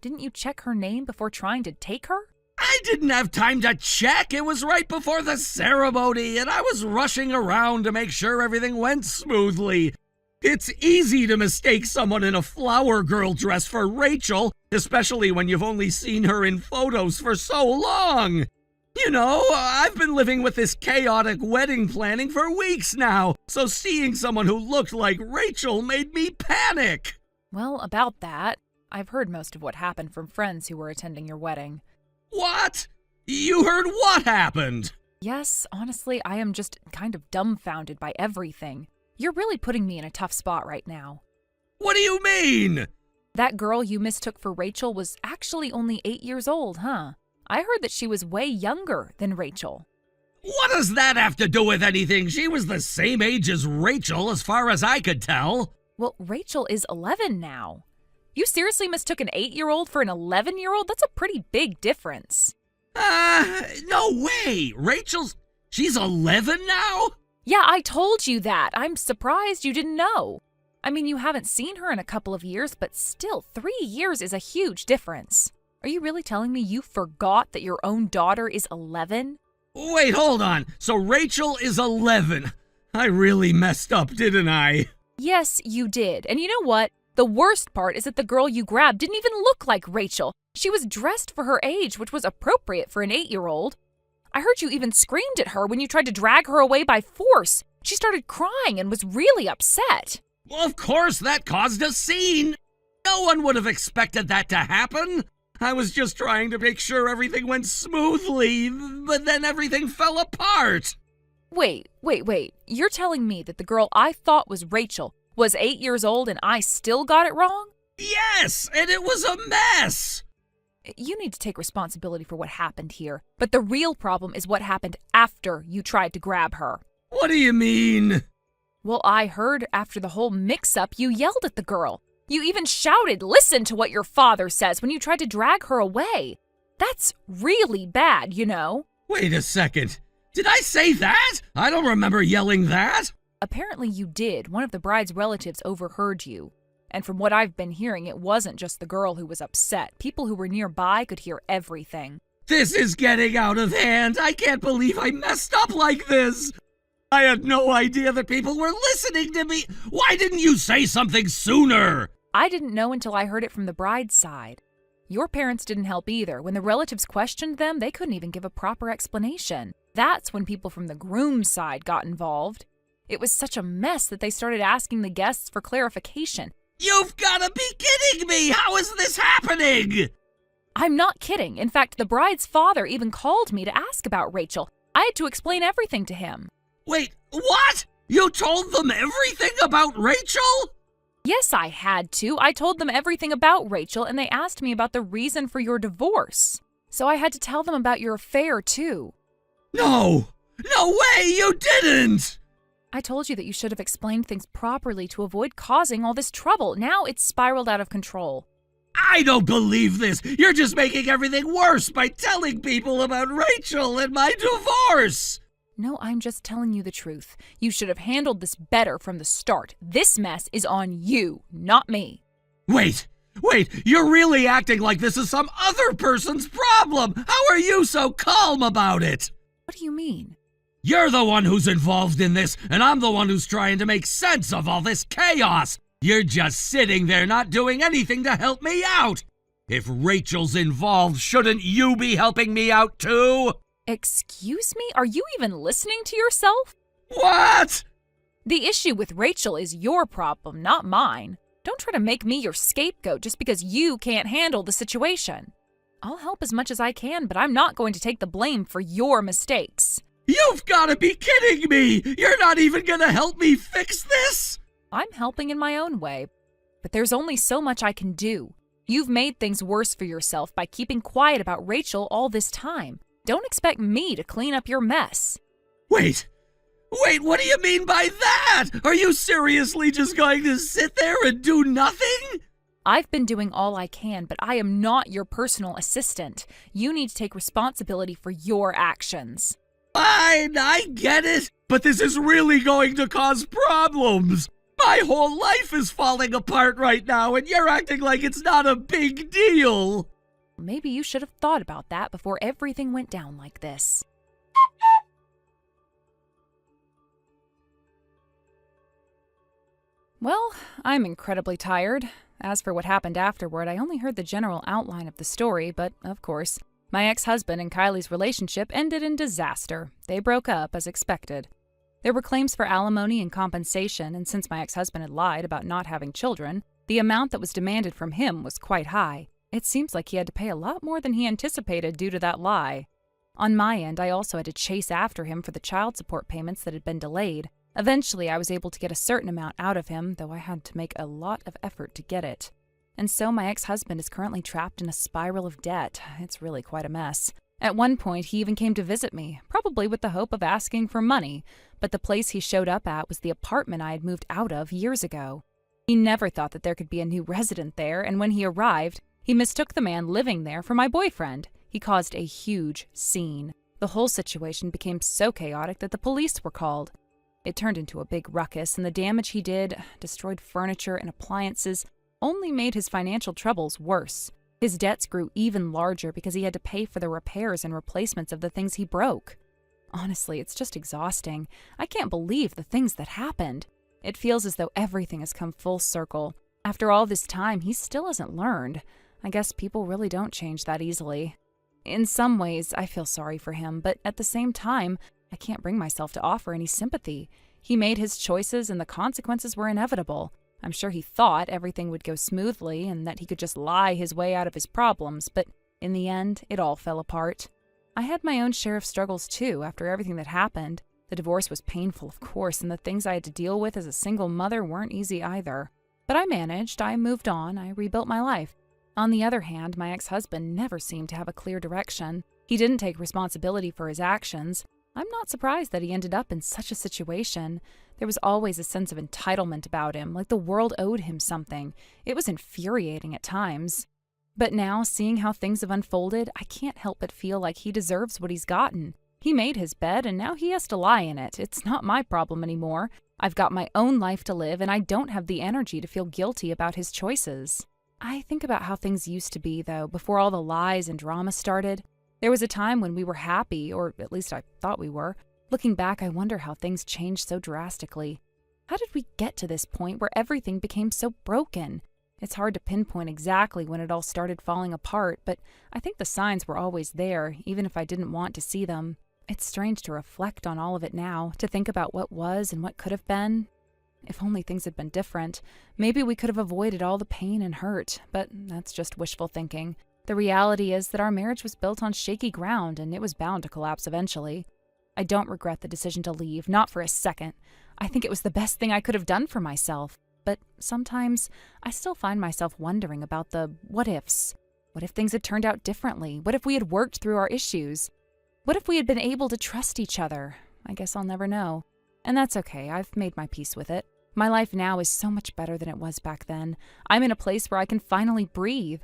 Didn't you check her name before trying to take her? I didn't have time to check. It was right before the ceremony, and I was rushing around to make sure everything went smoothly. It's easy to mistake someone in a flower girl dress for Rachel, especially when you've only seen her in photos for so long. You know, I've been living with this chaotic wedding planning for weeks now, so seeing someone who looked like Rachel made me panic. Well, about that, I've heard most of what happened from friends who were attending your wedding. What? You heard what happened? Yes, honestly, I am just kind of dumbfounded by everything. You're really putting me in a tough spot right now. What do you mean? That girl you mistook for Rachel was actually only 8 years old, huh? I heard that she was way younger than Rachel. What does that have to do with anything? She was the same age as Rachel, as far as I could tell. Well, Rachel is 11 now. You seriously mistook an 8-year-old for an 11-year-old? That's a pretty big difference. No way. She's 11 now? Yeah, I told you that. I'm surprised you didn't know. I mean, you haven't seen her in a couple of years, but still, 3 years is a huge difference. Are you really telling me you forgot that your own daughter is 11? Wait, hold on. So Rachel is 11. I really messed up, didn't I? Yes, you did. And you know what? The worst part is that the girl you grabbed didn't even look like Rachel. She was dressed for her age, which was appropriate for an 8-year-old. I heard you even screamed at her when you tried to drag her away by force. She started crying and was really upset. Well, of course, that caused a scene. No one would have expected that to happen. I was just trying to make sure everything went smoothly, but then everything fell apart. Wait. You're telling me that the girl I thought was Rachel was 8 years old and I still got it wrong? Yes, and it was a mess. You need to take responsibility for what happened here, but the real problem is what happened after you tried to grab her. What do you mean? Well, I heard after the whole mix-up you yelled at the girl. You even shouted, "Listen to what your father says," when you tried to drag her away. That's really bad, you know. Wait a second. Did I say that? I don't remember yelling that. Apparently you did. One of the bride's relatives overheard you. And from what I've been hearing, it wasn't just the girl who was upset. People who were nearby could hear everything. This is getting out of hand. I can't believe I messed up like this. I had no idea that people were listening to me. Why didn't you say something sooner? I didn't know until I heard it from the bride's side. Your parents didn't help either. When the relatives questioned them, they couldn't even give a proper explanation. That's when people from the groom's side got involved. It was such a mess that they started asking the guests for clarification. You've got to be kidding me! How is this happening? I'm not kidding. In fact, the bride's father even called me to ask about Rachel. I had to explain everything to him. Wait, what? You told them everything about Rachel? Yes, I had to. I told them everything about Rachel, and they asked me about the reason for your divorce. So I had to tell them about your affair, too. No way, you didn't! I told you that you should have explained things properly to avoid causing all this trouble. Now it's spiraled out of control. I don't believe this. You're just making everything worse by telling people about Rachel and my divorce. No, I'm just telling you the truth. You should have handled this better from the start. This mess is on you, not me. Wait, you're really acting like this is some other person's problem. How are you so calm about it? What do you mean? You're the one who's involved in this, and I'm the one who's trying to make sense of all this chaos. You're just sitting there not doing anything to help me out. If Rachel's involved, shouldn't you be helping me out too? Excuse me? Are you even listening to yourself? What? The issue with Rachel is your problem, not mine. Don't try to make me your scapegoat just because you can't handle the situation. I'll help as much as I can, but I'm not going to take the blame for your mistakes. You've got to be kidding me! You're not even going to help me fix this? I'm helping in my own way, but there's only so much I can do. You've made things worse for yourself by keeping quiet about Rachel all this time. Don't expect me to clean up your mess. Wait, what do you mean by that? Are you seriously just going to sit there and do nothing? I've been doing all I can, but I am not your personal assistant. You need to take responsibility for your actions. Fine, I get it, but this is really going to cause problems. My whole life is falling apart right now, and you're acting like it's not a big deal. Maybe you should have thought about that before everything went down like this. Well, I'm incredibly tired. As for what happened afterward, I only heard the general outline of the story, but, of course, my ex-husband and Kylie's relationship ended in disaster. They broke up as expected. There were claims for alimony and compensation, and since my ex-husband had lied about not having children, the amount that was demanded from him was quite high. It seems like he had to pay a lot more than he anticipated due to that lie. On my end, I also had to chase after him for the child support payments that had been delayed. Eventually, I was able to get a certain amount out of him, though I had to make a lot of effort to get it. And so my ex-husband is currently trapped in a spiral of debt. It's really quite a mess. At one point, he even came to visit me, probably with the hope of asking for money, but the place he showed up at was the apartment I had moved out of years ago. He never thought that there could be a new resident there, and when he arrived, he mistook the man living there for my boyfriend. He caused a huge scene. The whole situation became so chaotic that the police were called. It turned into a big ruckus, and the damage he did, destroyed furniture and appliances, only made his financial troubles worse. His debts grew even larger because he had to pay for the repairs and replacements of the things he broke. Honestly, it's just exhausting. I can't believe the things that happened. It feels as though everything has come full circle. After all this time, he still hasn't learned. I guess people really don't change that easily. In some ways, I feel sorry for him, but at the same time, I can't bring myself to offer any sympathy. He made his choices and the consequences were inevitable. I'm sure he thought everything would go smoothly and that he could just lie his way out of his problems, but in the end, it all fell apart. I had my own share of struggles too after everything that happened. The divorce was painful, of course, and the things I had to deal with as a single mother weren't easy either. But I managed, I moved on, I rebuilt my life. On the other hand, my ex-husband never seemed to have a clear direction. He didn't take responsibility for his actions. I'm not surprised that he ended up in such a situation. There was always a sense of entitlement about him, like the world owed him something. It was infuriating at times. But now, seeing how things have unfolded, I can't help but feel like he deserves what he's gotten. He made his bed, and now he has to lie in it. It's not my problem anymore. I've got my own life to live, and I don't have the energy to feel guilty about his choices. I think about how things used to be, though, before all the lies and drama started. There was a time when we were happy, or at least I thought we were. Looking back, I wonder how things changed so drastically. How did we get to this point where everything became so broken? It's hard to pinpoint exactly when it all started falling apart, but I think the signs were always there, even if I didn't want to see them. It's strange to reflect on all of it now, to think about what was and what could have been. If only things had been different, maybe we could have avoided all the pain and hurt, but that's just wishful thinking. The reality is that our marriage was built on shaky ground, and it was bound to collapse eventually. I don't regret the decision to leave, not for a second. I think it was the best thing I could have done for myself. But sometimes, I still find myself wondering about the what-ifs. What if things had turned out differently? What if we had worked through our issues? What if we had been able to trust each other? I guess I'll never know. And that's okay, I've made my peace with it. My life now is so much better than it was back then. I'm in a place where I can finally breathe.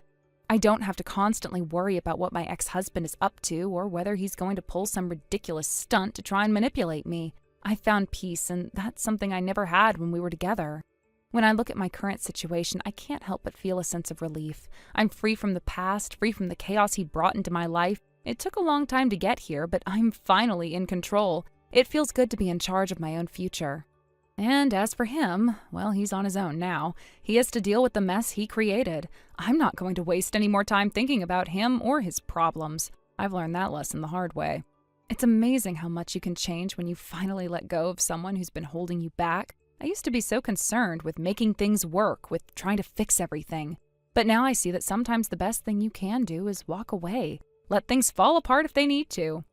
I don't have to constantly worry about what my ex-husband is up to or whether he's going to pull some ridiculous stunt to try and manipulate me. I found peace, and that's something I never had when we were together. When I look at my current situation, I can't help but feel a sense of relief. I'm free from the past, free from the chaos he brought into my life. It took a long time to get here, but I'm finally in control. It feels good to be in charge of my own future. And as for him, well, he's on his own now. He has to deal with the mess he created. I'm not going to waste any more time thinking about him or his problems. I've learned that lesson the hard way. It's amazing how much you can change when you finally let go of someone who's been holding you back. I used to be so concerned with making things work, with trying to fix everything. But now I see that sometimes the best thing you can do is walk away. Let things fall apart if they need to.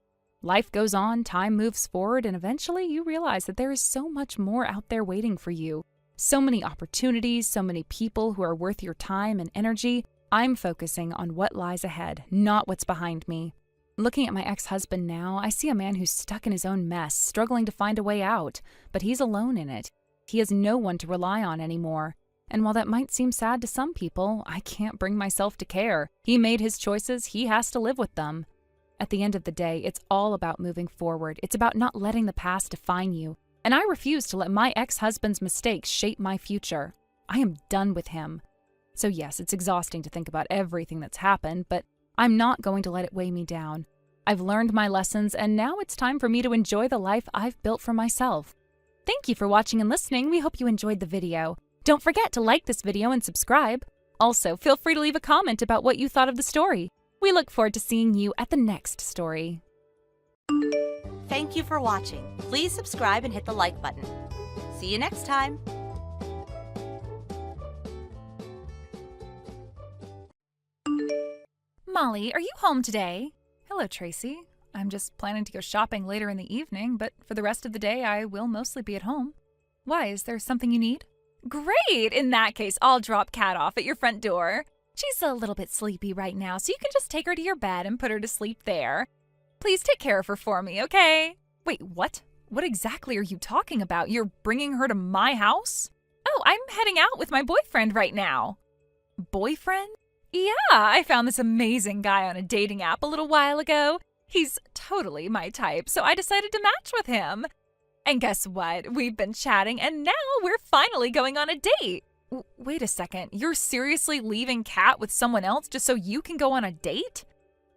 Life goes on, time moves forward, and eventually you realize that there is so much more out there waiting for you. So many opportunities, so many people who are worth your time and energy. I'm focusing on what lies ahead, not what's behind me. Looking at my ex-husband now, I see a man who's stuck in his own mess, struggling to find a way out, but he's alone in it. He has no one to rely on anymore. And while that might seem sad to some people, I can't bring myself to care. He made his choices, he has to live with them. At the end of the day, it's all about moving forward. It's about not letting the past define you. And I refuse to let my ex-husband's mistakes shape my future. I am done with him. So yes, it's exhausting to think about everything that's happened, but I'm not going to let it weigh me down. I've learned my lessons, and now it's time for me to enjoy the life I've built for myself. Thank you for watching and listening. We hope you enjoyed the video. Don't forget to like this video and subscribe. Also, feel free to leave a comment about what you thought of the story. We look forward to seeing you at the next story. Thank you for watching. Please subscribe and hit the like button. See you next time. Molly, are you home today? Hello, Tracy. I'm just planning to go shopping later in the evening, but for the rest of the day, I will mostly be at home. Why, is there something you need? Great! In that case, I'll drop Kat off at your front door. She's a little bit sleepy right now, so you can just take her to your bed and put her to sleep there. Please take care of her for me, okay? Wait, what? What exactly are you talking about? You're bringing her to my house? Oh, I'm heading out with my boyfriend right now. Boyfriend? Yeah, I found this amazing guy on a dating app a little while ago. He's totally my type, so I decided to match with him. And guess what? We've been chatting, and now we're finally going on a date. Wait a second, you're seriously leaving Kat with someone else just so you can go on a date?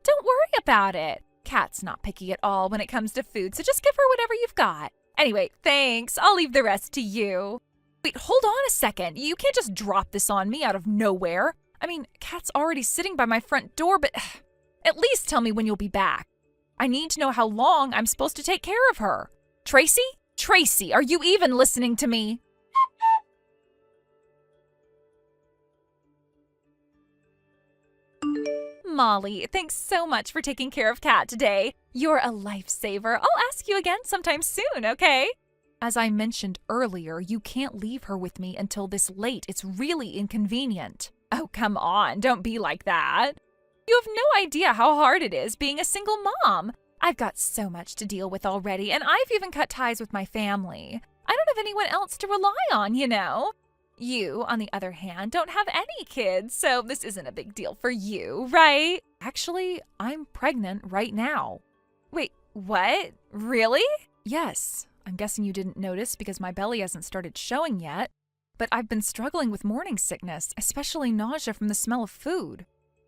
Don't worry about it. Kat's not picky at all when it comes to food, so just give her whatever you've got. Anyway, thanks. I'll leave the rest to you. Wait, hold on a second. You can't just drop this on me out of nowhere. I mean, Kat's already sitting by my front door, but at least tell me when you'll be back. I need to know how long I'm supposed to take care of her. Tracy? Tracy, are you even listening to me? Molly, thanks so much for taking care of Kat today. You're a lifesaver. I'll ask you again sometime soon, okay? As I mentioned earlier, you can't leave her with me until this late. It's really inconvenient. Oh, come on, don't be like that. You have no idea how hard it is being a single mom. I've got so much to deal with already, and I've even cut ties with my family. I don't have anyone else to rely on, you know. You, on the other hand, don't have any kids, so this isn't a big deal for you, right? Actually, I'm pregnant right now. Wait, what? Really? Yes. I'm guessing you didn't notice because my belly hasn't started showing yet. But I've been struggling with morning sickness, especially nausea from the smell of food.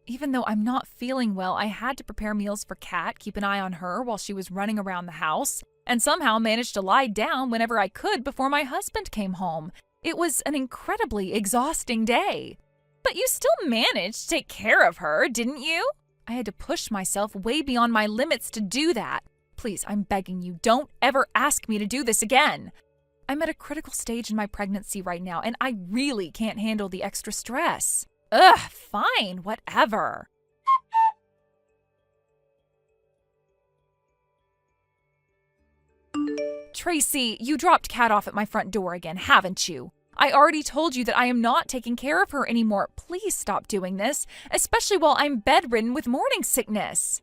Even though I'm not feeling well, I had to prepare meals for Kat, keep an eye on her while she was running around the house, and somehow managed to lie down whenever I could before my husband came home. It was an incredibly exhausting day. But you still managed to take care of her, didn't you? I had to push myself way beyond my limits to do that. Please, I'm begging you, don't ever ask me to do this again. I'm at a critical stage in my pregnancy right now, and I really can't handle the extra stress. Ugh, fine, whatever. Tracy, you dropped Kat off at my front door again, haven't you? I already told you that I am not taking care of her anymore. Please stop doing this, especially while I'm bedridden with morning sickness.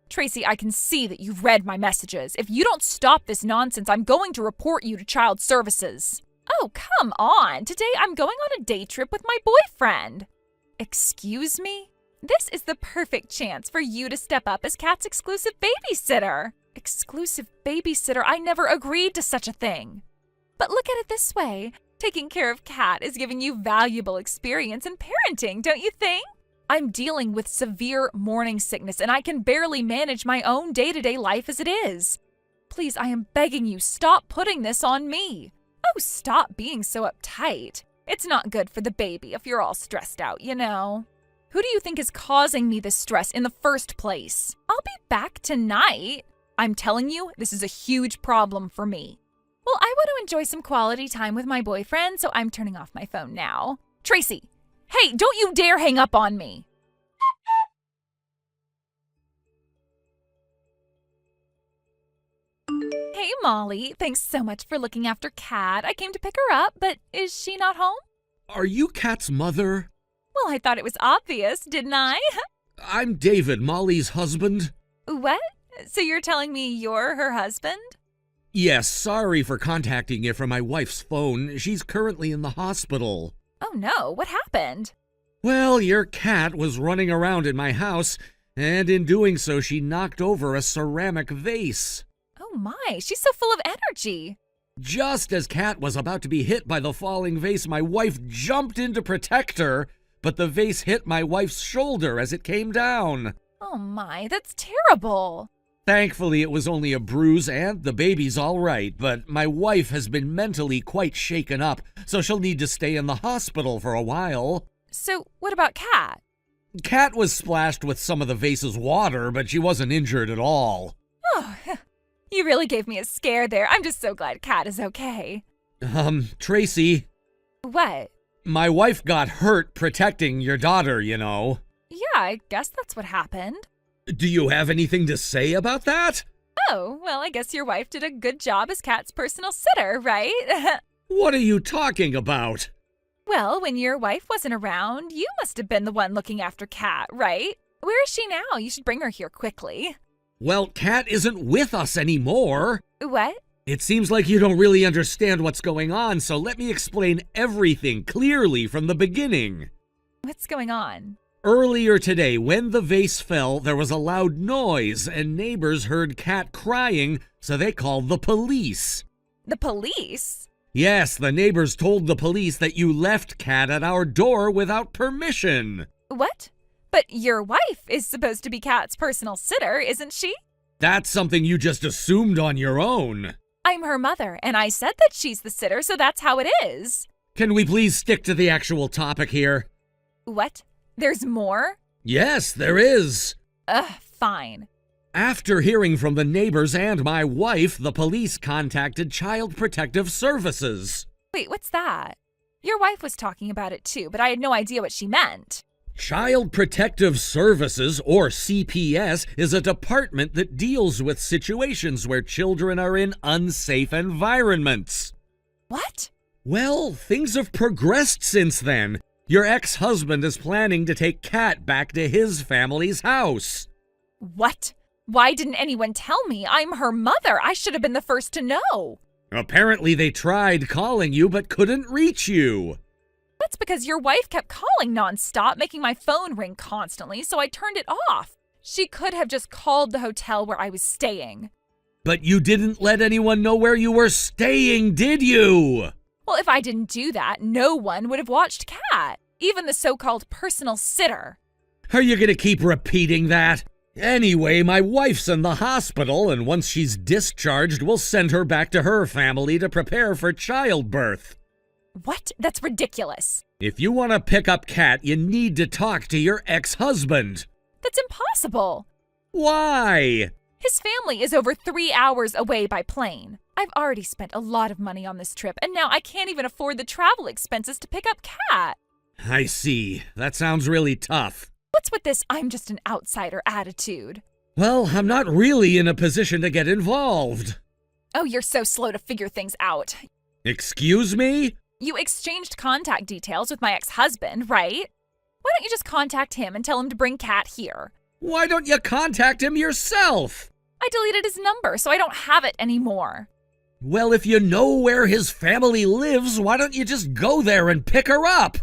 Tracy, I can see that you've read my messages. If you don't stop this nonsense, I'm going to report you to Child Services. Oh, come on. Today I'm going on a day trip with my boyfriend. Excuse me? This is the perfect chance for you to step up as Kat's exclusive babysitter. Exclusive babysitter? I never agreed to such a thing. But look at it this way. Taking care of Kat is giving you valuable experience in parenting, don't you think? I'm dealing with severe morning sickness, and I can barely manage my own day-to-day life as it is. Please, I am begging you, stop putting this on me. Oh, stop being so uptight. It's not good for the baby if you're all stressed out, you know. Who do you think is causing me this stress in the first place? I'll be back tonight. I'm telling you, this is a huge problem for me. Well, I want to enjoy some quality time with my boyfriend, so I'm turning off my phone now. Tracy! Hey, don't you dare hang up on me! Hey, Molly. Thanks so much for looking after Kat. I came to pick her up, but is she not home? Are you Kat's mother? Well, I thought it was obvious, didn't I? I'm David, Molly's husband. What? So you're telling me you're her husband? Yes, sorry for contacting you from my wife's phone. She's currently in the hospital. Oh no, what happened? Well, your cat was running around in my house, and in doing so, she knocked over a ceramic vase. Oh my, she's so full of energy. Just as Kat was about to be hit by the falling vase, my wife jumped in to protect her, but the vase hit my wife's shoulder as it came down. Oh my, that's terrible. Thankfully, it was only a bruise and the baby's all right, but my wife has been mentally quite shaken up, so she'll need to stay in the hospital for a while. So, what about Kat? Kat was splashed with some of the vase's water, but she wasn't injured at all. Oh, you really gave me a scare there. I'm just so glad Kat is okay. Tracy, What? my wife got hurt protecting your daughter, you know. Yeah, I guess that's what happened. Do you have anything to say about that? Oh, well, I guess your wife did a good job as Kat's personal sitter, right? What are you talking about? Well, when your wife wasn't around, you must have been the one looking after Kat, right? Where is she now? You should bring her here quickly. Well, Kat isn't with us anymore. What? It seems like you don't really understand what's going on, so let me explain everything clearly from the beginning. What's going on? Earlier today, when the vase fell, there was a loud noise, and neighbors heard Kat crying, so they called the police. The police? Yes, the neighbors told the police that you left Kat at our door without permission. What? But your wife is supposed to be Kat's personal sitter, isn't she? That's something you just assumed on your own. I'm her mother, and I said that she's the sitter, so that's how it is. Can we please stick to the actual topic here? What? There's more? Yes, there is. Fine. After hearing from the neighbors and my wife, the police contacted Child Protective Services. Wait, what's that? Your wife was talking about it too, but I had no idea what she meant. Child Protective Services, or CPS, is a department that deals with situations where children are in unsafe environments. What? Well, things have progressed since then. Your ex-husband is planning to take Kat back to his family's house. What? Why didn't anyone tell me? I'm her mother. I should have been the first to know. Apparently they tried calling you but couldn't reach you. That's because your wife kept calling nonstop, making my phone ring constantly, so I turned it off. She could have just called the hotel where I was staying. But you didn't let anyone know where you were staying, did you? Well, if I didn't do that, no one would have watched Kat, even the so-called personal sitter. Are you gonna keep repeating that? Anyway, my wife's in the hospital, and once she's discharged, we'll send her back to her family to prepare for childbirth. What? That's ridiculous. If you want to pick up Kat, you need to talk to your ex-husband. That's impossible. Why? His family is over 3 hours away by plane. I've already spent a lot of money on this trip, and now I can't even afford the travel expenses to pick up Kat. I see. That sounds really tough. What's with this I'm just an outsider attitude? Well, I'm not really in a position to get involved. Oh, you're so slow to figure things out. Excuse me? You exchanged contact details with my ex-husband, right? Why don't you just contact him and tell him to bring Kat here? Why don't you contact him yourself? I deleted his number, so I don't have it anymore. Well, if you know where his family lives, why don't you just go there and pick her up?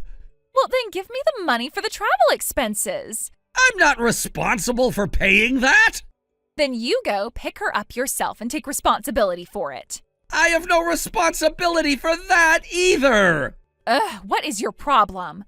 Well, then give me the money for the travel expenses. I'm not responsible for paying that. Then you go pick her up yourself and take responsibility for it. I have no responsibility for that either. What is your problem?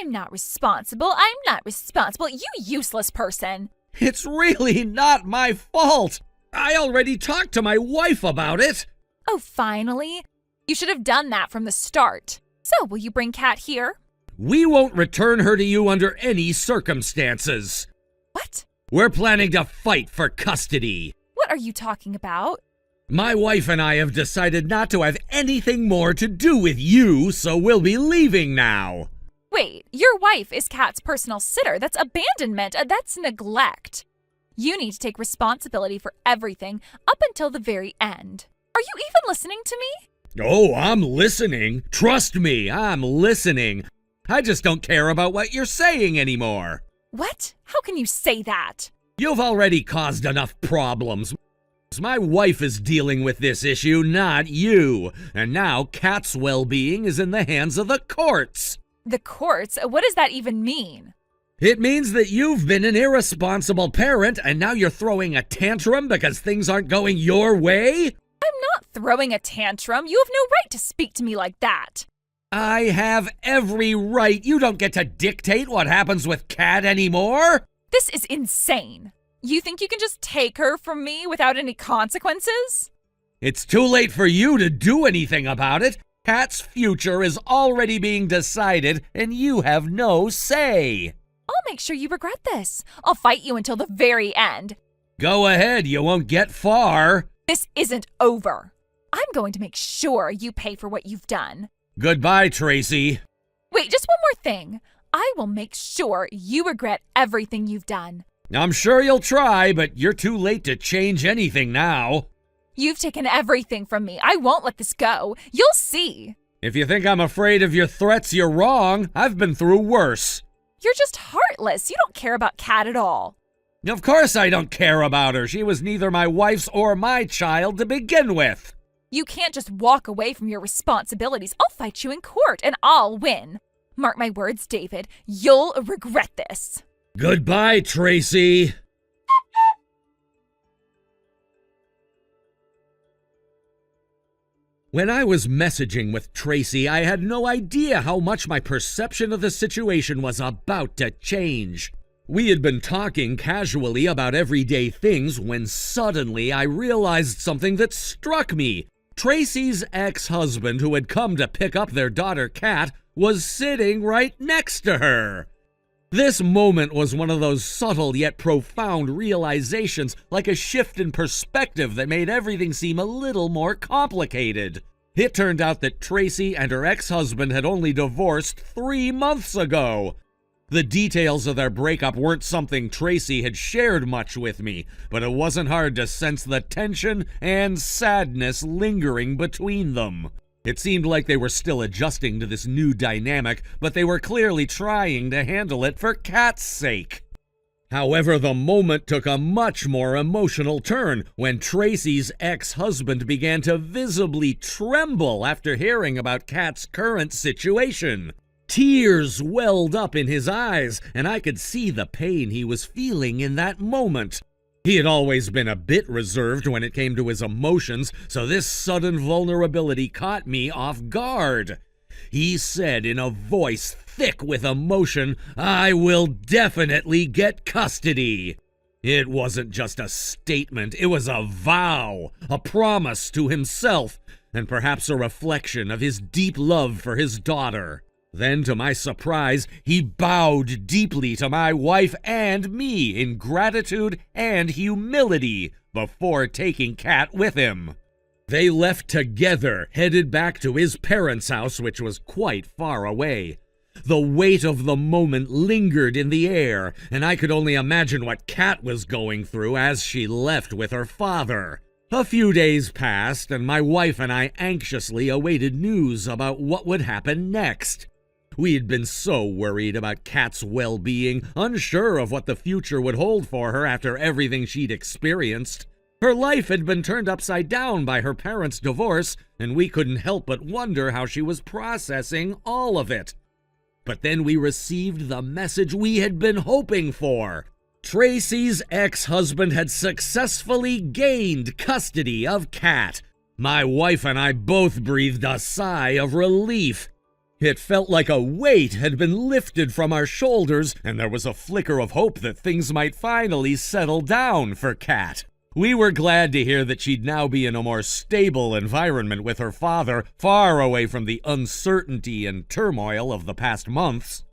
I'm not responsible. I'm not responsible. You useless person. It's really not my fault. I already talked to my wife about it. Oh, finally? You should have done that from the start. So, will you bring Kat here? We won't return her to you under any circumstances. What? We're planning to fight for custody. What are you talking about? My wife and I have decided not to have anything more to do with you, so we'll be leaving now. Wait, your wife is Kat's personal sitter. That's abandonment. That's neglect. You need to take responsibility for everything up until the very end. Are you even listening to me? Oh, I'm listening. Trust me, I'm listening. I just don't care about what you're saying anymore. What? How can you say that? You've already caused enough problems. My wife is dealing with this issue, not you. And now Kat's well-being is in the hands of the courts. The courts? What does that even mean? It means that you've been an irresponsible parent and now you're throwing a tantrum because things aren't going your way? I'm not throwing a tantrum. You have no right to speak to me like that. I have every right. You don't get to dictate what happens with Kat anymore. This is insane. You think you can just take her from me without any consequences? It's too late for you to do anything about it. Kat's future is already being decided, and you have no say. I'll make sure you regret this. I'll fight you until the very end. Go ahead, you won't get far. This isn't over. I'm going to make sure you pay for what you've done. Goodbye, Tracy. Wait, just one more thing. I will make sure you regret everything you've done. I'm sure you'll try, but you're too late to change anything now. You've taken everything from me. I won't let this go. You'll see. If you think I'm afraid of your threats, you're wrong. I've been through worse. You're just heartless. You don't care about Kat at all. Of course I don't care about her. She was neither my wife's or my child to begin with. You can't just walk away from your responsibilities. I'll fight you in court, and I'll win. Mark my words, David. You'll regret this. Goodbye, Tracy. When I was messaging with Tracy, I had no idea how much my perception of the situation was about to change. We had been talking casually about everyday things when suddenly I realized something that struck me. Tracy's ex-husband, who had come to pick up their daughter Kat, was sitting right next to her. This moment was one of those subtle yet profound realizations, like a shift in perspective that made everything seem a little more complicated. It turned out that Tracy and her ex-husband had only divorced 3 months ago. The details of their breakup weren't something Tracy had shared much with me, but it wasn't hard to sense the tension and sadness lingering between them. It seemed like they were still adjusting to this new dynamic, but they were clearly trying to handle it for Kat's sake. However, the moment took a much more emotional turn when Tracy's ex-husband began to visibly tremble after hearing about Kat's current situation. Tears welled up in his eyes, and I could see the pain he was feeling in that moment. He had always been a bit reserved when it came to his emotions, so this sudden vulnerability caught me off guard. He said in a voice thick with emotion, "I will definitely get custody." It wasn't just a statement, it was a vow, a promise to himself, and perhaps a reflection of his deep love for his daughter. Then, to my surprise, he bowed deeply to my wife and me in gratitude and humility before taking Kat with him. They left together, headed back to his parents' house, which was quite far away. The weight of the moment lingered in the air, and I could only imagine what Kat was going through as she left with her father. A few days passed, and my wife and I anxiously awaited news about what would happen next. We had been so worried about Kat's well-being, unsure of what the future would hold for her after everything she'd experienced. Her life had been turned upside down by her parents' divorce, and we couldn't help but wonder how she was processing all of it. But then we received the message we had been hoping for. Tracy's ex-husband had successfully gained custody of Kat. My wife and I both breathed a sigh of relief. It felt like a weight had been lifted from our shoulders, and there was a flicker of hope that things might finally settle down for Kat. We were glad to hear that she'd now be in a more stable environment with her father, far away from the uncertainty and turmoil of the past months.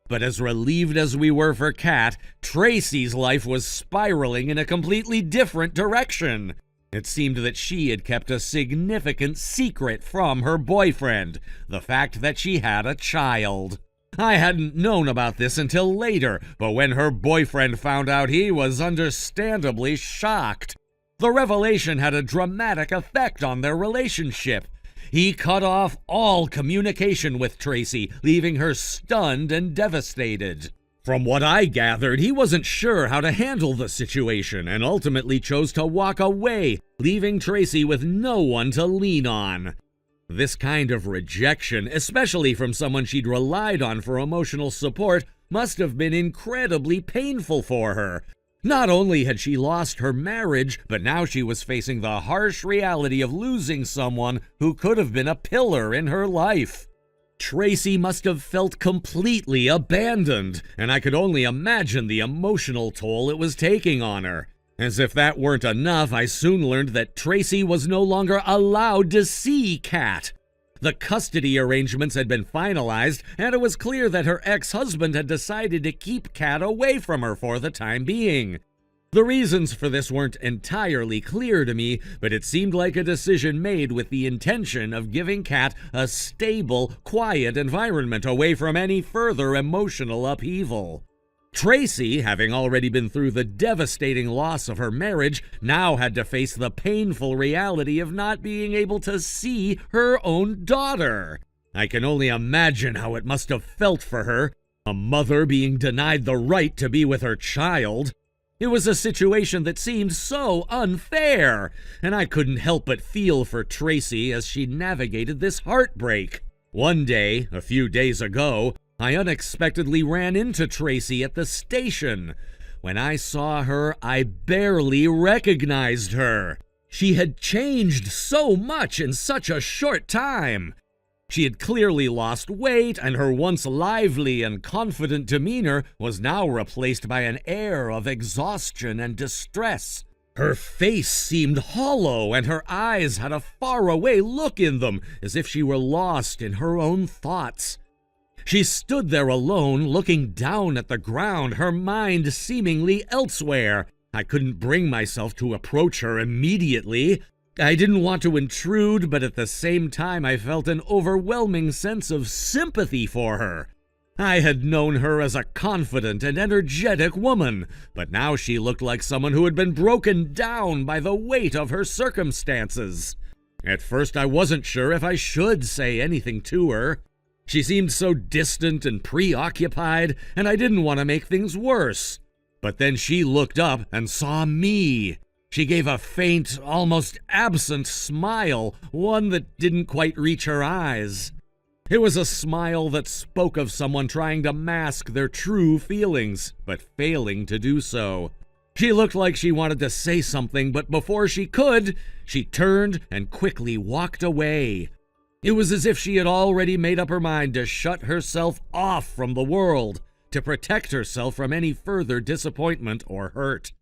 But as relieved as we were for Kat, Tracy's life was spiraling in a completely different direction. It seemed that she had kept a significant secret from her boyfriend, the fact that she had a child. I hadn't known about this until later, but when her boyfriend found out, he was understandably shocked. The revelation had a dramatic effect on their relationship. He cut off all communication with Tracy, leaving her stunned and devastated. From what I gathered, he wasn't sure how to handle the situation and ultimately chose to walk away, leaving Tracy with no one to lean on. This kind of rejection, especially from someone she'd relied on for emotional support, must have been incredibly painful for her. Not only had she lost her marriage, but now she was facing the harsh reality of losing someone who could have been a pillar in her life. Tracy must have felt completely abandoned, and I could only imagine the emotional toll it was taking on her. As if that weren't enough, I soon learned that Tracy was no longer allowed to see Kat. The custody arrangements had been finalized, and it was clear that her ex-husband had decided to keep Kat away from her for the time being. The reasons for this weren't entirely clear to me, but it seemed like a decision made with the intention of giving Kat a stable, quiet environment away from any further emotional upheaval. Tracy, having already been through the devastating loss of her marriage, now had to face the painful reality of not being able to see her own daughter. I can only imagine how it must have felt for her, a mother being denied the right to be with her child. It was a situation that seemed so unfair, and I couldn't help but feel for Tracy as she navigated this heartbreak. One day, a few days ago, I unexpectedly ran into Tracy at the station. When I saw her, I barely recognized her. She had changed so much in such a short time. She had clearly lost weight, and her once lively and confident demeanor was now replaced by an air of exhaustion and distress. Her face seemed hollow, and her eyes had a faraway look in them, as if she were lost in her own thoughts. She stood there alone, looking down at the ground, her mind seemingly elsewhere. I couldn't bring myself to approach her immediately. I didn't want to intrude, but at the same time I felt an overwhelming sense of sympathy for her. I had known her as a confident and energetic woman, but now she looked like someone who had been broken down by the weight of her circumstances. At first I wasn't sure if I should say anything to her. She seemed so distant and preoccupied, and I didn't want to make things worse. But then she looked up and saw me. She gave a faint, almost absent smile, one that didn't quite reach her eyes. It was a smile that spoke of someone trying to mask their true feelings, but failing to do so. She looked like she wanted to say something, but before she could, she turned and quickly walked away. It was as if she had already made up her mind to shut herself off from the world, to protect herself from any further disappointment or hurt.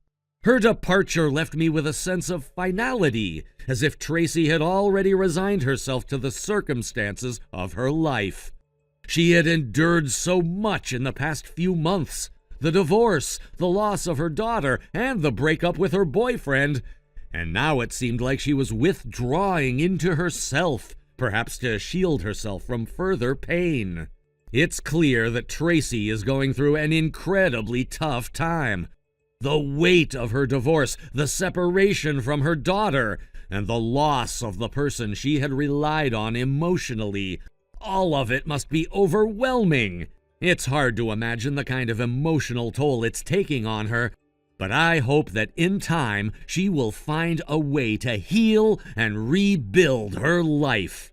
Her departure left me with a sense of finality, as if Tracy had already resigned herself to the circumstances of her life. She had endured so much in the past few months: the divorce, the loss of her daughter, and the breakup with her boyfriend. And now it seemed like she was withdrawing into herself, perhaps to shield herself from further pain. It's clear that Tracy is going through an incredibly tough time. The weight of her divorce, the separation from her daughter, and the loss of the person she had relied on emotionally, all of it must be overwhelming. It's hard to imagine the kind of emotional toll it's taking on her, but I hope that in time she will find a way to heal and rebuild her life.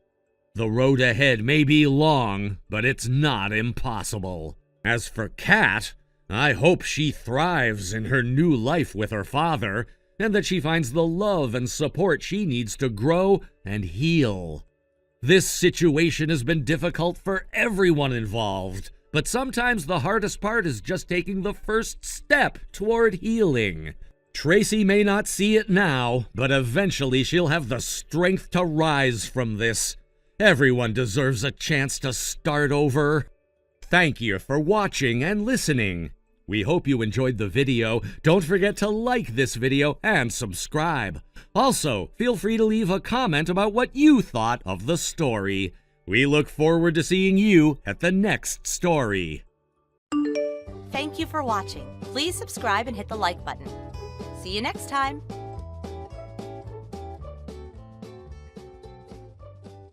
The road ahead may be long, but it's not impossible. As for Kat, I hope she thrives in her new life with her father, and that she finds the love and support she needs to grow and heal. This situation has been difficult for everyone involved, but sometimes the hardest part is just taking the first step toward healing. Tracy may not see it now, but eventually she'll have the strength to rise from this. Everyone deserves a chance to start over. Thank you for watching and listening. We hope you enjoyed the video. Don't forget to like this video and subscribe. Also, feel free to leave a comment about what you thought of the story. We look forward to seeing you at the next story. Thank you for watching. Please subscribe and hit the like button. See you next time.